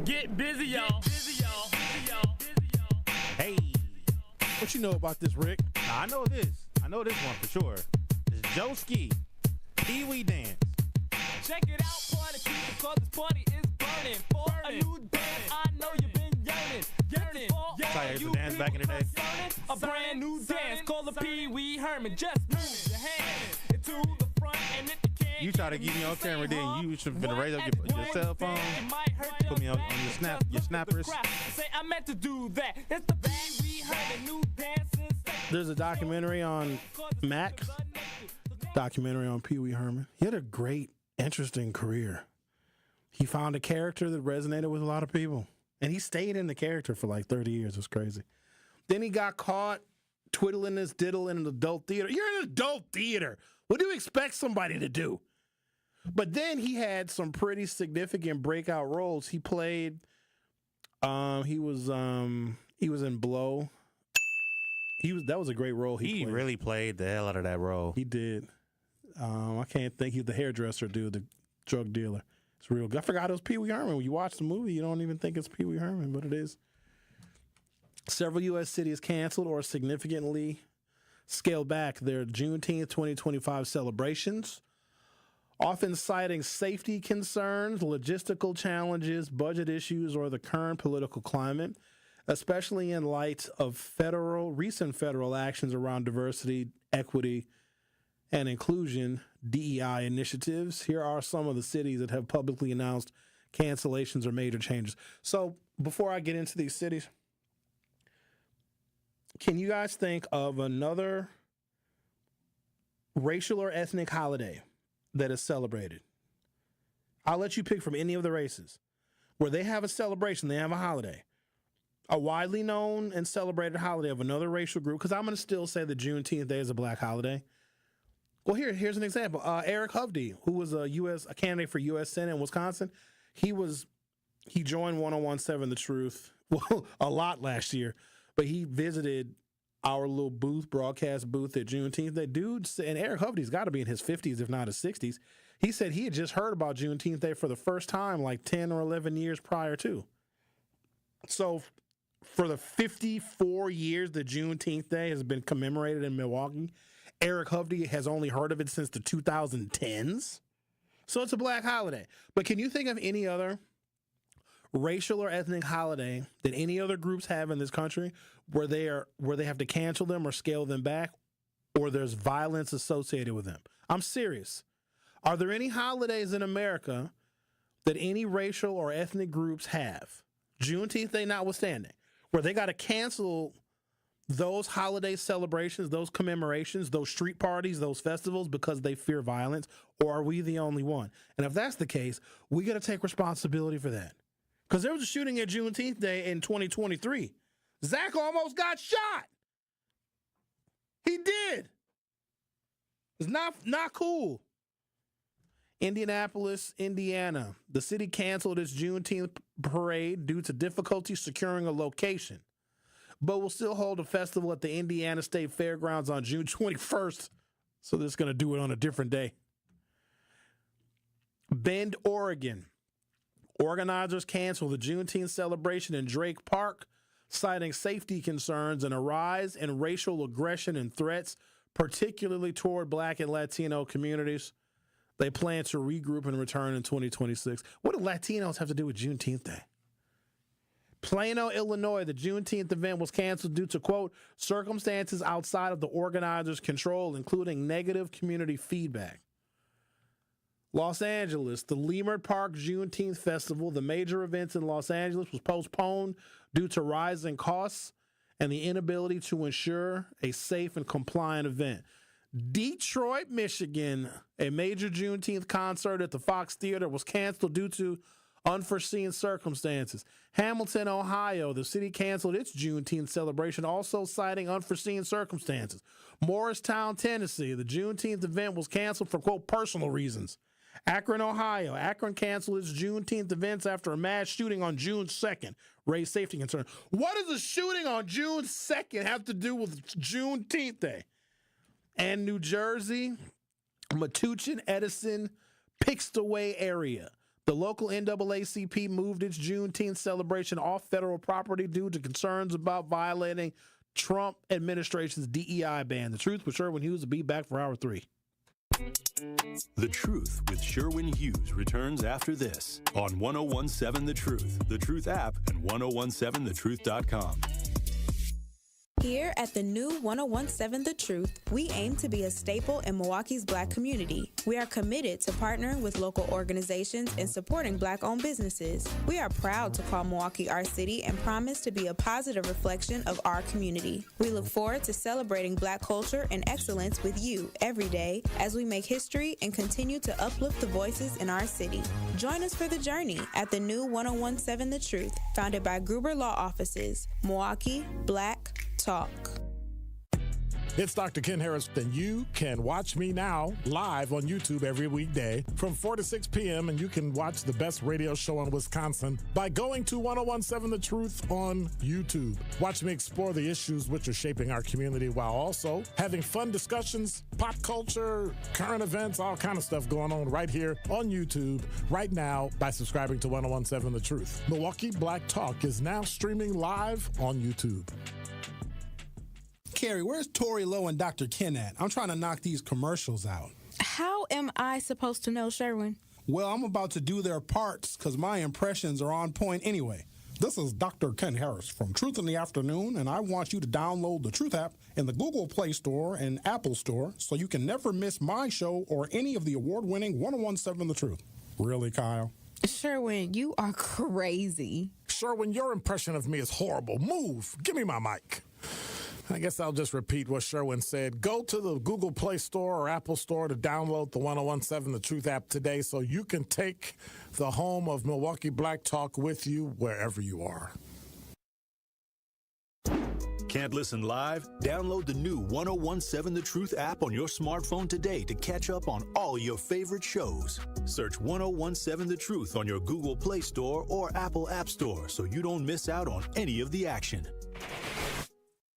Get busy, y'all. Hey, What you know about this, Rick? I know this. I know this one for sure. It's Joe Ski, Pee Wee Dance. Check it out, party people, cause this party is burning. For a new dance, I know you've been yearning. That's how I used to dance back in the day. A brand new dance called the Pee Wee Herman. Just move your hand into the front, and if you can't, You try to get me on camera, then you should have been raise up your cell phone, put me on your snappers. Say I meant to do that. It's the Pee Wee Herman new dancing. There's a documentary on Max, documentary on Pee Wee Herman. He had a great, interesting career. He found a character that resonated with a lot of people, and he stayed in the character for like 30 years. It's crazy. Then he got caught twiddling his diddle in an adult theater. You're in an adult theater. What do you expect somebody to do? But then he had some pretty significant breakout roles. He played, he was in Blow. That was a great role. He really played the hell out of that role. He did. I can't think. He's the hairdresser dude, the drug dealer. It's real good. I forgot it was Pee Wee Herman. When you watch the movie, you don't even think it's Pee Wee Herman, but it is. Several U.S. cities canceled or significantly scaled back their Juneteenth 2025 celebrations. often citing safety concerns, logistical challenges, budget issues, or the current political climate, especially in light of recent federal actions around diversity, equity, and inclusion, DEI initiatives. Here are some of the cities that have publicly announced cancellations or major changes. So before I get into these cities, can you guys think of another racial or ethnic holiday that is celebrated? I'll let you pick from any of the races where they have a celebration, they have a holiday, a widely known and celebrated holiday of another racial group, because I'm going to still say that Juneteenth Day is a black holiday. Well, here's an example. Eric Hovde, who was a candidate for U.S. Senate in Wisconsin, he joined 101.7 The Truth, well, a lot last year, but he visited our little broadcast booth at Juneteenth. That dude, and Eric Hovde's got to be in his 50s, if not his 60s. He said he had just heard about Juneteenth Day for the first time like 10 or 11 years prior to. So for the 54 years that Juneteenth Day has been commemorated in Milwaukee, Eric Hovde has only heard of it since the 2010s. So it's a black holiday. But can you think of any other racial or ethnic holiday that any other groups have in this country where they have to cancel them or scale them back, or there's violence associated with them? I'm serious. Are there any holidays in America that any racial or ethnic groups have, Juneteenth Day notwithstanding, where they got to cancel those holiday celebrations, those commemorations, those street parties, those festivals because they fear violence? Or are we the only one? And if that's the case, we got to take responsibility for that. Because there was a shooting at Juneteenth Day in 2023. Zech almost got shot. He did. It's not cool. Indianapolis, Indiana. The city canceled its Juneteenth parade due to difficulty securing a location, but will still hold a festival at the Indiana State Fairgrounds on June 21st. So they're just going to do it on a different day. Bend, Oregon. Organizers canceled the Juneteenth celebration in Drake Park, citing safety concerns and a rise in racial aggression and threats, particularly toward Black and Latino communities. They plan to regroup and return in 2026. What do Latinos have to do with Juneteenth Day? Plano, Illinois, the Juneteenth event was canceled due to, quote, circumstances outside of the organizers' control, including negative community feedback. Los Angeles, the Leimert Park Juneteenth Festival, the major events in Los Angeles, was postponed due to rising costs and the inability to ensure a safe and compliant event. Detroit, Michigan, a major Juneteenth concert at the Fox Theater was canceled due to unforeseen circumstances. Hamilton, Ohio, the city canceled its Juneteenth celebration, also citing unforeseen circumstances. Morristown, Tennessee, the Juneteenth event was canceled for, quote, personal reasons. Akron, Ohio. Akron canceled its Juneteenth events after a mass shooting on June 2nd raised safety concerns. What does a shooting on June 2nd have to do with Juneteenth Day? And New Jersey, Metuchen, Edison, Pixtaway area. The local NAACP moved its Juneteenth celebration off federal property due to concerns about violating Trump administration's DEI ban. The Truth with Sherwin Hughes will be back for Hour 3. The Truth with Sherwin Hughes returns after this on 1017 The Truth app, and 1017thetruth.com. Here at the new 1017 The Truth, we aim to be a staple in Milwaukee's Black community. We are committed to partnering with local organizations and supporting Black-owned businesses. We are proud to call Milwaukee our city and promise to be a positive reflection of our community. We look forward to celebrating Black culture and excellence with you every day as we make history and continue to uplift the voices in our city. Join us for the journey at the new 1017 The Truth, founded by Gruber Law Offices, Milwaukee Black Talk. It's Dr. Ken Harris, and you can watch me now live on YouTube every weekday from 4 to 6 p.m., and you can watch the best radio show in Wisconsin by going to 1017 The Truth on YouTube. Watch me explore the issues which are shaping our community while also having fun discussions, pop culture, current events, all kind of stuff going on right here on YouTube right now by subscribing to 1017 The Truth. Milwaukee Black Talk is now streaming live on YouTube. Carrie, where's Tori Lowe and Dr. Ken at? I'm trying to knock these commercials out. How am I supposed to know, Sherwin? Well, I'm about to do their parts because my impressions are on point anyway. This is Dr. Ken Harris from Truth in the Afternoon, and I want you to download the Truth app in the Google Play Store and Apple Store so you can never miss my show or any of the award-winning 1017 The Truth. Really, Kyle? Sherwin, you are crazy. Sherwin, your impression of me is horrible. Move. Give me my mic. I guess I'll just repeat what Sherwin said. Go to the Google Play Store or Apple Store to download the 1017 The Truth app today so you can take the home of Milwaukee Black Talk with you wherever you are. Can't listen live? Download the new 1017 The Truth app on your smartphone today to catch up on all your favorite shows. Search 1017 The Truth on your Google Play Store or Apple App Store so you don't miss out on any of the action.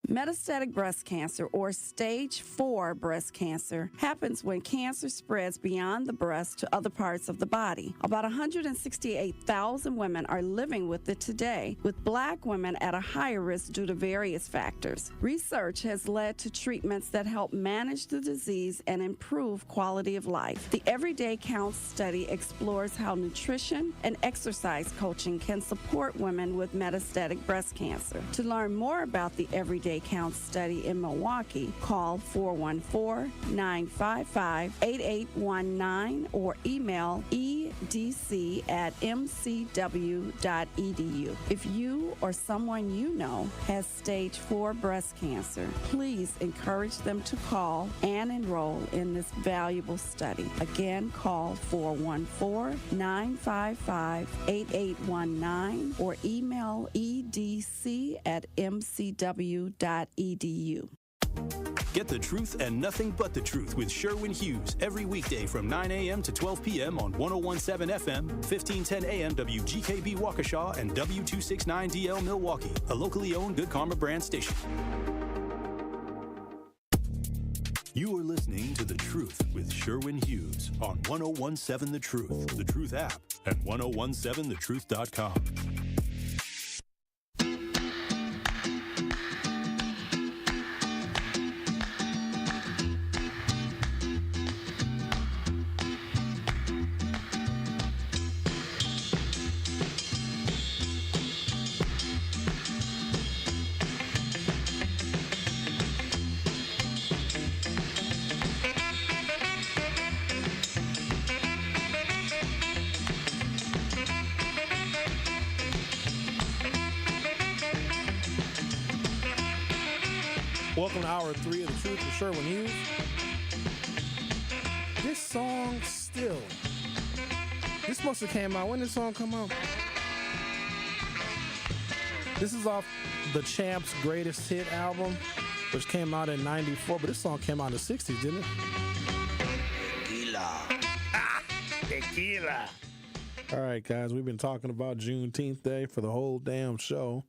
Metastatic breast cancer, or stage 4 breast cancer, happens when cancer spreads beyond the breast to other parts of the body. About 168,000 women are living with it today, with Black women at a higher risk due to various factors. Research has led to treatments that help manage the disease and improve quality of life. The Everyday Counts study explores how nutrition and exercise coaching can support women with metastatic breast cancer. To learn more about the Everyday Counts study in Milwaukee, call 414-955-8819 or email edc@mcw.edu. If you or someone you know has stage 4 breast cancer, please encourage them to call and enroll in this valuable study. Again, call 414-955-8819 or email edc@mcw.edu. Get the truth and nothing but the truth with Sherwin Hughes every weekday from 9 a.m. to 12 p.m. on 1017 FM, 1510 AM WGKB Waukesha, and W269DL Milwaukee, a locally owned Good Karma brand station. You are listening to The Truth with Sherwin Hughes on 1017 The Truth, The Truth app, and 1017thetruth.com. Welcome to Hour 3 of The Truth with Sherwin Hughes. This song still. This must have came out. When did this song come out? This is off the Champs' Greatest Hit album, which came out in 94, but this song came out in the 60s, didn't it? Tequila. Tequila. All right, guys, we've been talking about Juneteenth Day for the whole damn show.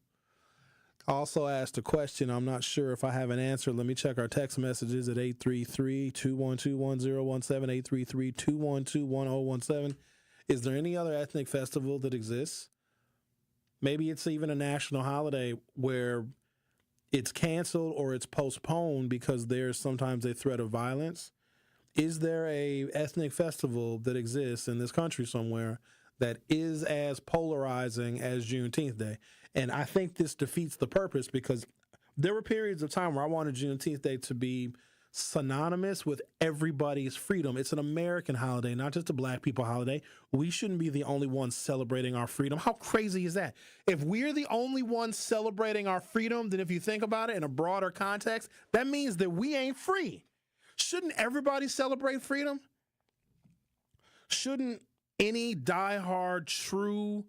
I also asked a question. I'm not sure if I have an answer. Let me check our text messages at 833-212-1017, 833-212-1017. Is there any other ethnic festival that exists? Maybe it's even a national holiday where it's canceled or it's postponed because there's sometimes a threat of violence. Is there a ethnic festival that exists in this country somewhere that is as polarizing as Juneteenth Day? And I think this defeats the purpose because there were periods of time where I wanted Juneteenth Day to be synonymous with everybody's freedom. It's an American holiday, not just a black people holiday. We shouldn't be the only ones celebrating our freedom. How crazy is that? If we're the only ones celebrating our freedom, then if you think about it in a broader context, that means that we ain't free. Shouldn't everybody celebrate freedom? Shouldn't any diehard, true,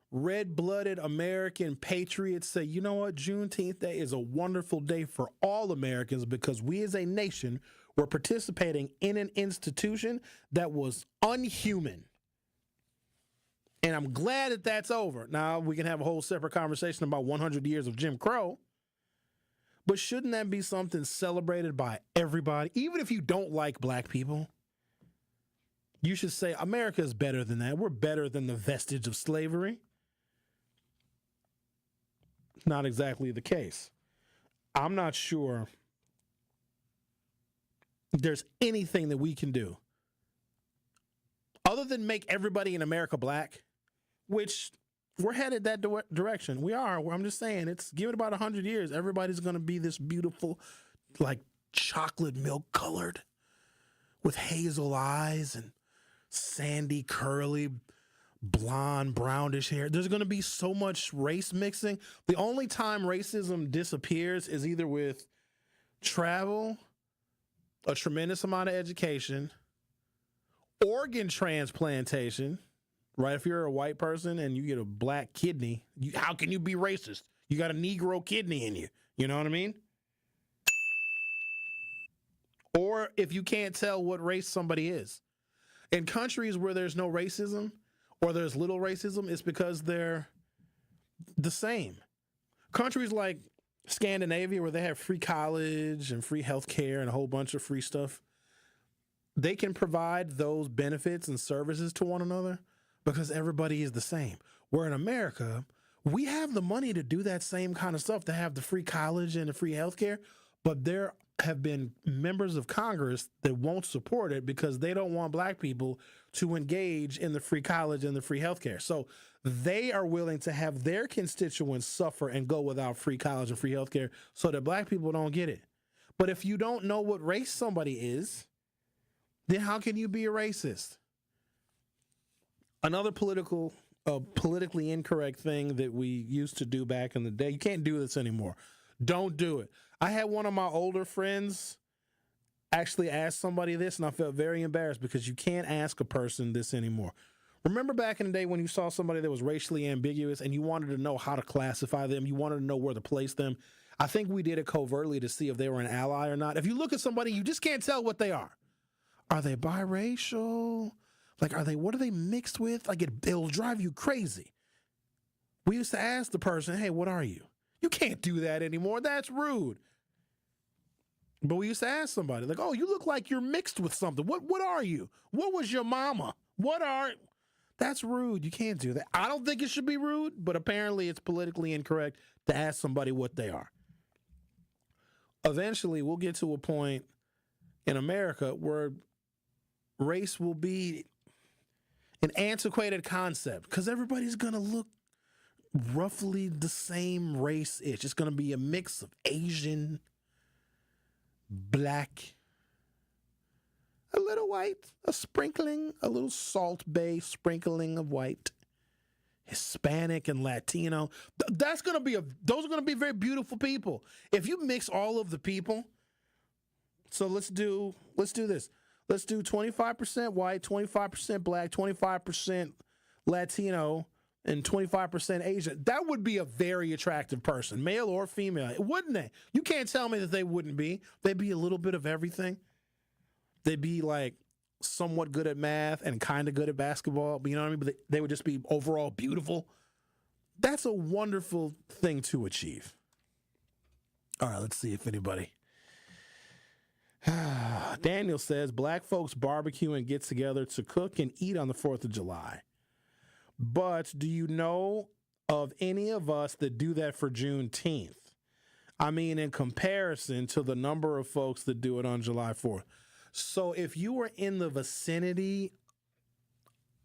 red-blooded American patriots say, you know what, Juneteenth Day is a wonderful day for all Americans because we as a nation were participating in an institution that was unhuman. And I'm glad that that's over. Now, we can have a whole separate conversation about 100 years of Jim Crow. But shouldn't that be something celebrated by everybody? Even if you don't like black people, you should say America is better than that. We're better than the vestige of slavery. Not exactly the case. I'm not sure there's anything that we can do other than make everybody in America black, which we're headed that direction. We are. I'm just saying, give it about 100 years. Everybody's going to be this beautiful, like chocolate milk colored with hazel eyes and sandy, curly, blonde, brownish hair. There's going to be so much race mixing. The only time racism disappears is either with travel, a tremendous amount of education, organ transplantation, right? If you're a white person and you get a black kidney, how can you be racist? You got a Negro kidney in you. You know what I mean? Or if you can't tell what race somebody is. In countries where there's no racism or there's little racism, it's because they're the same. Countries like Scandinavia, where they have free college and free healthcare and a whole bunch of free stuff, they can provide those benefits and services to one another because everybody is the same. Where in America, we have the money to do that same kind of stuff, to have the free college and the free healthcare, but there have been members of Congress that won't support it because they don't want black people to engage in the free college and the free healthcare. So they are willing to have their constituents suffer and go without free college and free healthcare so that black people don't get it. But if you don't know what race somebody is, then how can you be a racist? Another politically incorrect thing that we used to do back in the day, you can't do this anymore. Don't do it. I had one of my older friends actually ask somebody this, and I felt very embarrassed because you can't ask a person this anymore. Remember back in the day when you saw somebody that was racially ambiguous and you wanted to know how to classify them, you wanted to know where to place them? I think we did it covertly to see if they were an ally or not. If you look at somebody, you just can't tell what they are. Are they biracial? Like, what are they mixed with? Like, it'll drive you crazy. We used to ask the person, hey, what are you? You can't do that anymore. That's rude. But we used to ask somebody, like, oh, you look like you're mixed with something. What are you? What was your mama? That's rude. You can't do that. I don't think it should be rude, but apparently it's politically incorrect to ask somebody what they are. Eventually, we'll get to a point in America where race will be an antiquated concept because everybody's going to look roughly the same race-ish. It's going to be a mix of Asian, black, a little white, a little Salt Bay sprinkling of white, Hispanic and Latino. Those are going to be very beautiful people. If you mix all of the people, so let's do this. Let's do 25% white, 25% black, 25% Latino, and 25% Asian. That would be a very attractive person, male or female, wouldn't they? You can't tell me that they wouldn't be. They'd be a little bit of everything. They'd be like somewhat good at math and kind of good at basketball, but you know what I mean? But they would just be overall beautiful. That's a wonderful thing to achieve. All right, let's see if anybody. Daniel says, black folks barbecue and get together to cook and eat on the 4th of July. But do you know of any of us that do that for Juneteenth? I mean, in comparison to the number of folks that do it on July 4th. So if you were in the vicinity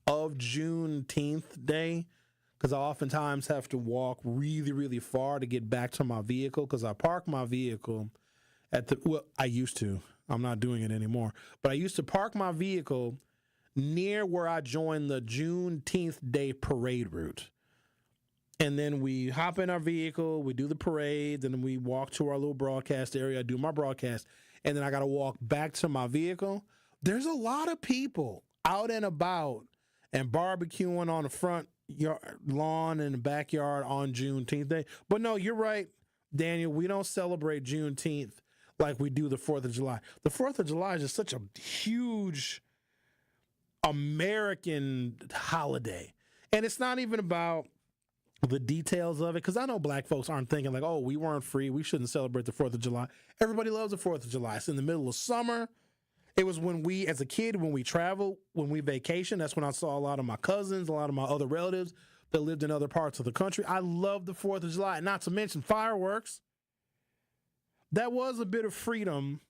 of Juneteenth Day, because I oftentimes have to walk really, really far to get back to my vehicle, because I park my vehicle I used to. I'm not doing it anymore. But I used to park my vehicle near where I joined the Juneteenth Day parade route. And then we hop in our vehicle, we do the parade, then we walk to our little broadcast area, I do my broadcast, and then I got to walk back to my vehicle. There's a lot of people out and about and barbecuing on the front lawn and the backyard on Juneteenth Day. But no, you're right, Daniel, we don't celebrate Juneteenth like we do the 4th of July. The 4th of July is just such a huge American holiday. And it's not even about the details of it, because I know black folks aren't thinking like, oh, we weren't free, we shouldn't celebrate the 4th of July. Everybody loves the 4th of July. It's in the middle of summer. It was when we, as a kid, when we traveled, when we vacation, that's when I saw a lot of my cousins, a lot of my other relatives that lived in other parts of the country. I love the 4th of July, not to mention fireworks. That was a bit of freedom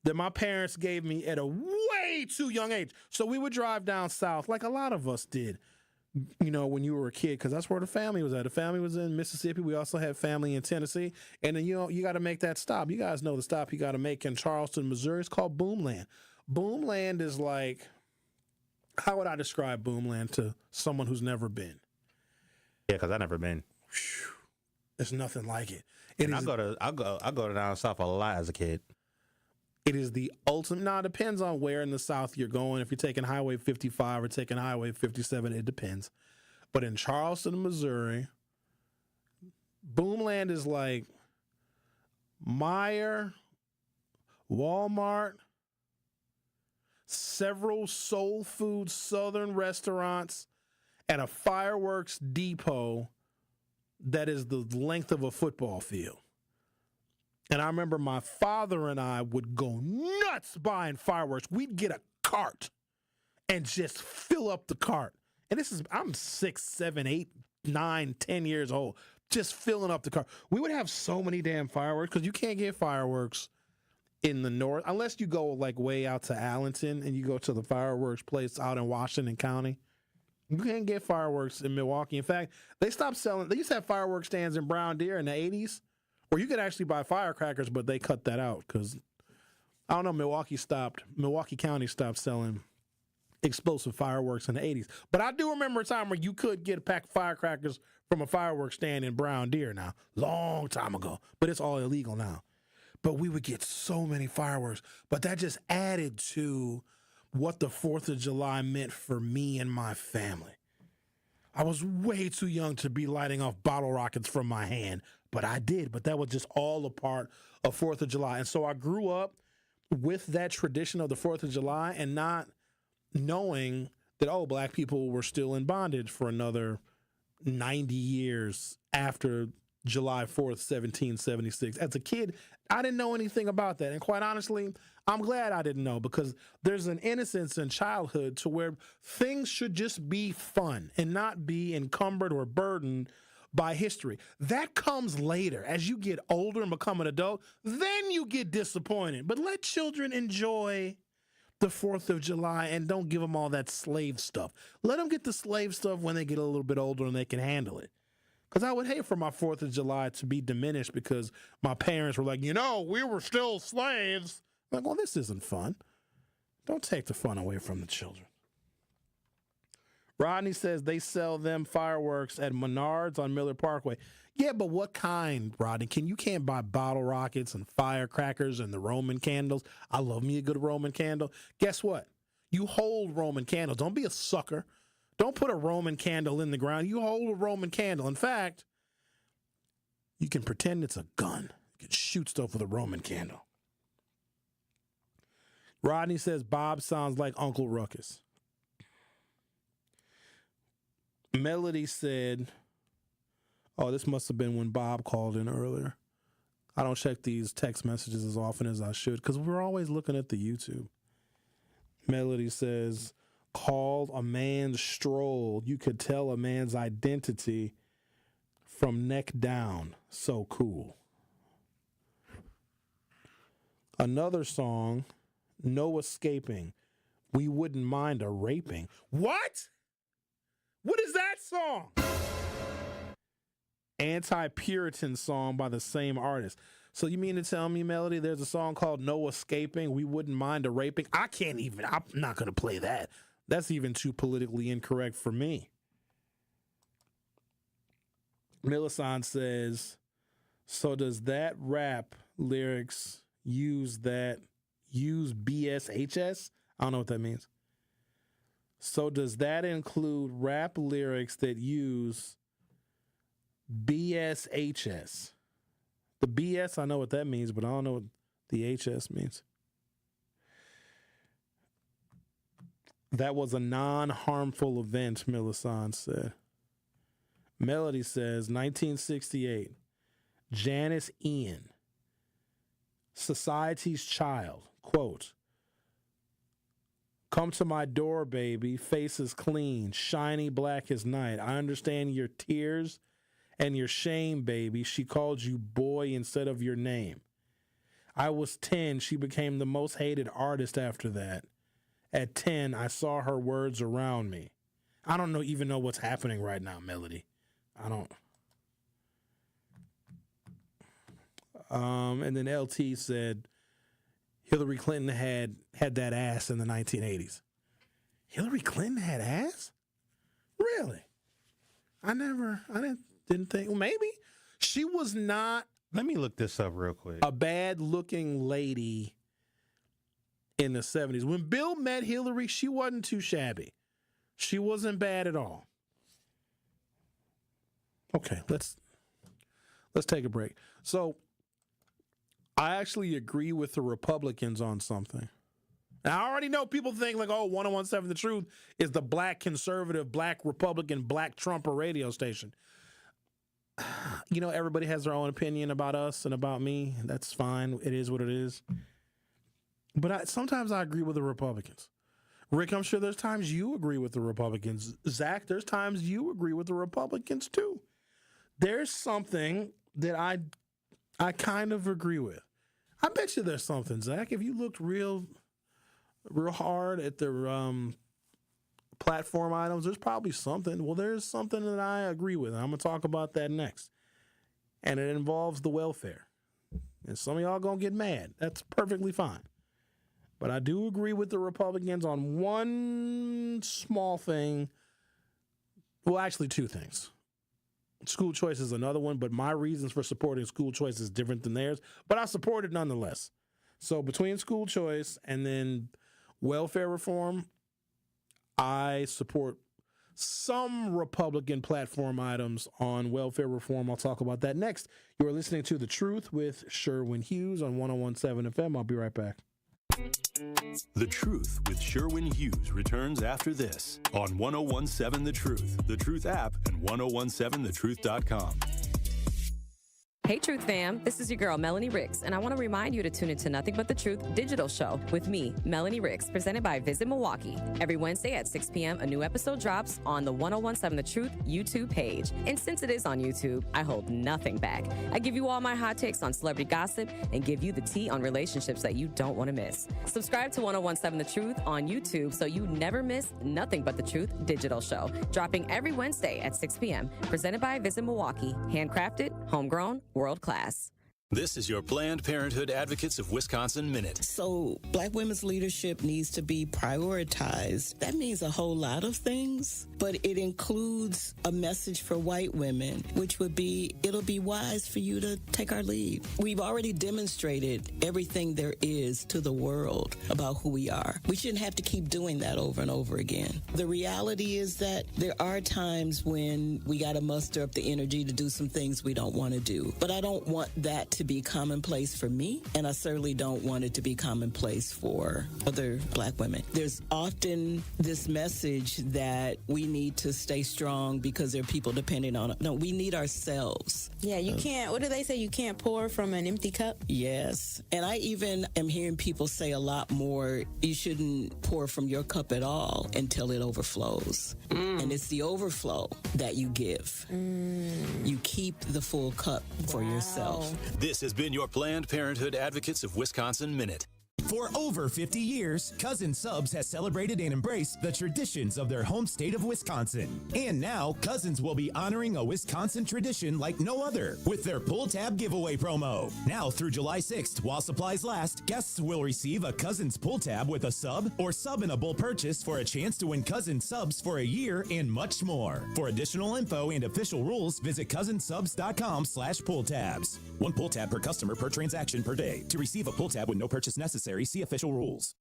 that my parents gave me at a way too young age. So we would drive down south like a lot of us did, you know, when you were a kid, because that's where the family was at. The family was in Mississippi. We also had family in Tennessee. And then, you know, you got to make that stop. You guys know the stop you got to make in Charleston, Missouri. It's called Boomland. Boomland is like, how would I describe Boomland to someone who's never been? Yeah, because I've never been. There's nothing like it. I go to down south a lot as a kid. It is the ultimate. Now, it depends on where in the South you're going. If you're taking Highway 55 or taking Highway 57, it depends. But in Charleston, Missouri, Boomland is like Meijer, Walmart, several soul food Southern restaurants, and a fireworks depot that is the length of a football field. And I remember my father and I would go nuts buying fireworks. We'd get a cart and just fill up the cart. And I'm 6, 7, 8, 9, 10 years old, just filling up the cart. We would have so many damn fireworks because you can't get fireworks in the north unless you go like way out to Allenton and you go to the fireworks place out in Washington County. You can't get fireworks in Milwaukee. In fact, they stopped selling. They used to have fireworks stands in Brown Deer in the 80s. Or you could actually buy firecrackers, but they cut that out because, I don't know, Milwaukee County stopped selling explosive fireworks in the 80s. But I do remember a time where you could get a pack of firecrackers from a fireworks stand in Brown Deer now. Long time ago. But it's all illegal now. But we would get so many fireworks. But that just added to what the 4th of July meant for me and my family. I was way too young to be lighting off bottle rockets from my hand. But I did. But that was just all a part of 4th of July. And so I grew up with that tradition of the 4th of July and not knowing that, oh, black people were still in bondage for another 90 years after July 4th, 1776. As a kid, I didn't know anything about that. And quite honestly, I'm glad I didn't know because there's an innocence in childhood to where things should just be fun and not be encumbered or burdened by history. That comes later. As you get older and become an adult, then you get disappointed. But let children enjoy the 4th of July and don't give them all that slave stuff. Let them get the slave stuff when they get a little bit older and they can handle it. Because I would hate for my 4th of July to be diminished because my parents were like, you know, we were still slaves. I'm like, well, this isn't fun. Don't take the fun away from the children. Rodney says they sell them fireworks at Menards on Miller Parkway. Yeah, but what kind, Rodney? You can't buy bottle rockets and firecrackers and the Roman candles. I love me a good Roman candle. Guess what? You hold Roman candles. Don't be a sucker. Don't put a Roman candle in the ground. You hold a Roman candle. In fact, you can pretend it's a gun. You can shoot stuff with a Roman candle. Rodney says Bob sounds like Uncle Ruckus. Melody said, oh, this must have been when Bob called in earlier. I don't check these text messages as often as I should because we're always looking at the YouTube. Melody says, called a man's stroll. You could tell a man's identity from neck down. So cool. Another song, No Escaping. We wouldn't mind a raping. What? What is that song? Anti-Puritan song by the same artist. So you mean to tell me, Melody, there's a song called No Escaping, We Wouldn't Mind a Raping? I'm not going to play that. That's even too politically incorrect for me. Millicent says, so does that rap lyrics use BSHS? I don't know what that means. So does that include rap lyrics that use BSHS? The BS, I know what that means, but I don't know what the HS means. That was a non-harmful event, Millicent said. Melody says, 1968, Janice Ian, Society's Child, quote, come to my door, baby, face is clean, shiny black as night. I understand your tears and your shame, baby. She called you boy instead of your name. I was 10. She became the most hated artist after that. At 10, I saw her words around me. I don't even know what's happening right now, Melody. I don't. And then LT said Hillary Clinton had that ass in the 1980s. Hillary Clinton had ass? Really? I didn't think. Well, maybe she was not. Let me look this up real quick. A bad-looking lady in the 70s. When Bill met Hillary, she wasn't too shabby. She wasn't bad at all. Okay, let's take a break. So, I actually agree with the Republicans on something. And I already know people think like, 1017 The Truth is the black conservative, black Republican, black Trumper radio station. You know, everybody has their own opinion about us and about me. That's fine. It is what it is. But sometimes I agree with the Republicans. Rick, I'm sure there's times you agree with the Republicans. Zach, there's times you agree with the Republicans too. There's something that I kind of agree with. I bet you there's something, Zach. If you looked real hard at the platform items, there's probably something. Well, there's something that I agree with. And I'm going to talk about that next. And it involves the welfare. And some of y'all going to get mad. That's perfectly fine. But I do agree with the Republicans on one small thing. Well, actually, two things. School choice is another one, but my reasons for supporting school choice is different than theirs. But I support it nonetheless. So between school choice and then welfare reform, I support some Republican platform items on welfare reform. I'll talk about that next. You are listening to The Truth with Sherwin Hughes on 1017 FM. I'll be right back. The Truth with Sherwin Hughes returns after this on 1017 The Truth app, and 1017thetruth.com. Hey, Truth fam. This is your girl, Melanie Ricks, and I want to remind you to tune into Nothing But the Truth digital show with me, Melanie Ricks, presented by Visit Milwaukee. Every Wednesday at 6 p.m., a new episode drops on the 1017 The Truth YouTube page. And since it is on YouTube, I hold nothing back. I give you all my hot takes on celebrity gossip and give you the tea on relationships that you don't want to miss. Subscribe to 1017 The Truth on YouTube so you never miss Nothing But the Truth digital show, dropping every Wednesday at 6 p.m., presented by Visit Milwaukee. Handcrafted, homegrown, world class. This is your Planned Parenthood Advocates of Wisconsin Minute. So Black women's leadership needs to be prioritized. That means a whole lot of things, but it includes a message for white women, which would be, it'll be wise for you to take our lead. We've already demonstrated everything there is to the world about who we are. We shouldn't have to keep doing that over and over again. The reality is that there are times when we got to muster up the energy to do some things we don't want to do, but I don't want that to be commonplace for me, and I certainly don't want it to be commonplace for other Black women. There's often this message that we need to stay strong because there are people depending on it. No, we need ourselves. Yeah, you can't, what do they say? You can't pour from an empty cup? Yes. And I even am hearing people say a lot more, you shouldn't pour from your cup at all until it overflows. And it's the overflow that you give. You keep the full cup for yourself. This has been your Planned Parenthood Advocates of Wisconsin Minute. For over 50 years, Cousin Subs has celebrated and embraced the traditions of their home state of Wisconsin. And now, Cousins will be honoring a Wisconsin tradition like no other with their Pull Tab giveaway promo. Now through July 6th, while supplies last, guests will receive a Cousins Pull Tab with a sub or sub-inable purchase for a chance to win Cousin Subs for a year and much more. For additional info and official rules, visit cousinsubs.com/pulltabs. One pull tab per customer per transaction per day. To receive a pull tab with no purchase necessary, see official rules.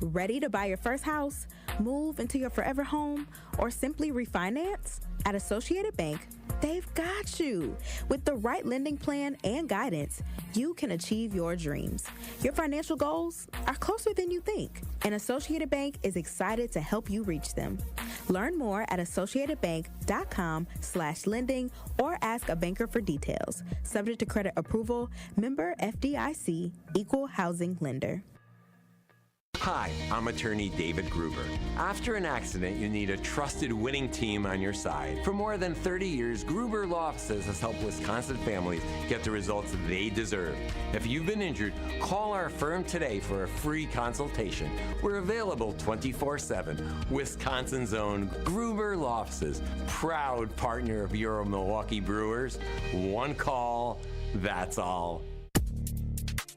Ready to buy your first house, move into your forever home, or simply refinance? At Associated Bank, they've got you. With the right lending plan and guidance, you can achieve your dreams. Your financial goals are closer than you think, and Associated Bank is excited to help you reach them. Learn more at associatedbank.com/lending or ask a banker for details. Subject to credit approval, member FDIC, equal housing lender. Hi, I'm attorney David Gruber. After an accident, you need a trusted winning team on your side. For more than 30 years, Gruber Law Offices has helped Wisconsin families get the results they deserve. If you've been injured, call our firm today for a free consultation. We're available 24/7. Wisconsin's own Gruber Law Offices, proud partner of your Milwaukee Brewers. One call, that's all.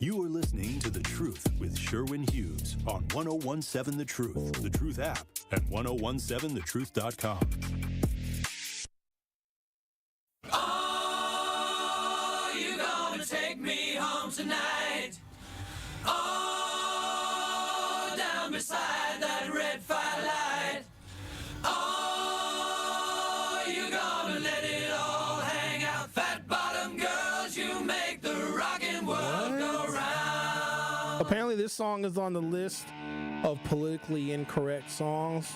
You are listening to The Truth with Sherwin Hughes on 1017 The Truth app, at 1017thetruth.com. Oh, you gonna take me home tonight? Oh, down beside that red firelight. Oh, you gonna let it all hang out? Fat bottom girls, you make the rockin' world go round. Apparently, this song is on the list of politically incorrect songs.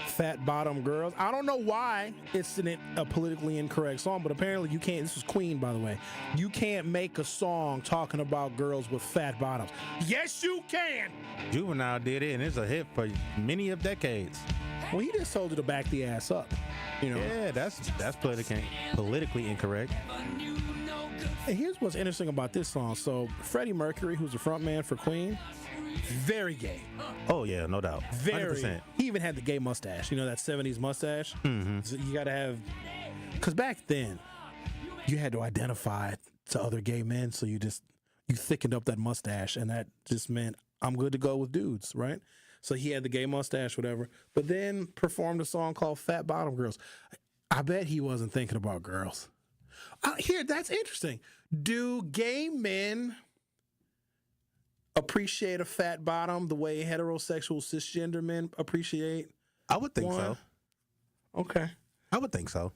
Fat Bottom Girls. I don't know why it's a politically incorrect song, but apparently you can't. This was Queen, by the way. You can't make a song talking about girls with fat bottoms. Yes, you can. Juvenile did it, and it's a hit for many of decades. Well, he just told you to back the ass up. You know. Yeah, that's politically incorrect. And here's what's interesting about this song. So Freddie Mercury, who's the front man for Queen, very gay. Oh yeah, no doubt. 100%. He even had the gay mustache. You know, that 70s mustache? Mm-hmm. So you got to have, because back then you had to identify to other gay men, so you thickened up that mustache, and that just meant I'm good to go with dudes, right? So he had the gay mustache, whatever, but then performed a song called Fat Bottom Girls. I bet he wasn't thinking about girls. Here, that's interesting. Do gay men appreciate a fat bottom the way heterosexual cisgender men appreciate? I would think so. Okay. I would think so.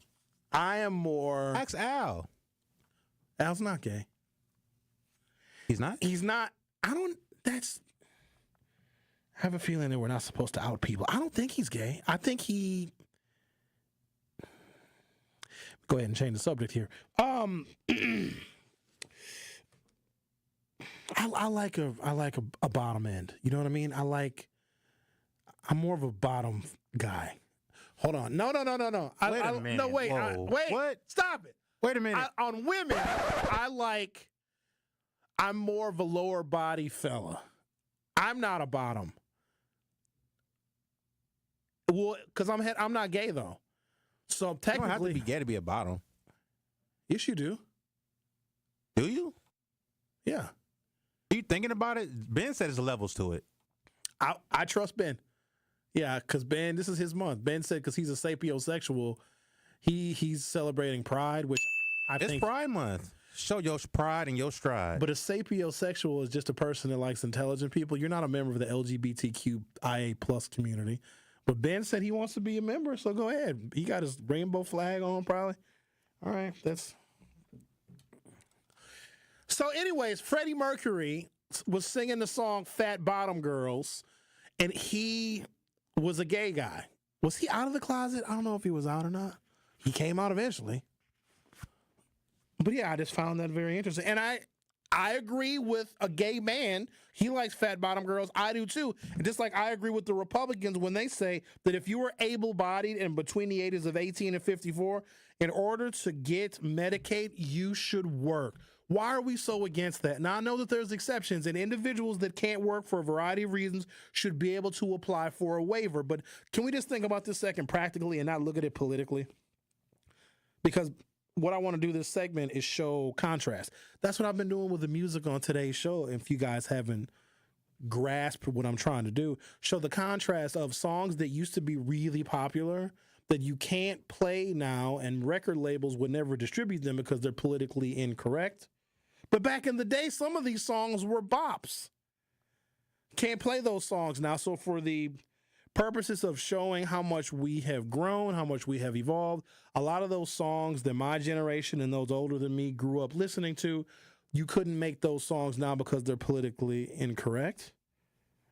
I am more... Ask Al. Al's not gay. He's not? He's not. I have a feeling that we're not supposed to out people. I don't think he's gay. I think he... Go ahead and change the subject here. I like a bottom end. You know what I mean? I'm more of a bottom guy. Hold on. No. Wait a minute. No, wait. Wait. What? Stop it. Wait a minute. On women, I'm more of a lower body fella. I'm not a bottom. Well, because I'm not gay though. So technically, you don't have to be gay to be a bottom. Yes, you do. Do you? Yeah. Are you thinking about it? Ben said there's levels to it. I trust Ben. Yeah, because Ben, this is his month. Ben said because he's a sapiosexual, he's celebrating Pride, which I think... It's Pride Month. Show your pride and your stride. But a sapiosexual is just a person that likes intelligent people. You're not a member of the LGBTQIA plus community. But Ben said he wants to be a member, so go ahead. He got his rainbow flag on, probably. All right, So anyways, Freddie Mercury was singing the song Fat Bottom Girls, and he was a gay guy. Was he out of the closet? I don't know if he was out or not. He came out eventually. But yeah, I just found that very interesting. And I agree with a gay man. He likes fat bottom girls. I do too. And just like I agree with the Republicans when they say that if you are able-bodied and between the ages of 18 and 54, in order to get Medicaid, you should work. Why are we so against that? Now, I know that there's exceptions, and individuals that can't work for a variety of reasons should be able to apply for a waiver. But can we just think about this second practically and not look at it politically? Because what I want to do this segment is show contrast. That's what I've been doing with the music on today's show. If you guys haven't grasped what I'm trying to do, show the contrast of songs that used to be really popular that you can't play now, and record labels would never distribute them because they're politically incorrect. But back in the day, some of these songs were bops. Can't play those songs now. So for the purposes of showing how much we have grown, how much we have evolved, a lot of those songs that my generation and those older than me grew up listening to, you couldn't make those songs now because they're politically incorrect,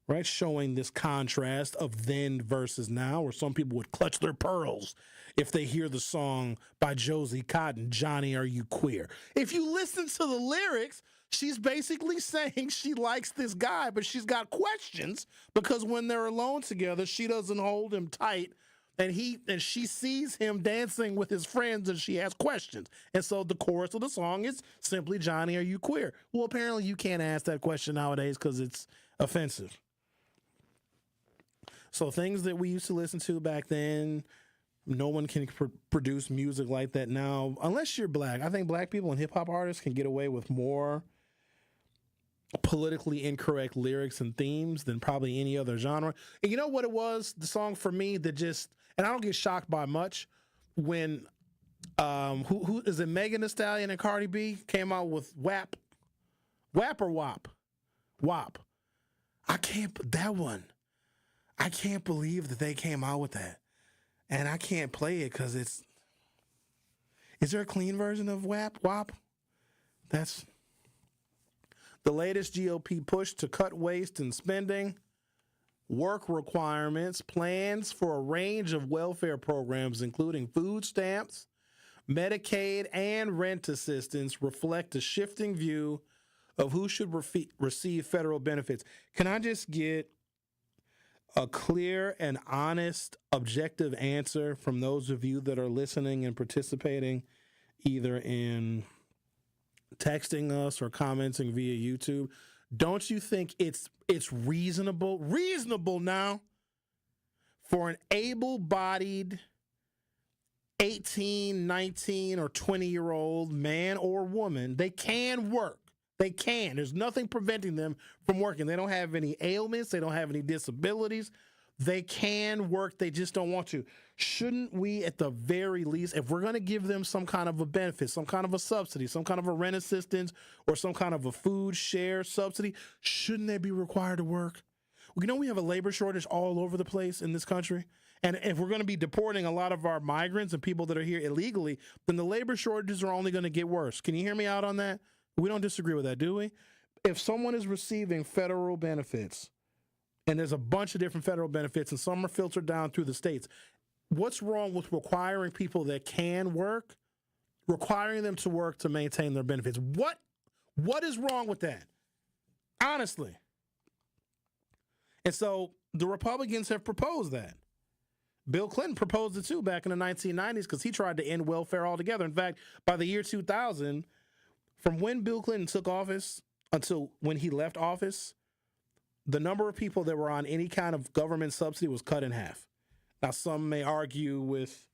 right? Showing this contrast of then versus now, where some people would clutch their pearls if they hear the song by Josie Cotton, Johnny, Are You Queer? If you listen to the lyrics, She's basically saying she likes this guy, but she's got questions because when they're alone together, she doesn't hold him tight, and she sees him dancing with his friends, and she has questions. And so the chorus of the song is simply, "Johnny, are you queer?" Well, apparently you can't ask that question nowadays because it's offensive. So things that we used to listen to back then, no one can produce music like that now, unless you're black. I think black people and hip-hop artists can get away with more politically incorrect lyrics and themes than probably any other genre. And you know what it was? The song for me that just, and I don't get shocked by much, when who is it, Megan Thee Stallion and Cardi B came out with WAP or WAP? WAP. I can't believe that they came out with that. And I can't play it because is there a clean version of WAP? That's the latest GOP push to cut waste and spending, work requirements, plans for a range of welfare programs, including food stamps, Medicaid, and rent assistance, reflect a shifting view of who should receive federal benefits. Can I just get a clear and honest, objective answer from those of you that are listening and participating, either in texting us or commenting via YouTube? Don't you think it's reasonable now for an able-bodied 18, 19, or 20-year-old man or woman, they can work. They can. There's nothing preventing them from working. They don't have any ailments. They don't have any disabilities. They can work. They just don't want to. Shouldn't we, at the very least, if we're going to give them some kind of a benefit, some kind of a subsidy, some kind of a rent assistance, or some kind of a food share subsidy, shouldn't they be required to work? You know, we have a labor shortage all over the place in this country. And if we're going to be deporting a lot of our migrants and people that are here illegally, then the labor shortages are only going to get worse. Can you hear me out on that? We don't disagree with that, do we? If someone is receiving federal benefits, and there's a bunch of different federal benefits, and some are filtered down through the states, what's wrong with requiring people that can work, requiring them to work to maintain their benefits? What is wrong with that? Honestly. And so the Republicans have proposed that. Bill Clinton proposed it too back in the 1990s because he tried to end welfare altogether. In fact, by the year 2000, from when Bill Clinton took office until when he left office, the number of people that were on any kind of government subsidy was cut in half. Now, some may argue with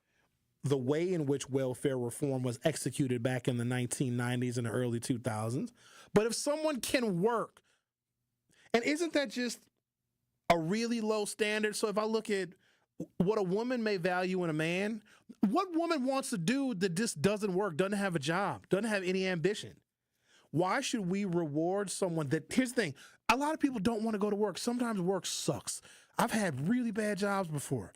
the way in which welfare reform was executed back in the 1990s and the early 2000s. But if someone can work, and isn't that just a really low standard? So if I look at what a woman may value in a man, what woman wants a dude that just doesn't work, doesn't have a job, doesn't have any ambition? Why should we reward someone that, here's the thing, a lot of people don't want to go to work. Sometimes work sucks. I've had really bad jobs before.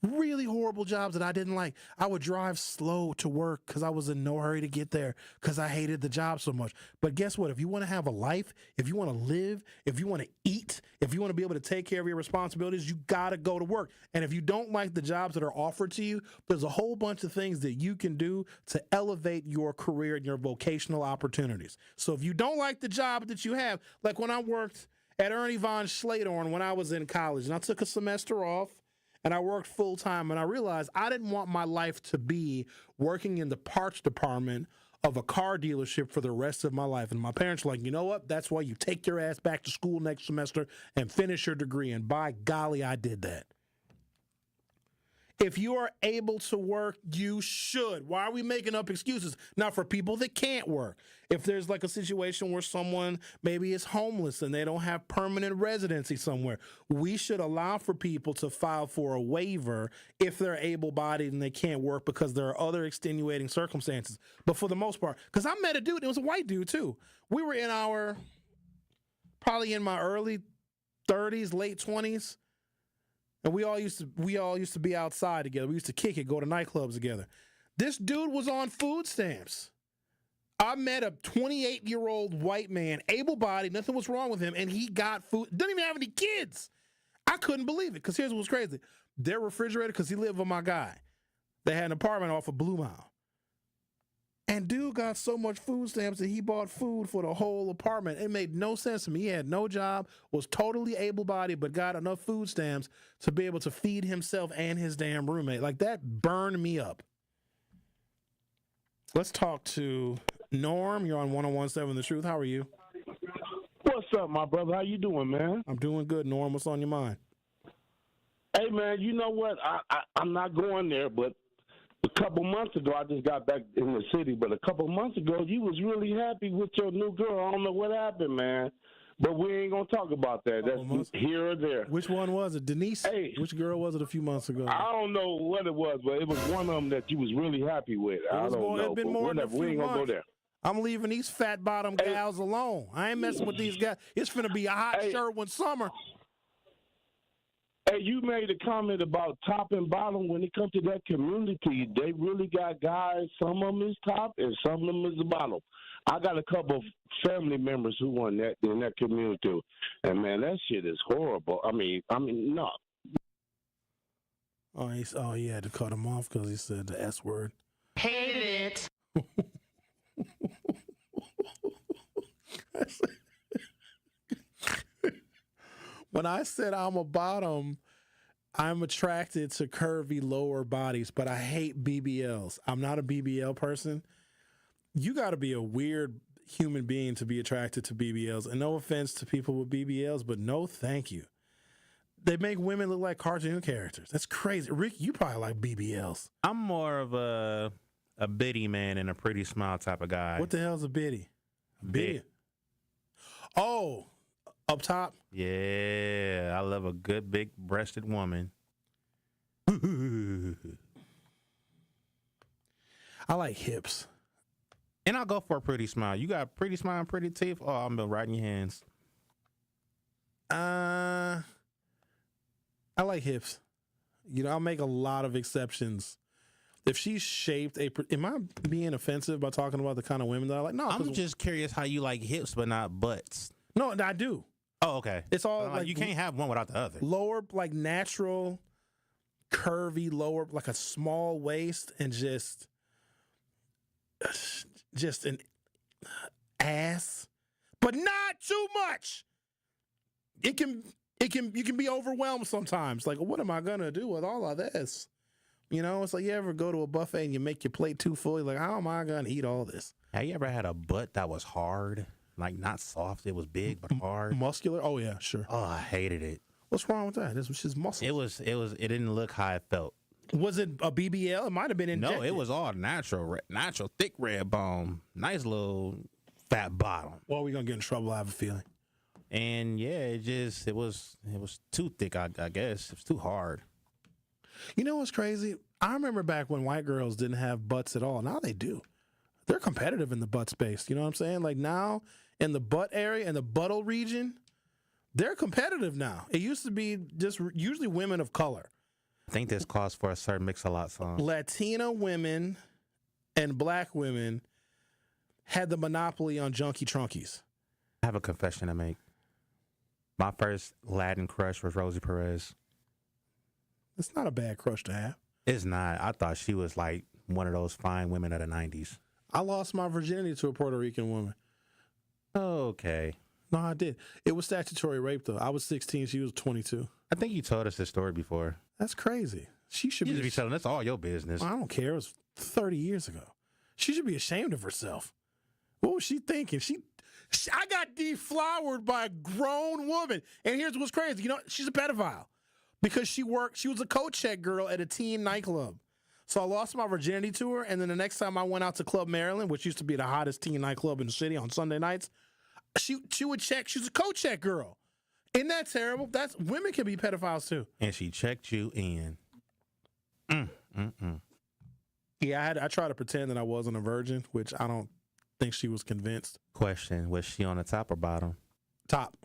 Really horrible jobs that I didn't like. I would drive slow to work because I was in no hurry to get there because I hated the job so much. But guess what? If you want to have a life, if you want to live, if you want to eat, if you want to be able to take care of your responsibilities, you got to go to work. And if you don't like the jobs that are offered to you, there's a whole bunch of things that you can do to elevate your career and your vocational opportunities. So if you don't like the job that you have, like when I worked at Ernie Von Schladorn when I was in college, and I took a semester off, and I worked full time, and I realized I didn't want my life to be working in the parts department of a car dealership for the rest of my life. And my parents were like, you know what? That's why you take your ass back to school next semester and finish your degree. And by golly, I did that. If you are able to work, you should. Why are we making up excuses? Now, for people that can't work, if there's like a situation where someone maybe is homeless and they don't have permanent residency somewhere, we should allow for people to file for a waiver if they're able-bodied and they can't work because there are other extenuating circumstances. But for the most part, because I met a dude, it was a white dude too. We were probably in my early 30s, late 20s. And we all used to be outside together. We used to kick it, go to nightclubs together. This dude was on food stamps. I met a 28-year-old white man, able-bodied, nothing was wrong with him, and he got food. Didn't even have any kids. I couldn't believe it, because here's what was crazy. Their refrigerator, because he lived with my guy, they had an apartment off of Blue Mile. And dude got so much food stamps that he bought food for the whole apartment. It made no sense to me. He had no job, was totally able-bodied, but got enough food stamps to be able to feed himself and his damn roommate. Like, that burned me up. Let's talk to Norm. You're on 101.7 The Truth. How are you? What's up, my brother? How you doing, man? I'm doing good, Norm. What's on your mind? Hey, man, you know what? I'm not going there, but a couple months ago, I just got back in the city, but a couple months ago, you was really happy with your new girl. I don't know what happened, man. But we ain't going to talk about that. That's here or there. Which one was it? Denise? Hey. Which girl was it a few months ago? I don't know what it was, but it was one of them that you was really happy with. I don't know. It's been more than a few we ain't going to go months. there. I'm leaving these fat bottom gals alone. I ain't messing with these guys. It's finna be a hot Sherwin summer. Hey, you made a comment about top and bottom. When it comes to that community, they really got guys. Some of them is top and some of them is the bottom. I got a couple of family members who won that in that community, and man, that shit is horrible. I mean, no. Oh, he had to cut him off because he said the S word. Hate it. When I said I'm a bottom, I'm attracted to curvy lower bodies, but I hate BBLs. I'm not a BBL person. You got to be a weird human being to be attracted to BBLs. And no offense to people with BBLs, but no thank you. They make women look like cartoon characters. That's crazy. Rick, you probably like BBLs. I'm more of a bitty man and a pretty smile type of guy. What the hell's a bitty? Bitty. Oh, up top? Yeah, I love a good big-breasted woman. I like hips. And I'll go for a pretty smile. You got a pretty smile and pretty teeth? Oh, I'm been right in your hands. I like hips. You know, I'll make a lot of exceptions. If she's shaped am I being offensive by talking about the kind of women that I like? No, I'm just curious how you like hips but not butts. No, I do. Oh, okay. It's all like you can't have one without the other. Lower, like natural, curvy, lower, like a small waist, and just an ass, but not too much. You can be overwhelmed sometimes. Like, what am I gonna do with all of this? You know, it's like you ever go to a buffet and you make your plate too full. You're like, how am I gonna eat all this? Have you ever had a butt that was hard? Like, not soft, it was big but hard. Muscular? Oh yeah, sure. Oh, I hated it. What's wrong with that? This was just muscles. It didn't look how it felt. Was it a BBL? It might have been injected. No, it was all natural, thick red bone, nice little fat bottom. Well, we're gonna get in trouble, I have a feeling. And yeah, it was too thick, I guess. It was too hard. You know what's crazy? I remember back when white girls didn't have butts at all. Now they do. They're competitive in the butt space. You know what I'm saying? Like now in the butt area, in the buttle region, they're competitive now. It used to be just usually women of color. I think this calls for a certain Mix-a-Lot song. Latina women and black women had the monopoly on junkie trunkies. I have a confession to make. My first Latin crush was Rosie Perez. It's not a bad crush to have. It's not. I thought she was like one of those fine women of the 90s. I lost my virginity to a Puerto Rican woman. Okay. No, I did. It was statutory rape, though. I was 16. She was 22. I think you told us this story before. That's crazy. She should be telling us all your business. I don't care. It was 30 years ago. She should be ashamed of herself. What was she thinking? I got deflowered by a grown woman. And here's what's crazy. You know, she's a pedophile because she was a coat check girl at a teen nightclub. So I lost my virginity to her. And then the next time I went out to Club Maryland, which used to be the hottest teen nightclub in the city on Sunday nights, she would check. She was a coat check girl. Isn't that terrible? Women can be pedophiles too. And she checked you in. Yeah, I tried to pretend that I wasn't a virgin, which I don't think she was convinced. Question, was she on the top or bottom? Top.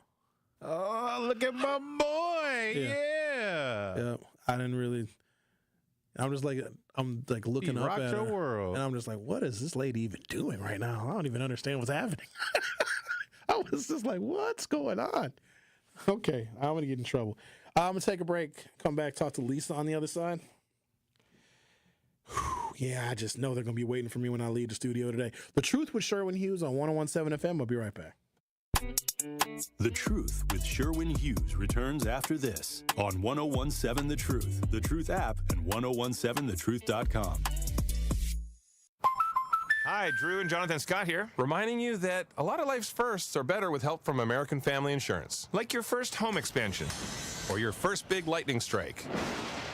Oh, look at my boy. Yeah. I didn't really. I'm like looking up at her. World. And I'm just like, what is this lady even doing right now? I don't even understand what's happening. I was just like, what's going on? Okay, I'm going to get in trouble. I'm going to take a break, come back, talk to Lisa on the other side. Yeah, I just know they're going to be waiting for me when I leave the studio today. The Truth with Sherwin Hughes on 101.7 FM. I'll be right back. The Truth with Sherwin Hughes returns after this on 101.7 The Truth app, and 1017thetruth.com. Hi, Drew and Jonathan Scott here, reminding you that a lot of life's firsts are better with help from American Family Insurance. Like your first home expansion or your first big lightning strike.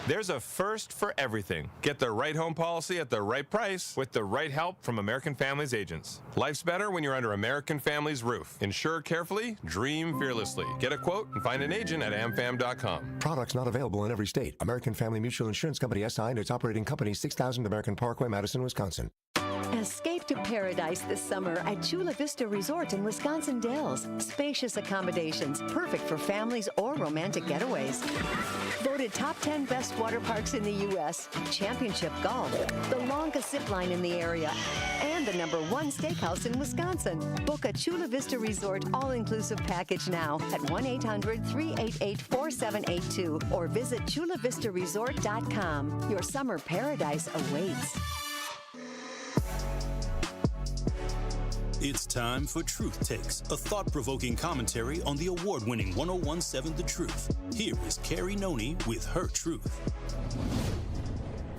There's a first for everything. Get the right home policy at the right price with the right help from American Family's agents. Life's better when you're under American Family's roof. Insure carefully, dream fearlessly. Get a quote and find an agent at amfam.com. Products not available in every state. American Family Mutual Insurance Company SI and its operating company, 6000 American Parkway, Madison, Wisconsin. Escape to paradise this summer at Chula Vista Resort in Wisconsin Dells. Spacious accommodations, perfect for families or romantic getaways. Voted top 10 best water parks in the U.S., championship golf, the longest zip line in the area, and the #1 steakhouse in Wisconsin. Book a Chula Vista Resort all-inclusive package now at 1-800-388-4782 or visit chulavistaresort.com. Your summer paradise awaits. It's time for Truth Takes, a thought-provoking commentary on the award-winning 101.7 The Truth. Here is Carrie Noni with her truth.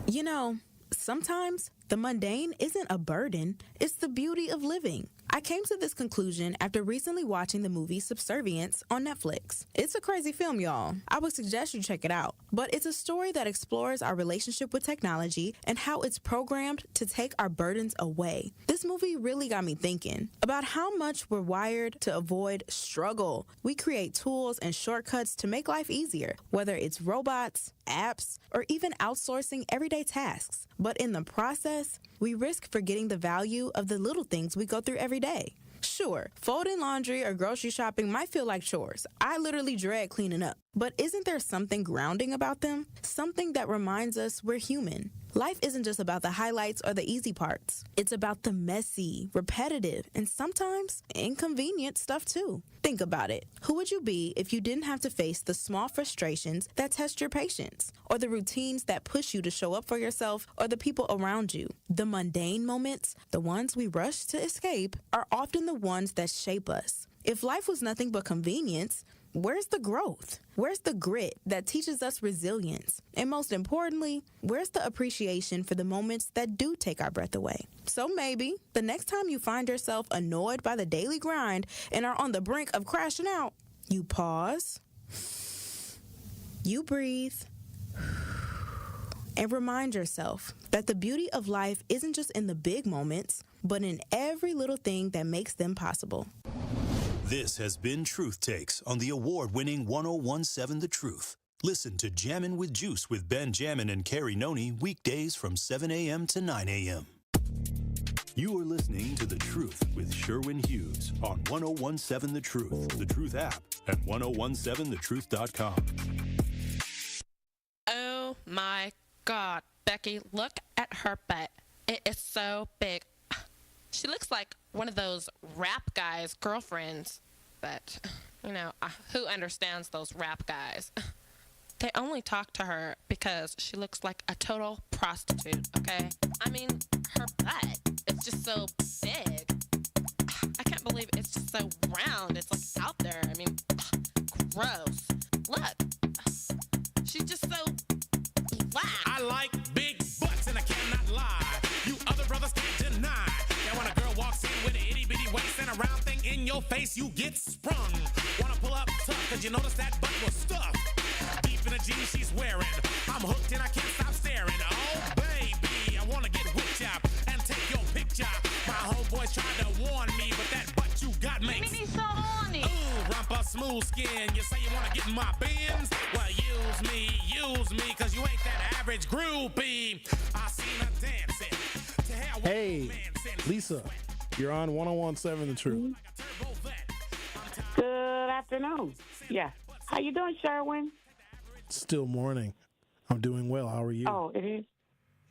You know, sometimes the mundane isn't a burden, it's the beauty of living. I came to this conclusion after recently watching the movie Subservience on Netflix. It's a crazy film, y'all. I would suggest you check it out. But it's a story that explores our relationship with technology and how it's programmed to take our burdens away. This movie really got me thinking about how much we're wired to avoid struggle. We create tools and shortcuts to make life easier, whether it's robots, apps, or even outsourcing everyday tasks. But in the process, we risk forgetting the value of the little things we go through every day. Sure, folding laundry or grocery shopping might feel like chores. I literally dread cleaning up. But isn't there something grounding about them? Something that reminds us we're human. Life isn't just about the highlights or the easy parts. It's about the messy, repetitive, and sometimes inconvenient stuff too. Think about it. Who would you be if you didn't have to face the small frustrations that test your patience, or the routines that push you to show up for yourself or the people around you? The mundane moments, the ones we rush to escape, are often the ones that shape us. If life was nothing but convenience, where's the growth? Where's the grit that teaches us resilience? And most importantly, where's the appreciation for the moments that do take our breath away? So maybe the next time you find yourself annoyed by the daily grind and are on the brink of crashing out, you pause, you breathe, and remind yourself that the beauty of life isn't just in the big moments, but in every little thing that makes them possible. This has been Truth Takes on the award-winning 101.7 The Truth. Listen to Jammin' with Juice with Ben Jammin' and Carrie Noni weekdays from 7 a.m. to 9 a.m. You are listening to The Truth with Sherwin Hughes on 101.7 The Truth app, and 1017thetruth.com. Oh my God, Becky, look at her butt. It is so big. She looks like one of those rap guys' girlfriends, but, you know, who understands those rap guys? They only talk to her because she looks like a total prostitute, okay? I mean, her butt, it's just so big. I can't believe it's just so round. It's like out there. I mean, gross. Look, she's just so black. I like big butts and I cannot lie. You other brothers can't deny. When a girl walks in with an itty-bitty waist and a round thing in your face, you get sprung. Wanna pull up tough, cause you notice that butt was stuffed. Deep in the jeans she's wearing, I'm hooked and I can't stop staring. Oh, baby, I wanna get whipped up and take your picture. My homeboys tried to warn me, but that butt you got makes me so horny. Ooh, rumpa smooth skin, you say you wanna get in my bins? Well, use me, cause you ain't that average groupie. I seen her dancing. Hey, Lisa, you're on 101.7 The Truth. Good afternoon. Yeah. How you doing, Sherwin? Still morning. I'm doing well. How are you? Oh, it is?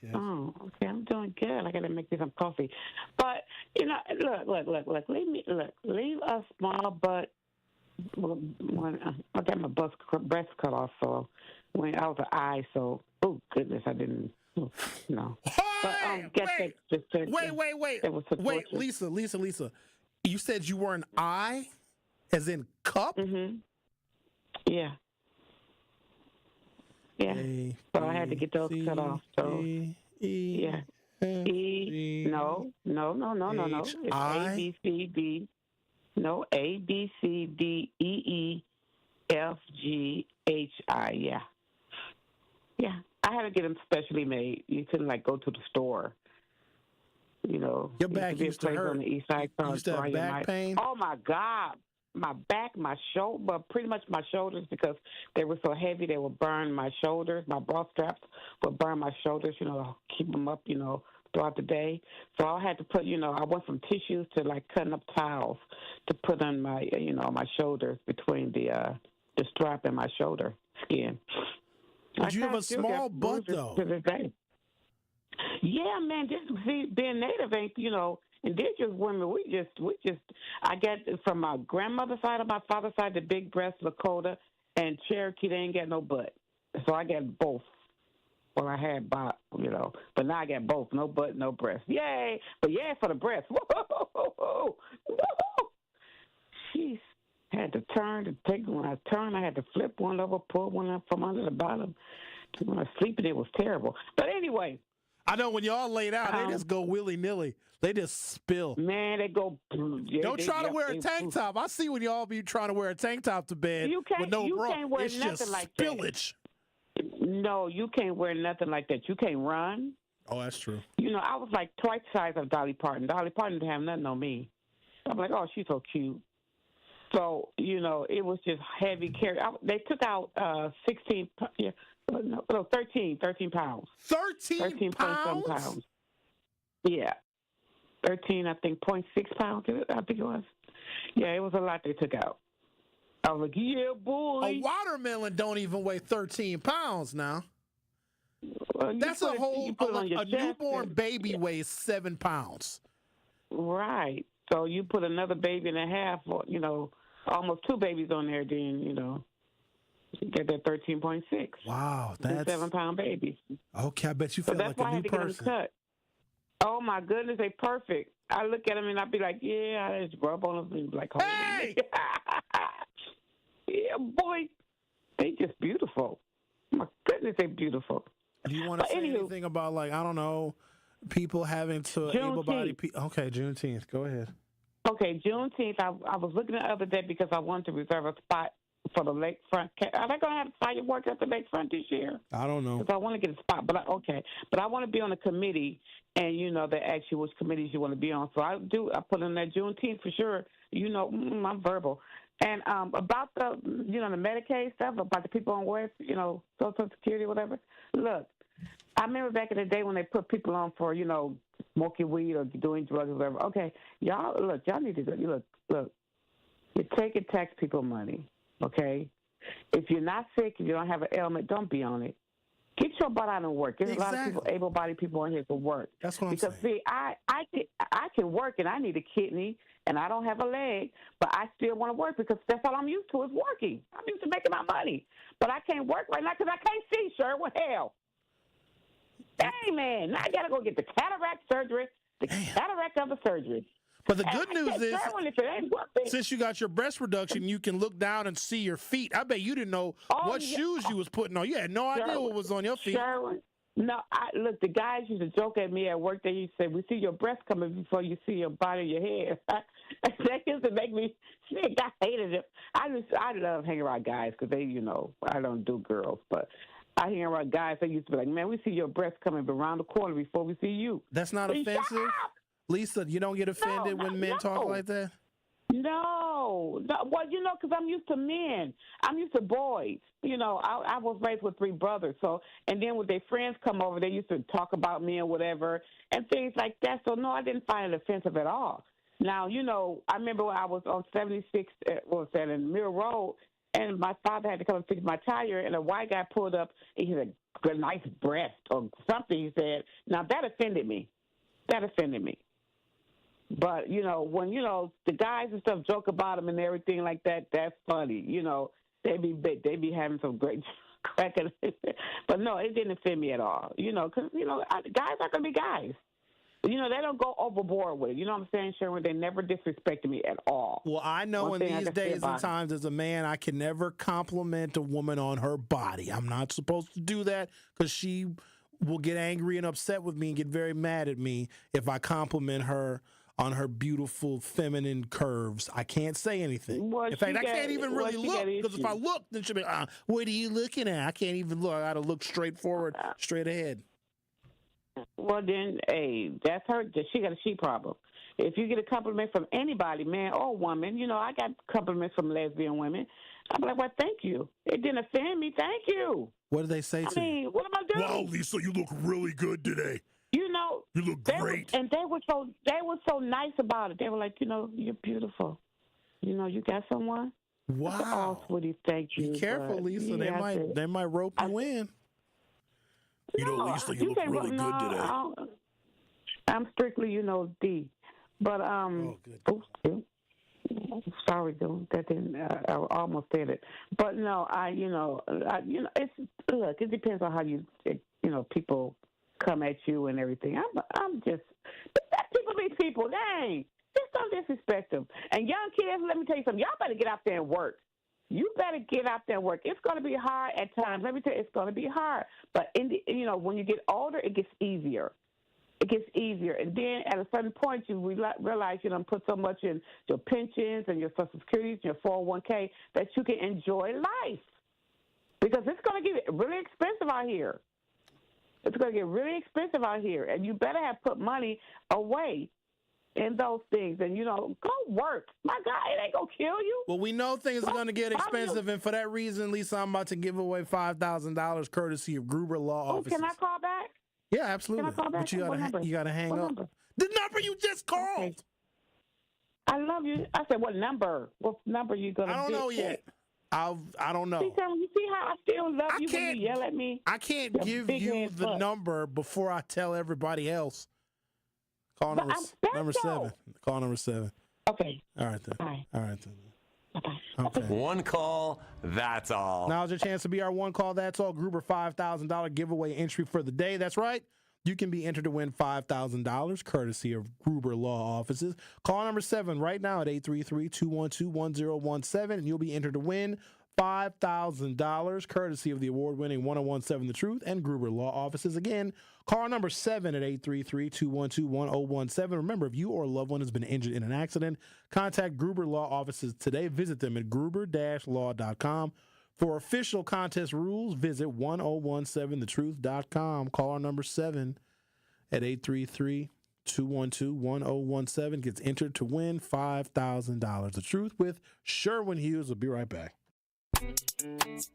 Yes. Oh, okay. I'm doing good. I got to make me some coffee. But, you know, look. Leave a small butt. When I got my breast cut off, so when I was an eye, so, oh, goodness, I didn't No. Hey, But, wait, Lisa. You said you were an I, as in cup? Mm-hmm. Yeah. Yeah. So I had to get those cut off. So, yeah. No. It's A, B, C, D. No, A, B, C, D, E, E, F, G, H, I. Yeah. Yeah. I had to get them specially made. You couldn't, go to the store. Your back used to hurt. On the east side, you used to have back pain? Oh, my God. My back, my shoulder, but pretty much my shoulders, because they were so heavy, they would burn my shoulders. My bra straps would burn my shoulders, keep them up, throughout the day. So I had to put, I want some tissues to, cutting up towels to put on my, my shoulders between the strap and my shoulder skin. But you have a small butt, though. To this day. Yeah, man, just being Native ain't, indigenous women, we just, I got from my grandmother's side, on my father's side, the big breast, Lakota, and Cherokee, they ain't got no butt. So I got both. Well, I had but now I got both. No butt, no breast. Yay! But yeah, for the breast. Whoa! Jeez. Had to turn when I turned, I had to flip one over, pull one up from under the bottom. When I was sleeping, it was terrible. But anyway. I know when y'all laid out, they just go willy-nilly. They just spill. Man, they go. Yeah, Don't try to wear a tank top. I see when y'all be trying to wear a tank top to bed with no bra. Can't wear it's nothing just like spillage. That. No, you can't wear nothing like that. You can't run. Oh, that's true. I was like twice the size of Dolly Parton. Dolly Parton didn't have nothing on me. I'm like, oh, she's so cute. So, it was just heavy carry. They took out 13 pounds. 13 pounds? Yeah. 13, I think, 0.6 pounds, I think it was. Yeah, it was a lot they took out. I was like, yeah, boy. A watermelon don't even weigh 13 pounds now. Well, that's a whole, a newborn baby weighs 7 pounds. Right. So you put another baby and a half, or, almost two babies on there, then, you get that 13.6. Wow. That's 7-pound babies. Okay, I bet you feel like a new person. Cut. Oh, my goodness, they perfect. I look at them and I be like, yeah, I just rub on them and be like, hey! Yeah, boy. They just beautiful. My goodness, they beautiful. Do you want to say anything about, I don't know, people having to able-bodied people? Okay, Juneteenth. Go ahead. Okay, Juneteenth, I was looking the other day because I wanted to reserve a spot for the lakefront. Are they going to have fireworks at the lakefront this year? I don't know. Because I want to get a spot, but I want to be on a committee, and they ask you which committees you want to be on. So I put in that Juneteenth for sure. I'm verbal. And about the the Medicaid stuff, about the people on Social Security, whatever. Look, I remember back in the day when they put people on for smoking weed or doing drugs or whatever. Okay, y'all need to look. You're taking tax people money. Okay, if you're not sick, if you don't have an ailment, don't be on it. Get your butt out and work. There's a lot of people, able-bodied people on here to work. That's what I'm saying. Because, see, I can work, and I need a kidney, and I don't have a leg, but I still want to work because that's all I'm used to is working. I'm used to making my money. But I can't work right now because I can't see, Sherwin. Hell. Hey, man, now I got to go get the cataract surgery, cataract of the surgery. But the good news is, since you got your breast reduction, you can look down and see your feet. I bet you didn't know what shoes you was putting on. You had no idea what was on your feet. Sherwin, no, look, the guys used to joke at me at work. They used to say, we see your breast coming before you see your body or your head. That used to make me sick. I hated it. I love hanging around guys because they, I don't do girls, but I hang around guys. They used to be like, man, we see your breast coming around the corner before we see you. That's not offensive? Lisa, you don't get offended when men talk like that? No. Well, because I'm used to men. I'm used to boys. I was raised with 3 brothers. So, and then when their friends come over, they used to talk about me and whatever and things like that. So, no, I didn't find it offensive at all. Now, I remember when I was on 76, in Mill Road, and my father had to come and fix my tire, and a white guy pulled up, and he had a nice breast or something, he said. Now, that offended me. But, when, the guys and stuff joke about them and everything like that, that's funny. They be having some great cracking. But no, it didn't offend me at all. Because guys are gonna be guys. They don't go overboard with it. You know what I'm saying, Sherwin? They never disrespected me at all. Well, I know in these days and times as a man, I can never compliment a woman on her body. I'm not supposed to do that because she will get angry and upset with me and get very mad at me if I compliment her on her beautiful feminine curves. I can't say anything. In fact, I can't even really look, because if I look, then she'll be, what are you looking at? I can't even look. I got to look straight forward, straight ahead. Well, then, hey, that's her. She got a she problem. If you get a compliment from anybody, man or woman, I got compliments from lesbian women. I'm like, well, thank you. It didn't offend me. Thank you. What did they say to you? What am I doing? Wow, Lisa, you look really good today. You look great. And they were so nice about it. They were like, you're beautiful. You got someone? Wow. Oh, sweetie, thank you. Be careful, Lisa. They might rope you in. Lisa, you look really good today. I'm strictly, D. But oops, sorry, dude. That didn't. I almost said it. But no, it's look. It depends on how people come at you and everything. I'm just people be people. Dang, just don't disrespect them. And young kids, let me tell you something. Y'all better get out there and work. You better get out there and work. It's going to be hard at times. Let me tell you, it's going to be hard. But when you get older, it gets easier. It gets easier. And then at a certain point, you realize you don't put so much in your pensions and your Social Security and your 401k that you can enjoy life. Because it's going to get really expensive out here. It's going to get really expensive out here. And you better have put money away in those things. And, go work. My God, it ain't going to kill you. Well, we know things are going to get expensive. And for that reason, Lisa, I'm about to give away $5,000 courtesy of Gruber Law Offices. Can I call back? Yeah, absolutely. Can I call back? But you got to hang up. Number? The number you just called. Okay. I love you. I said, what number? What number you going to I don't know yet. I don't know. You see how I still love you when you yell at me? I can't give you the number before I tell everybody else. Call number 7. Call number 7. Okay. All right then. Bye. All right then. Bye-bye. Okay. One call, that's all. Now's your chance to be our one call, that's all. Gruber $5,000 giveaway entry for the day. That's right. You can be entered to win $5,000 courtesy of Gruber Law Offices. Call number 7 right now at 833-212-1017, and you'll be entered to win $5,000 courtesy of the award-winning 1017 The Truth and Gruber Law Offices. Again, call number 7 at 833-212-1017. Remember, if you or a loved one has been injured in an accident, contact Gruber Law Offices today. Visit them at gruber-law.com. For official contest rules, visit 1017thetruth.com. Call number 7 at 833-212-1017. Gets entered to win $5,000. The Truth with Sherwin Hughes. We'll be right back.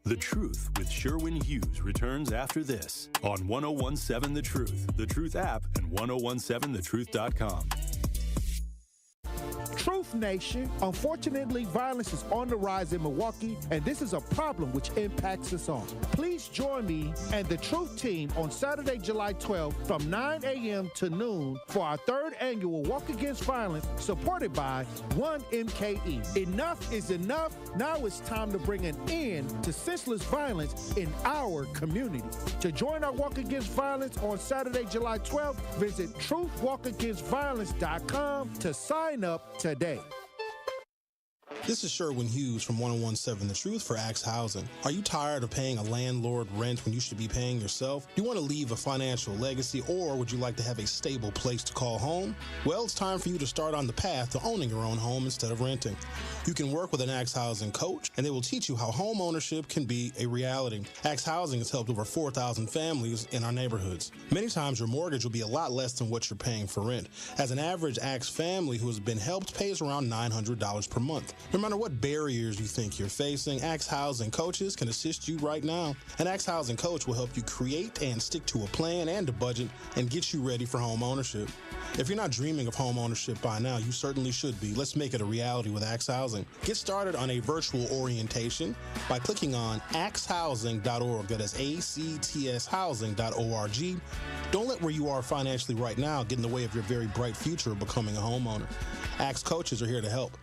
The Truth with Sherwin Hughes returns after this on 1017 The Truth, The Truth app, and 1017thetruth.com. Truth Nation, unfortunately, violence is on the rise in Milwaukee, and this is a problem which impacts us all. Please join me and the Truth team on Saturday, July 12th from 9 a.m. to noon for our 3rd annual Walk Against Violence, supported by 1MKE. Enough is enough. Now it's time to bring an end to senseless violence in our community. To join our Walk Against Violence on Saturday, July 12th, visit truthwalkagainstviolence.com to sign up today. This is Sherwin Hughes from 1017 The Truth for Axe Housing. Are you tired of paying a landlord rent when you should be paying yourself? Do you want to leave a financial legacy, or would you like to have a stable place to call home? Well, it's time for you to start on the path to owning your own home instead of renting. You can work with an Axe Housing coach, and they will teach you how home ownership can be a reality. Axe Housing has helped over 4,000 families in our neighborhoods. Many times your mortgage will be a lot less than what you're paying for rent. As an average Axe family who has been helped pays around $900 per month. No matter what barriers you think you're facing, Axe Housing coaches can assist you right now. An Axe Housing coach will help you create and stick to a plan and a budget and get you ready for home ownership. If you're not dreaming of home ownership by now, you certainly should be. Let's make it a reality with Axe Housing. Get started on a virtual orientation by clicking on axehousing.org. That is ACTShousing.org. Don't let where you are financially right now get in the way of your very bright future of becoming a homeowner. Axe coaches are here to help.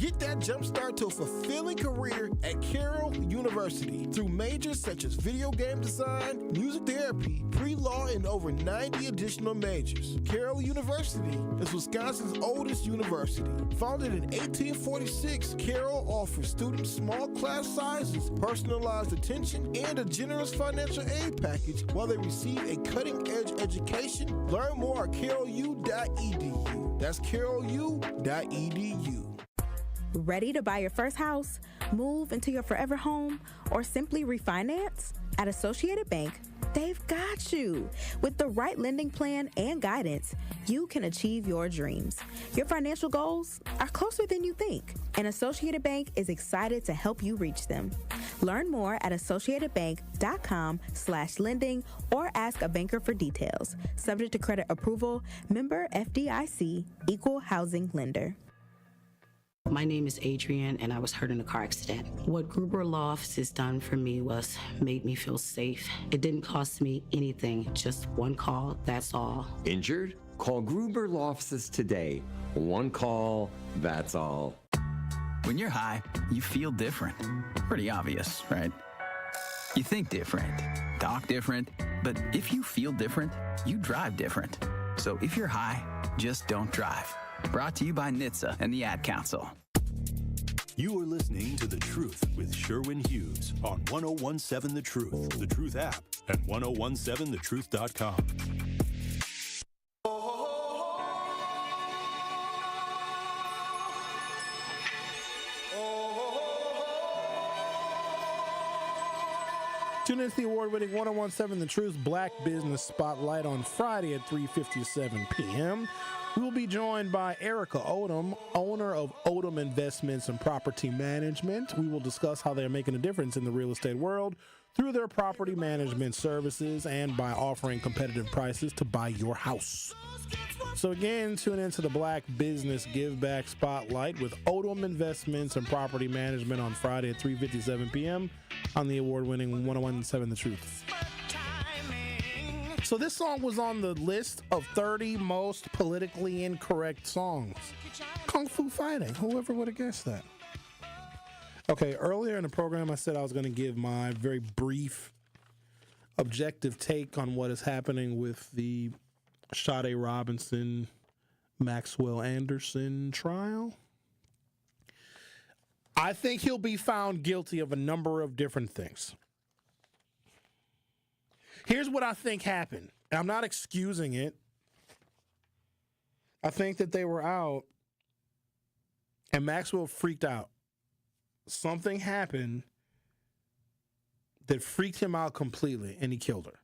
Get that jump start to a fulfilling career at Carroll University through majors such as video game design, music therapy, pre-law, and over 90 additional majors. Carroll University is Wisconsin's oldest university. Founded in 1846, Carroll offers students small class sizes, personalized attention, and a generous financial aid package while they receive a cutting-edge education. Learn more at carrollu.edu. That's carrollu.edu. Ready to buy your first house, move into your forever home, or simply refinance? At Associated Bank, they've got you. With the right lending plan and guidance, you can achieve your dreams. Your financial goals are closer than you think, and Associated Bank is excited to help you reach them. Learn more at associatedbank.com/lending or ask a banker for details. Subject to credit approval, member FDIC, equal housing lender. My name is Adrienne, and I was hurt in a car accident. What Gruber Law Office has done for me was made me feel safe. It didn't cost me anything, just one call, that's all. Injured? Call Gruber Law Offices today. One call, that's all. When you're high, you feel different. Pretty obvious, right? You think different, talk different, but if you feel different, you drive different. So if you're high, just don't drive. Brought to you by NHTSA and the Ad Council. You are listening to The Truth with Sherwin Hughes on 1017 The Truth, The Truth app, and 1017thetruth.com. Tune into the award-winning 1017 The Truth Black Business Spotlight on Friday at 3:57 p.m. We will be joined by Erica Odom, owner of Odom Investments and Property Management. We will discuss how they're making a difference in the real estate world through their property management services and by offering competitive prices to buy your house. So again, tune into the Black Business Give Back Spotlight with Odom Investments and Property Management on Friday at 3:57 p.m. on the award-winning 1017 The Truth. So this song was on the list of 30 most politically incorrect songs. Kung Fu Fighting. Whoever would have guessed that? Okay, earlier in the program, I said I was going to give my very brief, objective take on what is happening with the Sade Robinson, Maxwell Anderson trial. I think he'll be found guilty of a number of different things. Here's what I think happened. And I'm not excusing it. I think that they were out and Maxwell freaked out. Something happened that freaked him out completely and he killed her.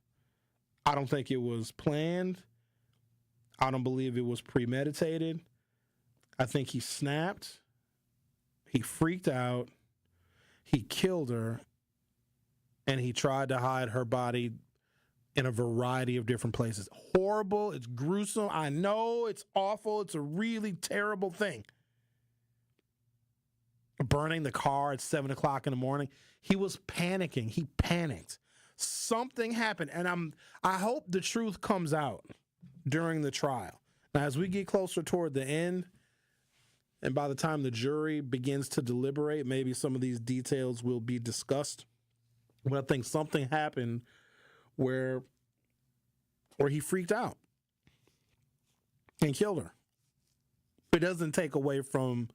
I don't think it was planned. I don't believe it was premeditated. I think he snapped. He freaked out. He killed her. And he tried to hide her body in a variety of different places. Horrible. It's gruesome. I know it's awful. It's a really terrible thing. Burning the car at 7 o'clock in the morning. He was panicking. He panicked. Something happened. And I hope the truth comes out during the trial. Now, as we get closer toward the end, and by the time the jury begins to deliberate, maybe some of these details will be discussed. But I think something happened where he freaked out and killed her. It doesn't take away from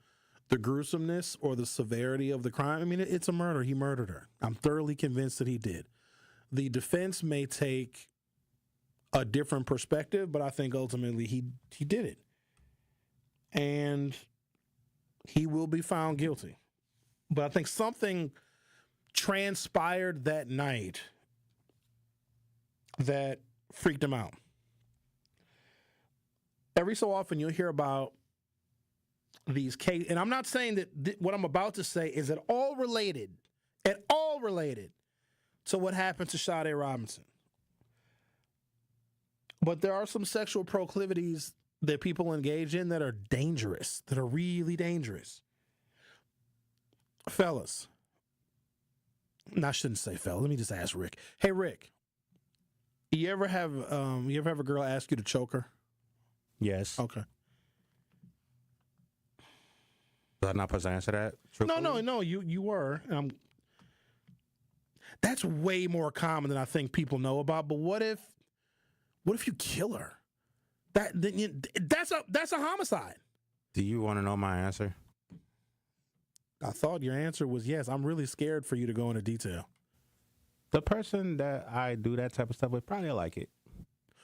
the gruesomeness or the severity of the crime. I mean, it's a murder. He murdered her. I'm thoroughly convinced that he did. The defense may take a different perspective, but I think ultimately he did it. And he will be found guilty. But I think something transpired that night that freaked him out. Every so often you'll hear about these cases, and I'm not saying that what I'm about to say is at all related to what happened to Sade Robinson. But there are some sexual proclivities that people engage in that are dangerous, that are really dangerous. Fellas. No, I shouldn't say fellas. Let me just ask Rick. Hey, Rick. You ever have a girl ask you to choke her? Yes. Okay. Was I not supposed to answer that? No. You were. That's way more common than I think people know about. But what if you kill her? That's a homicide. Do you want to know my answer? I thought your answer was yes. I'm really scared for you to go into detail. The person that I do that type of stuff with probably like it.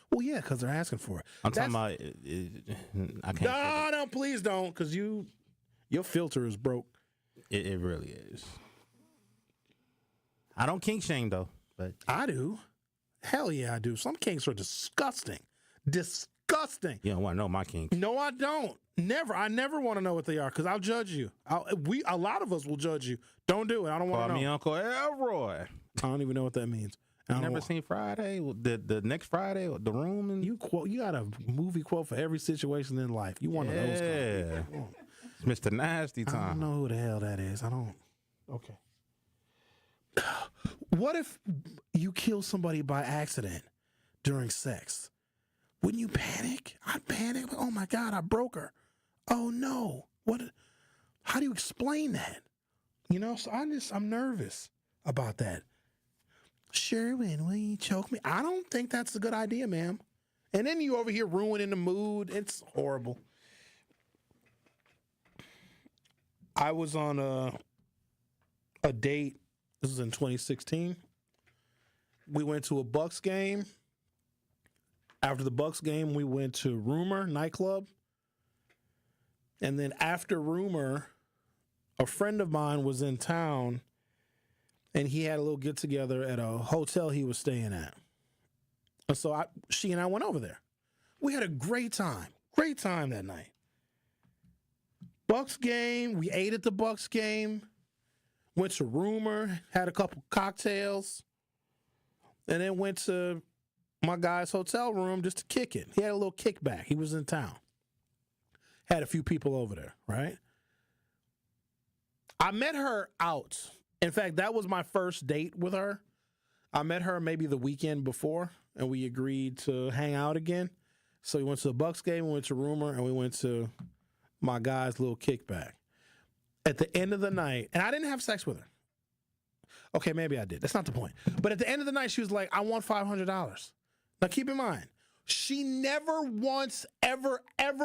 Well, yeah, because they're asking for it. I'm talking about. I can't. No, please don't, because your filter is broke. It really is. I don't kink shame though, but I do. Hell yeah, I do. Some kinks are disgusting. Disgusting. You don't want to know my kinks. No, I don't. Never. I never want to know what they are because I'll judge you. A lot of us will judge you. Don't do it. I don't want to know. Call me Uncle Elroy. I don't even know what that means. You never seen Friday? The next Friday, The Room? And you got a movie quote for every situation in life. You one of those. Yeah. It's Mr. Nasty Time. I don't know who the hell that is. I don't. Okay. What if you kill somebody by accident during sex? Wouldn't you panic? I'd panic. Oh my God, I broke her. Oh no. What? How do you explain that? So I'm nervous about that. Sherwin, will you choke me? I don't think that's a good idea, ma'am. And then you over here ruining the mood. It's horrible. I was on a date. This was in 2016. We went to a Bucks game. After the Bucks game, we went to Rumor nightclub. And then after Rumor, a friend of mine was in town, and he had a little get-together at a hotel he was staying at. And so she and I went over there. We had a great time that night. Bucks game, we ate at the Bucks game, went to Rumor, had a couple cocktails, and then went to my guy's hotel room just to kick it. He had a little kickback. He was in town. Had a few people over there, right? I met her out. In fact, that was my first date with her. I met her maybe the weekend before, and we agreed to hang out again. So we went to the Bucks game, we went to Rumor, and we went to my guy's little kickback. At the end of the night, and I didn't have sex with her. Okay, maybe I did. That's not the point. But at the end of the night, she was like, I want $500. Now, keep in mind, she never once, ever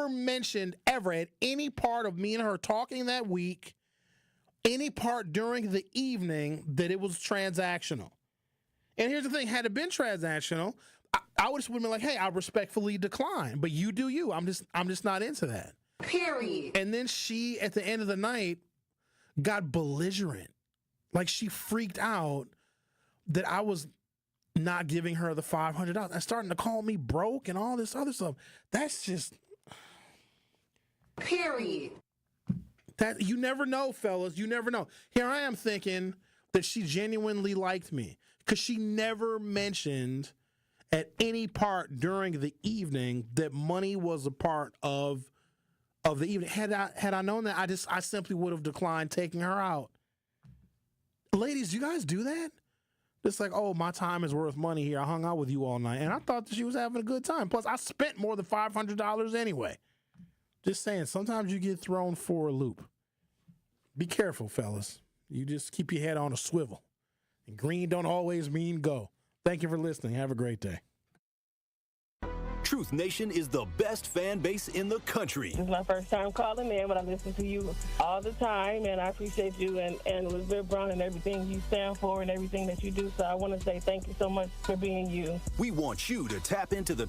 mentioned ever at any part of me and her talking that week, any part during the evening, that it was transactional. And here's the thing, had it been transactional, I would have been like, hey, I respectfully decline. But you do you. I'm just not into that. Period. And then she, at the end of the night, got belligerent. Like, she freaked out that I was not giving her the $500 and starting to call me broke and all this other stuff. That's just... Period. That you never know, fellas. You never know. Here I am thinking that she genuinely liked me because she never mentioned at any part during the evening that money was a part of the evening. Had I known that, I simply would have declined taking her out. Ladies, you guys do that? It's like, oh, my time is worth money here. I hung out with you all night, and I thought that she was having a good time. Plus, I spent more than $500 anyway. Just saying, sometimes you get thrown for a loop. Be careful, fellas. You just keep your head on a swivel. And green don't always mean go. Thank you for listening. Have a great day. Truth Nation is the best fan base in the country. This is my first time calling in, but I listen to you all the time, and I appreciate you and Elizabeth Brown and everything you stand for and everything that you do. So I want to say thank you so much for being you. We want you to tap into the